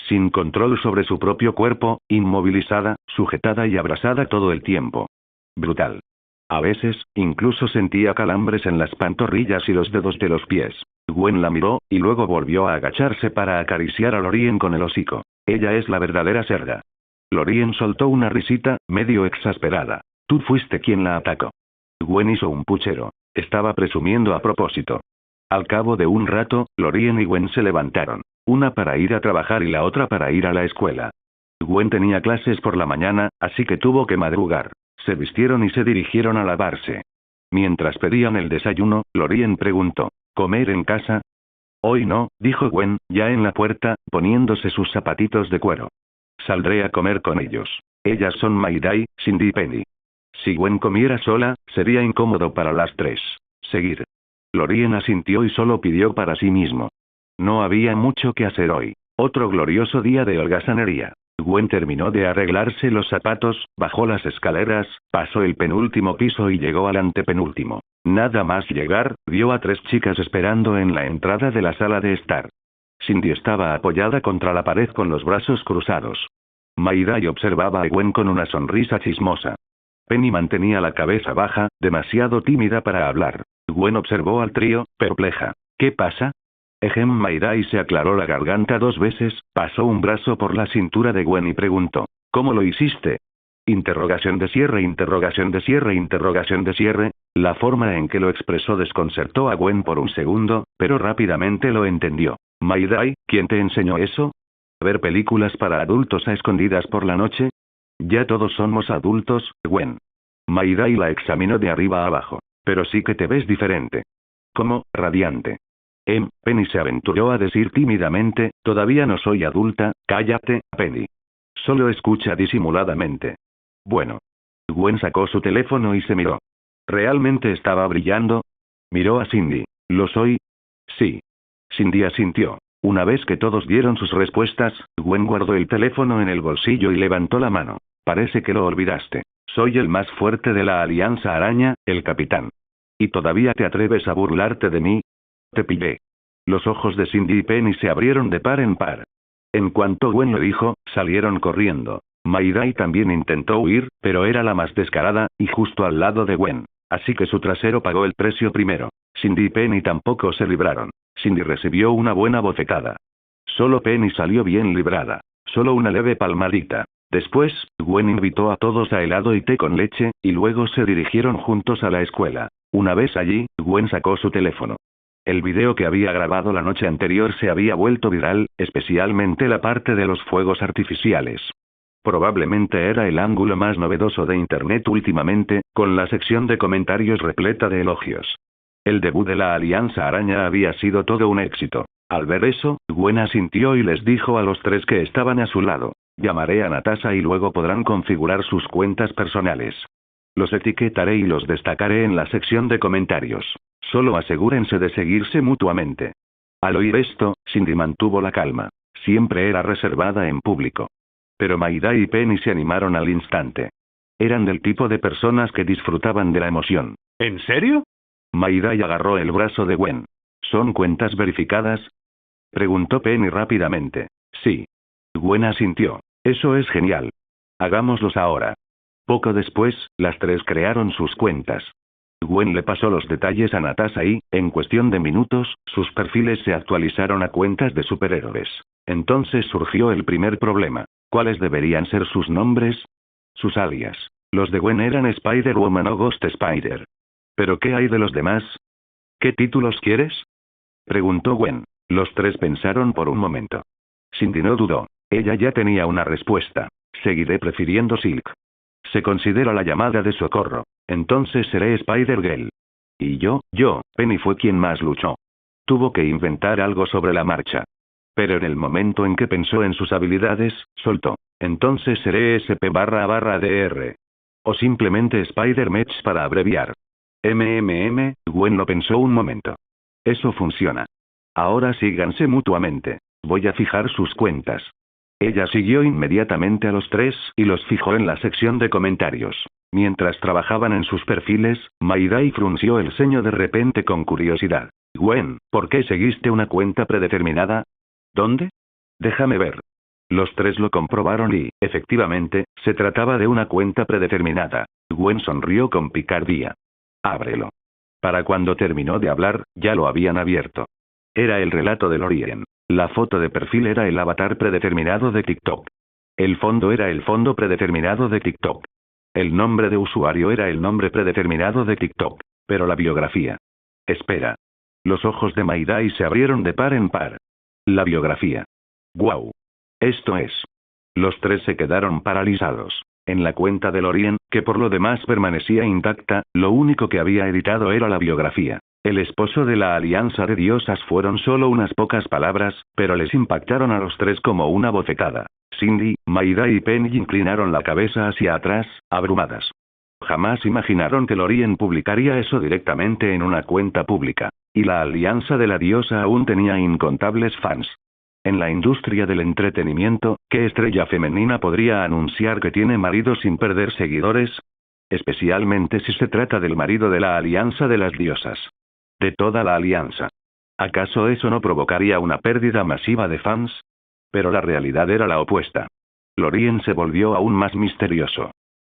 Sin control sobre su propio cuerpo, inmovilizada, sujetada y abrazada todo el tiempo. Brutal. A veces, incluso sentía calambres en las pantorrillas y los dedos de los pies. Gwen la miró, y luego volvió a agacharse para acariciar a Lorien con el hocico. Ella es la verdadera cerda. Lorien soltó una risita, medio exasperada. Tú fuiste quien la atacó. Gwen hizo un puchero. Estaba presumiendo a propósito. Al cabo de un rato, Lorien y Gwen se levantaron. Una para ir a trabajar y la otra para ir a la escuela. Gwen tenía clases por la mañana, así que tuvo que madrugar. Se vistieron y se dirigieron a lavarse. Mientras pedían el desayuno, Lorien preguntó, ¿comer en casa? Hoy no, dijo Gwen, ya en la puerta, poniéndose sus zapatitos de cuero. Saldré a comer con ellos. Ellas son Mayday, Cindy y Penny. Si Gwen comiera sola, sería incómodo para las tres. Seguir. Lorien asintió y solo pidió para sí mismo. No había mucho que hacer hoy. Otro glorioso día de holgazanería. Gwen terminó de arreglarse los zapatos, bajó las escaleras, pasó el penúltimo piso y llegó al antepenúltimo. Nada más llegar, vio a tres chicas esperando en la entrada de la sala de estar. Cindy estaba apoyada contra la pared con los brazos cruzados. Mayday observaba a Gwen con una sonrisa chismosa. Penny mantenía la cabeza baja, demasiado tímida para hablar. Gwen observó al trío, perpleja. ¿Qué pasa? Mayday se aclaró la garganta 2 veces, pasó un brazo por la cintura de Gwen y preguntó. ¿Cómo lo hiciste? Interrogación de cierre. La forma en que lo expresó desconcertó a Gwen por un segundo, pero rápidamente lo entendió. Mayday, ¿quién te enseñó eso? ¿Ver películas para adultos a escondidas por la noche? Ya todos somos adultos, Gwen. Mayday la examinó de arriba a abajo. Pero sí que te ves diferente. ¿Cómo? Radiante. Penny se aventuró a decir tímidamente, todavía no soy adulta, cállate, Penny. Solo escucha disimuladamente. Bueno. Gwen sacó su teléfono y se miró. ¿Realmente estaba brillando? Miró a Cindy. ¿Lo soy? Sí. Cindy asintió. Una vez que todos dieron sus respuestas, Gwen guardó el teléfono en el bolsillo y levantó la mano. Parece que lo olvidaste. Soy el más fuerte de la Alianza Araña, el capitán. ¿Y todavía te atreves a burlarte de mí? Te pillé. Los ojos de Cindy y Penny se abrieron de par en par. En cuanto Gwen lo dijo, salieron corriendo. Mayday también intentó huir, pero era la más descarada, y justo al lado de Gwen. Así que su trasero pagó el precio primero. Cindy y Penny tampoco se libraron. Cindy recibió una buena bofetada. Solo Penny salió bien librada. Solo una leve palmadita. Después, Gwen invitó a todos a helado y té con leche, y luego se dirigieron juntos a la escuela. Una vez allí, Gwen sacó su teléfono. El video que había grabado la noche anterior se había vuelto viral, especialmente la parte de los fuegos artificiales. Probablemente era el ángulo más novedoso de Internet últimamente, con la sección de comentarios repleta de elogios. El debut de la Alianza Araña había sido todo un éxito. Al ver eso, Gwen asintió y les dijo a los tres que estaban a su lado. Llamaré a Natasha y luego podrán configurar sus cuentas personales. Los etiquetaré y los destacaré en la sección de comentarios. Solo asegúrense de seguirse mutuamente. Al oír esto, Cindy mantuvo la calma. Siempre era reservada en público. Pero Mayday y Penny se animaron al instante. Eran del tipo de personas que disfrutaban de la emoción. ¿En serio? Mayday agarró el brazo de Gwen. ¿Son cuentas verificadas? Preguntó Penny rápidamente. Sí. Gwen asintió. Eso es genial. Hagámoslos ahora. Poco después, las tres crearon sus cuentas. Gwen le pasó los detalles a Natasha y, en cuestión de minutos, sus perfiles se actualizaron a cuentas de superhéroes. Entonces surgió el primer problema. ¿Cuáles deberían ser sus nombres? Sus alias. Los de Gwen eran Spider-Woman o Ghost Spider. ¿Pero qué hay de los demás? ¿Qué títulos quieres? Preguntó Gwen. Los tres pensaron por un momento. Cindy no dudó. Ella ya tenía una respuesta. Seguiré prefiriendo Silk. Se considera la llamada de socorro. Entonces seré Spider-Girl. Y Penny fue quien más luchó. Tuvo que inventar algo sobre la marcha. Pero en el momento en que pensó en sus habilidades, soltó. Entonces seré SP/DR. O simplemente Spider-Mech para abreviar. Gwen lo pensó un momento. Eso funciona. Ahora síganse mutuamente. Voy a fijar sus cuentas. Ella siguió inmediatamente a los tres y los fijó en la sección de comentarios. Mientras trabajaban en sus perfiles, Mayday frunció el ceño de repente con curiosidad. Gwen, ¿por qué seguiste una cuenta predeterminada? ¿Dónde? Déjame ver. Los tres lo comprobaron y, efectivamente, se trataba de una cuenta predeterminada. Gwen sonrió con picardía. Ábrelo. Para cuando terminó de hablar, ya lo habían abierto. Era el relato de Lorien. La foto de perfil era el avatar predeterminado de TikTok. El fondo era el fondo predeterminado de TikTok. El nombre de usuario era el nombre predeterminado de TikTok. Pero la biografía. Espera. Los ojos de Mayday se abrieron de par en par. La biografía. ¡Guau! Esto es. Los tres se quedaron paralizados. En la cuenta de Lorien, que por lo demás permanecía intacta, lo único que había editado era la biografía. El esposo de la Alianza de Diosas fueron solo unas pocas palabras, pero les impactaron a los tres como una bofetada. Cindy, Mayday y Penny inclinaron la cabeza hacia atrás, abrumadas. Jamás imaginaron que Lorien publicaría eso directamente en una cuenta pública. Y la Alianza de la Diosa aún tenía incontables fans. En la industria del entretenimiento, ¿qué estrella femenina podría anunciar que tiene marido sin perder seguidores? Especialmente si se trata del marido de la Alianza de las Diosas. De toda la Alianza. ¿Acaso eso no provocaría una pérdida masiva de fans? Pero la realidad era la opuesta. Lorien se volvió aún más misterioso.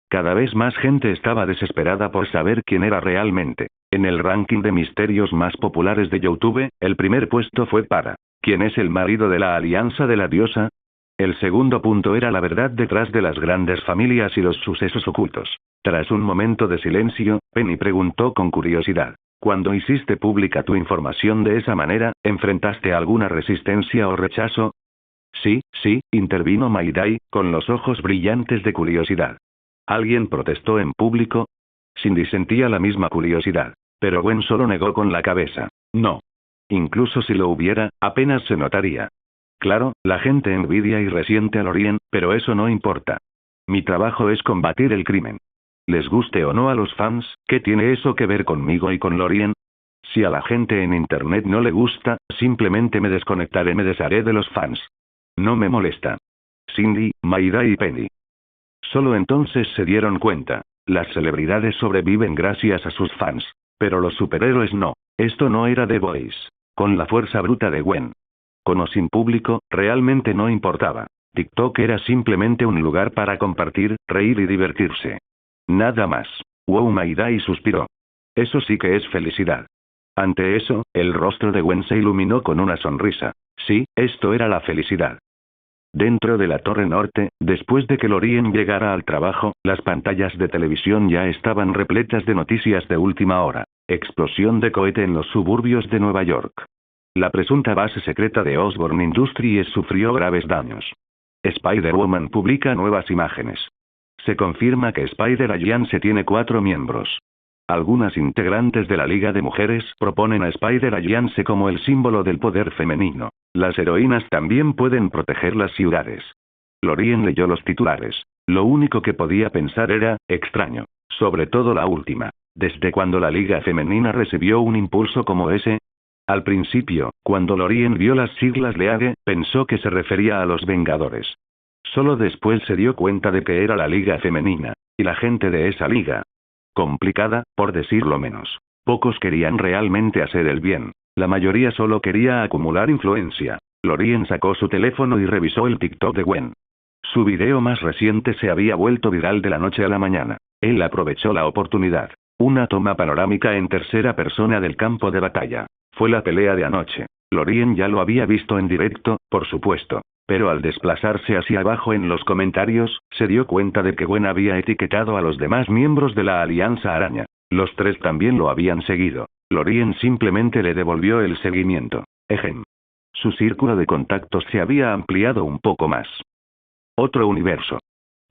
Cada vez más gente estaba desesperada por saber quién era realmente. En el ranking de misterios más populares de YouTube, el primer puesto fue para ¿quién es el marido de la Alianza de la Diosa? El segundo punto era la verdad detrás de las grandes familias y los sucesos ocultos. Tras un momento de silencio, Penny preguntó con curiosidad. Cuando hiciste pública tu información de esa manera, ¿enfrentaste alguna resistencia o rechazo? Sí, intervino Mayday, con los ojos brillantes de curiosidad. ¿Alguien protestó en público? Cindy sentía la misma curiosidad. Pero Gwen solo negó con la cabeza. No. Incluso si lo hubiera, apenas se notaría. Claro, la gente envidia y resiente a Lorien, pero eso no importa. Mi trabajo es combatir el crimen. Les guste o no a los fans, ¿qué tiene eso que ver conmigo y con Lorien? Si a la gente en internet no le gusta, simplemente me desharé de los fans. No me molesta. Cindy, Mayday y Penny. Solo entonces se dieron cuenta. Las celebridades sobreviven gracias a sus fans. Pero los superhéroes no. Esto no era The Voice. Con la fuerza bruta de Gwen. Con o sin público, realmente no importaba. TikTok era simplemente un lugar para compartir, reír y divertirse. Nada más. Wow, Mayday suspiró. Eso sí que es felicidad. Ante eso, el rostro de Gwen se iluminó con una sonrisa. Sí, esto era la felicidad. Dentro de la Torre Norte, después de que Lorien llegara al trabajo, las pantallas de televisión ya estaban repletas de noticias de última hora. Explosión de cohete en los suburbios de Nueva York. La presunta base secreta de Osborn Industries sufrió graves daños. Spider-Woman publica nuevas imágenes. Se confirma que Spider-Alliance tiene 4 miembros. Algunas integrantes de la Liga de Mujeres proponen a Spider-Alliance como el símbolo del poder femenino. Las heroínas también pueden proteger las ciudades. Lorien leyó los titulares. Lo único que podía pensar era, extraño. Sobre todo la última. ¿Desde cuando la Liga Femenina recibió un impulso como ese? Al principio, cuando Lorien vio las siglas League, pensó que se refería a los Vengadores. Solo después se dio cuenta de que era la Liga Femenina. Y la gente de esa liga. Complicada, por decirlo menos. Pocos querían realmente hacer el bien. La mayoría solo quería acumular influencia. Lorien sacó su teléfono y revisó el TikTok de Gwen. Su video más reciente se había vuelto viral de la noche a la mañana. Él aprovechó la oportunidad. Una toma panorámica en tercera persona del campo de batalla. Fue la pelea de anoche. Lorien ya lo había visto en directo, por supuesto. Pero al desplazarse hacia abajo en los comentarios, se dio cuenta de que Gwen había etiquetado a los demás miembros de la Alianza Araña. Los tres también lo habían seguido. Lorien simplemente le devolvió el seguimiento. Ejem. Su círculo de contactos se había ampliado un poco más. Otro universo.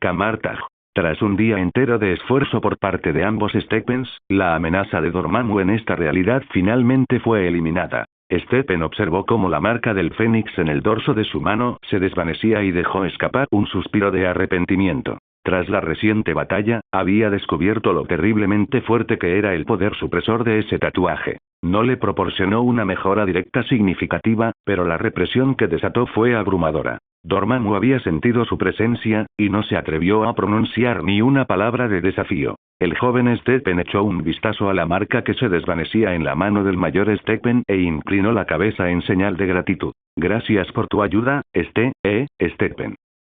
Camartag. Tras un día entero de esfuerzo por parte de ambos Steppens, la amenaza de Dormammu en esta realidad finalmente fue eliminada. Steppen observó cómo la marca del Fénix en el dorso de su mano se desvanecía y dejó escapar un suspiro de arrepentimiento. Tras la reciente batalla, había descubierto lo terriblemente fuerte que era el poder supresor de ese tatuaje. No le proporcionó una mejora directa significativa, pero la represión que desató fue abrumadora. Dormammu había sentido su presencia, y no se atrevió a pronunciar ni una palabra de desafío. El joven Steppen echó un vistazo a la marca que se desvanecía en la mano del mayor Steppen e inclinó la cabeza en señal de gratitud. Gracias por tu ayuda, Steppen.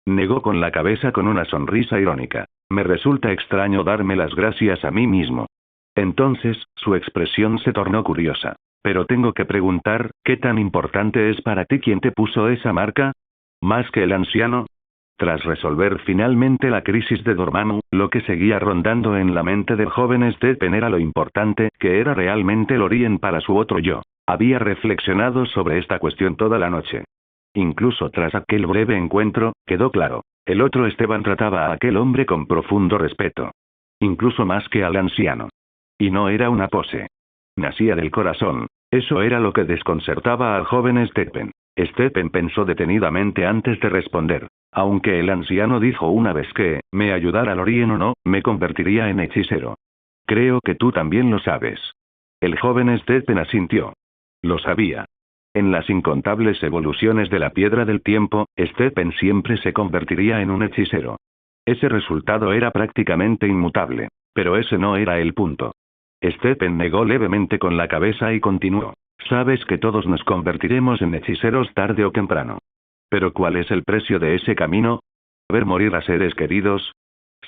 Negó con la cabeza con una sonrisa irónica. Me resulta extraño darme las gracias a mí mismo. Entonces, su expresión se tornó curiosa. Pero tengo que preguntar, ¿qué tan importante es para ti quien te puso esa marca? ¿Más que el anciano? Tras resolver finalmente la crisis de Dormammu, lo que seguía rondando en la mente del joven Steppen era lo importante que era realmente Lorien para su otro yo. Había reflexionado sobre esta cuestión toda la noche. Incluso tras aquel breve encuentro, quedó claro. El otro Esteban trataba a aquel hombre con profundo respeto. Incluso más que al anciano. Y no era una pose. Nacía del corazón. Eso era lo que desconcertaba al joven Steppen. Steppen pensó detenidamente antes de responder. Aunque el anciano dijo una vez que, me ayudara Lorien o no, me convertiría en hechicero. Creo que tú también lo sabes. El joven Steppen asintió. Lo sabía. En las incontables evoluciones de la piedra del tiempo, Steppen siempre se convertiría en un hechicero. Ese resultado era prácticamente inmutable. Pero ese no era el punto. Steppen negó levemente con la cabeza y continuó. Sabes que todos nos convertiremos en hechiceros tarde o temprano. Pero ¿cuál es el precio de ese camino? ¿Ver morir a seres queridos?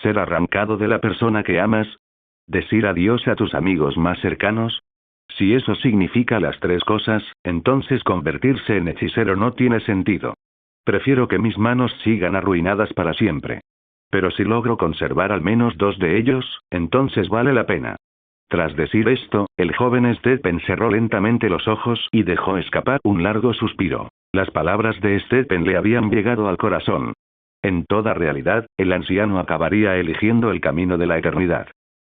¿Ser arrancado de la persona que amas? ¿Decir adiós a tus amigos más cercanos? Si eso significa las tres cosas, entonces convertirse en hechicero no tiene sentido. Prefiero que mis manos sigan arruinadas para siempre. Pero si logro conservar al menos dos de ellos, entonces vale la pena. Tras decir esto, el joven Steppen cerró lentamente los ojos y dejó escapar un largo suspiro. Las palabras de Steppen le habían llegado al corazón. En toda realidad, el anciano acabaría eligiendo el camino de la eternidad.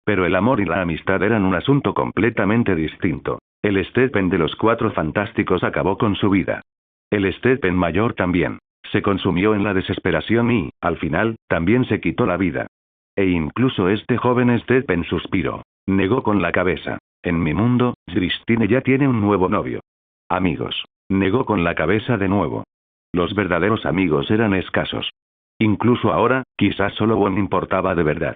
Pero el amor y la amistad eran un asunto completamente distinto. El Steppen de los Cuatro Fantásticos acabó con su vida. El Steppen mayor también. Se consumió en la desesperación y, al final, también se quitó la vida. E incluso este joven Steppen suspiró. Negó con la cabeza. En mi mundo, Christine ya tiene un nuevo novio. Amigos. Negó con la cabeza de nuevo. Los verdaderos amigos eran escasos. Incluso ahora, quizás solo Gwen importaba de verdad.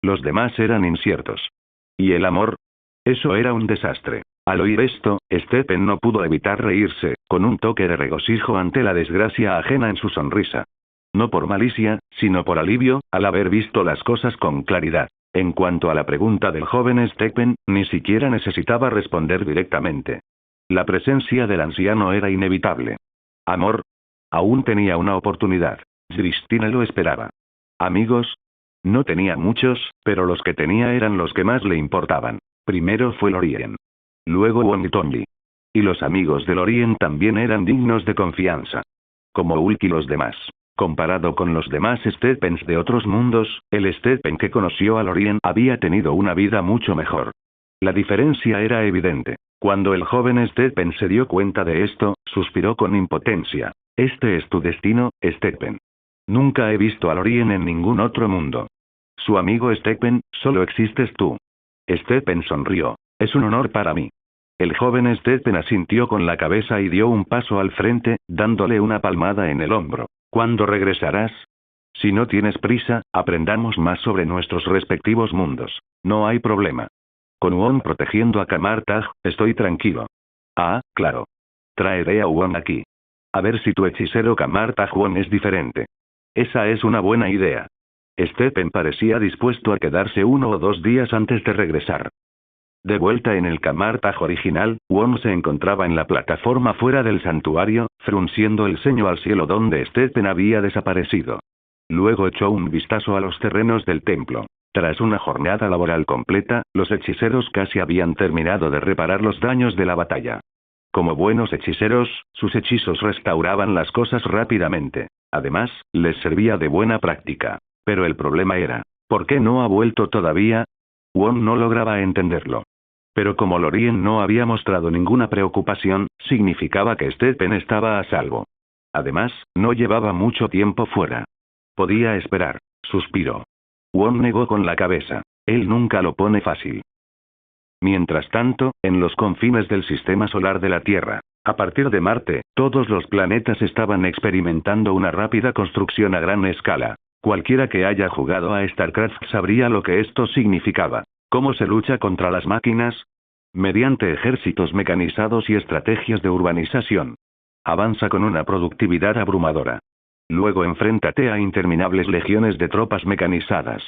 Los demás eran inciertos. ¿Y el amor? Eso era un desastre. Al oír esto, Steppen no pudo evitar reírse, con un toque de regocijo ante la desgracia ajena en su sonrisa. No por malicia, sino por alivio, al haber visto las cosas con claridad. En cuanto a la pregunta del joven Steppen, ni siquiera necesitaba responder directamente. La presencia del anciano era inevitable. ¿Amor? Aún tenía una oportunidad. Christine lo esperaba. ¿Amigos? No tenía muchos, pero los que tenía eran los que más le importaban. Primero fue Lorien. Luego Gwen y Tony. Y los amigos de Lorien también eran dignos de confianza. Como Hulk y los demás. Comparado con los demás Steppens de otros mundos, el Steppen que conoció a Lorien había tenido una vida mucho mejor. La diferencia era evidente. Cuando el joven Steppen se dio cuenta de esto, suspiró con impotencia. Este es tu destino, Steppen. Nunca he visto a Lorien en ningún otro mundo. Su amigo Steppen, solo existes tú. Steppen sonrió. Es un honor para mí. El joven Steppen asintió con la cabeza y dio un paso al frente, dándole una palmada en el hombro. ¿Cuándo regresarás? Si no tienes prisa, aprendamos más sobre nuestros respectivos mundos. No hay problema. Con Won protegiendo a Kamartaj, estoy tranquilo. Ah, claro. Traeré a Won aquí. A ver si tu hechicero Kamartaj Won es diferente. Esa es una buena idea. Stephen parecía dispuesto a quedarse 1 o 2 días antes de regresar. De vuelta en el Kamartaj original, Won se encontraba en la plataforma fuera del santuario, frunciendo el ceño al cielo donde Stephen había desaparecido. Luego echó un vistazo a los terrenos del templo. Tras una jornada laboral completa, los hechiceros casi habían terminado de reparar los daños de la batalla. Como buenos hechiceros, sus hechizos restauraban las cosas rápidamente. Además, les servía de buena práctica. Pero el problema era, ¿por qué no ha vuelto todavía? Won no lograba entenderlo. Pero como Lorien no había mostrado ninguna preocupación, significaba que Stephen estaba a salvo. Además, no llevaba mucho tiempo fuera. Podía esperar. Suspiró. Won negó con la cabeza. Él nunca lo pone fácil. Mientras tanto, en los confines del sistema solar de la Tierra, a partir de Marte, todos los planetas estaban experimentando una rápida construcción a gran escala. Cualquiera que haya jugado a StarCraft sabría lo que esto significaba. ¿Cómo se lucha contra las máquinas? Mediante ejércitos mecanizados y estrategias de urbanización. Avanza con una productividad abrumadora. Luego enfréntate a interminables legiones de tropas mecanizadas.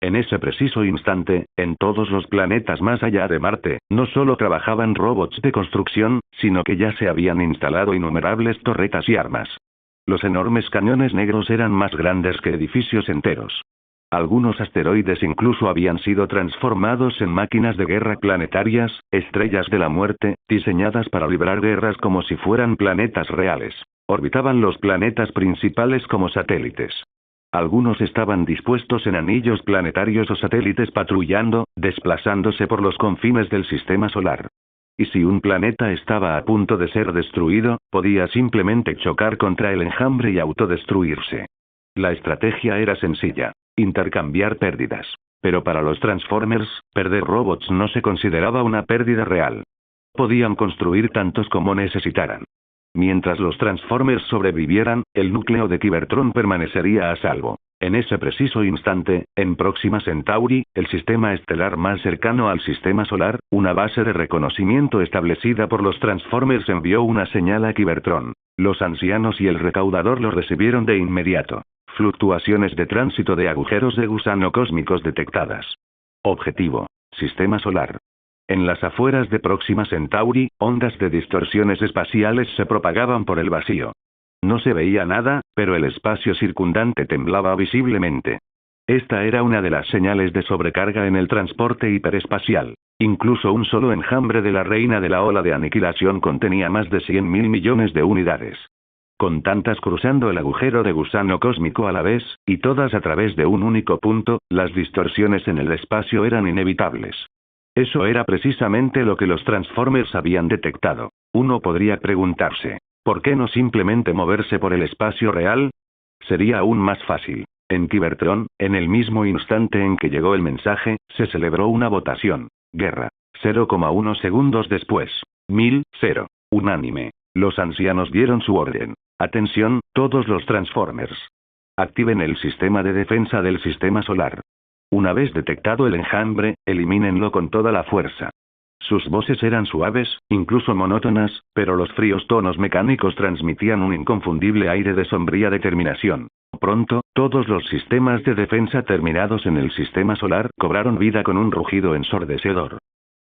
En ese preciso instante, en todos los planetas más allá de Marte, no solo trabajaban robots de construcción, sino que ya se habían instalado innumerables torretas y armas. Los enormes cañones negros eran más grandes que edificios enteros. Algunos asteroides incluso habían sido transformados en máquinas de guerra planetarias, estrellas de la muerte, diseñadas para librar guerras como si fueran planetas reales. Orbitaban los planetas principales como satélites. Algunos estaban dispuestos en anillos planetarios o satélites patrullando, desplazándose por los confines del sistema solar. Y si un planeta estaba a punto de ser destruido, podía simplemente chocar contra el enjambre y autodestruirse. La estrategia era sencilla. Intercambiar pérdidas. Pero para los Transformers, perder robots no se consideraba una pérdida real. Podían construir tantos como necesitaran. Mientras los Transformers sobrevivieran, el núcleo de Cybertron permanecería a salvo. En ese preciso instante, en Próxima Centauri, el sistema estelar más cercano al sistema solar, una base de reconocimiento establecida por los Transformers envió una señal a Cybertron. Los ancianos y el recaudador lo recibieron de inmediato. Fluctuaciones de tránsito de agujeros de gusano cósmicos detectadas. Objetivo: Sistema solar. En las afueras de Próxima Centauri, ondas de distorsiones espaciales se propagaban por el vacío. No se veía nada, pero el espacio circundante temblaba visiblemente. Esta era una de las señales de sobrecarga en el transporte hiperespacial. Incluso un solo enjambre de la reina de la ola de aniquilación contenía más de 100.000 millones de unidades. Con tantas cruzando el agujero de gusano cósmico a la vez, y todas a través de un único punto, las distorsiones en el espacio eran inevitables. Eso era precisamente lo que los Transformers habían detectado. Uno podría preguntarse, ¿por qué no simplemente moverse por el espacio real? Sería aún más fácil. En Cybertron, en el mismo instante en que llegó el mensaje, se celebró una votación. Guerra. 0,1 segundos después. 1000. Unánime. Los ancianos dieron su orden. Atención, todos los Transformers. Activen el sistema de defensa del sistema solar. Una vez detectado el enjambre, elimínenlo con toda la fuerza. Sus voces eran suaves, incluso monótonas, pero los fríos tonos mecánicos transmitían un inconfundible aire de sombría determinación. Pronto, todos los sistemas de defensa terminados en el sistema solar cobraron vida con un rugido ensordecedor.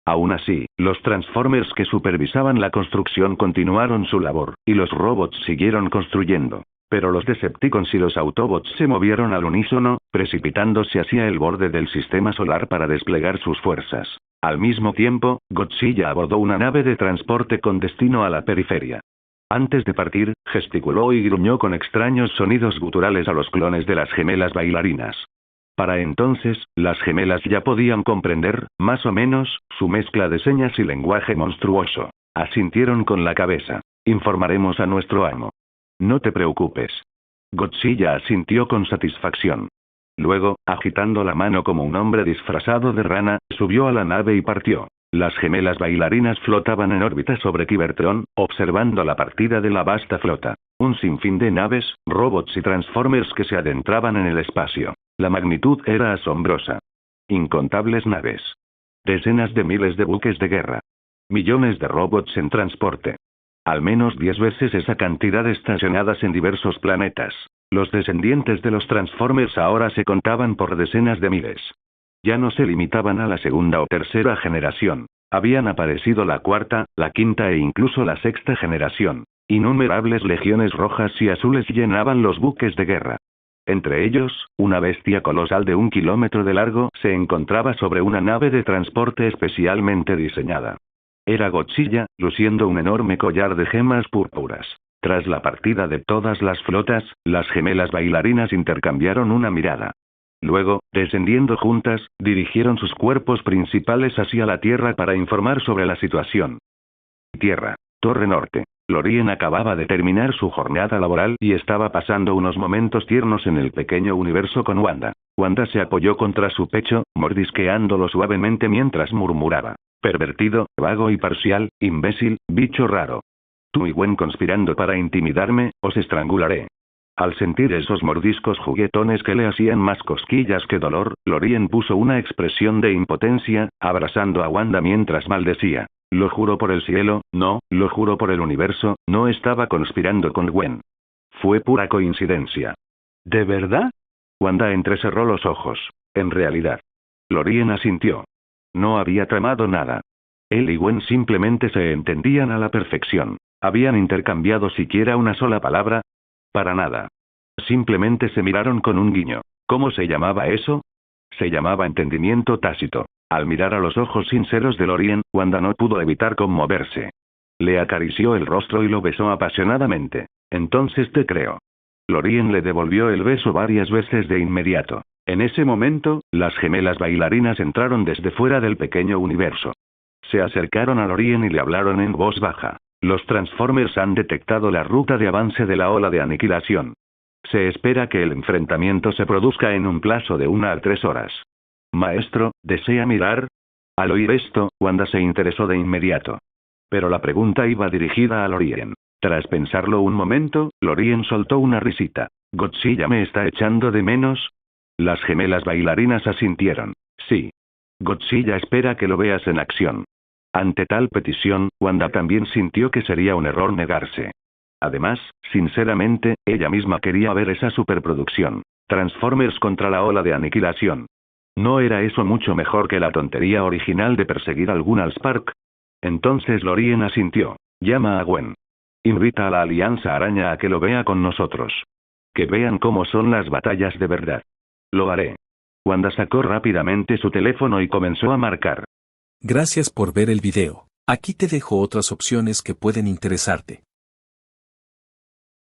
Aún así, los Transformers que supervisaban la construcción continuaron su labor, y los robots siguieron construyendo. Pero los Decepticons y los Autobots se movieron al unísono, precipitándose hacia el borde del sistema solar para desplegar sus fuerzas. Al mismo tiempo, Godzilla abordó una nave de transporte con destino a la periferia. Antes de partir, gesticuló y gruñó con extraños sonidos guturales a los clones de las gemelas bailarinas. Para entonces, las gemelas ya podían comprender, más o menos, su mezcla de señas y lenguaje monstruoso. Asintieron con la cabeza. Informaremos a nuestro amo. No te preocupes. Godzilla asintió con satisfacción. Luego, agitando la mano como un hombre disfrazado de rana, subió a la nave y partió. Las gemelas bailarinas flotaban en órbita sobre Cybertron, observando la partida de la vasta flota. Un sinfín de naves, robots y transformers que se adentraban en el espacio. La magnitud era asombrosa. Incontables naves. Decenas de miles de buques de guerra. Millones de robots en transporte. Al menos 10 veces esa cantidad estacionadas en diversos planetas. Los descendientes de los Transformers ahora se contaban por decenas de miles. Ya no se limitaban a la segunda o tercera generación. Habían aparecido la cuarta, la quinta e incluso la sexta generación. Innumerables legiones rojas y azules llenaban los buques de guerra. Entre ellos, una bestia colosal de 1 kilómetro de largo se encontraba sobre una nave de transporte especialmente diseñada. Era Godzilla, luciendo un enorme collar de gemas púrpuras. Tras la partida de todas las flotas, las gemelas bailarinas intercambiaron una mirada. Luego, descendiendo juntas, dirigieron sus cuerpos principales hacia la Tierra para informar sobre la situación. Tierra. Torre Norte. Lorien acababa de terminar su jornada laboral y estaba pasando unos momentos tiernos en el pequeño universo con Wanda. Wanda se apoyó contra su pecho, mordisqueándolo suavemente mientras murmuraba: pervertido, vago y parcial, imbécil, bicho raro. Tú y Gwen conspirando para intimidarme, os estrangularé. Al sentir esos mordiscos juguetones que le hacían más cosquillas que dolor, Lorien puso una expresión de impotencia, abrazando a Wanda mientras maldecía. Lo juro por el cielo, no, lo juro por el universo, no estaba conspirando con Gwen. Fue pura coincidencia. ¿De verdad? Wanda entrecerró los ojos. En realidad. Lorien asintió. No había tramado nada. Él y Gwen simplemente se entendían a la perfección. ¿Habían intercambiado siquiera una sola palabra? Para nada. Simplemente se miraron con un guiño. ¿Cómo se llamaba eso? Se llamaba entendimiento tácito. Al mirar a los ojos sinceros de Lorien, Wanda no pudo evitar conmoverse. Le acarició el rostro y lo besó apasionadamente. Entonces te creo. Lorien le devolvió el beso varias veces de inmediato. En ese momento, las gemelas bailarinas entraron desde fuera del pequeño universo. Se acercaron a Lorien y le hablaron en voz baja. Los Transformers han detectado la ruta de avance de la ola de aniquilación. Se espera que el enfrentamiento se produzca en un plazo de 1 a 3 horas. Maestro, ¿desea mirar? Al oír esto, Wanda se interesó de inmediato. Pero la pregunta iba dirigida a Lorien. Tras pensarlo un momento, Lorien soltó una risita. ¿Godzilla me está echando de menos? Las gemelas bailarinas asintieron. Sí. Godzilla espera que lo veas en acción. Ante tal petición, Wanda también sintió que sería un error negarse. Además, sinceramente, ella misma quería ver esa superproducción. Transformers contra la ola de aniquilación. ¿No era eso mucho mejor que la tontería original de perseguir algún Allspark? Entonces Lorien asintió. Llama a Gwen. Invita a la Alianza Araña a que lo vea con nosotros. Que vean cómo son las batallas de verdad. Lo haré. Wanda sacó rápidamente su teléfono y comenzó a marcar. Gracias por ver el video. Aquí te dejo otras opciones que pueden interesarte.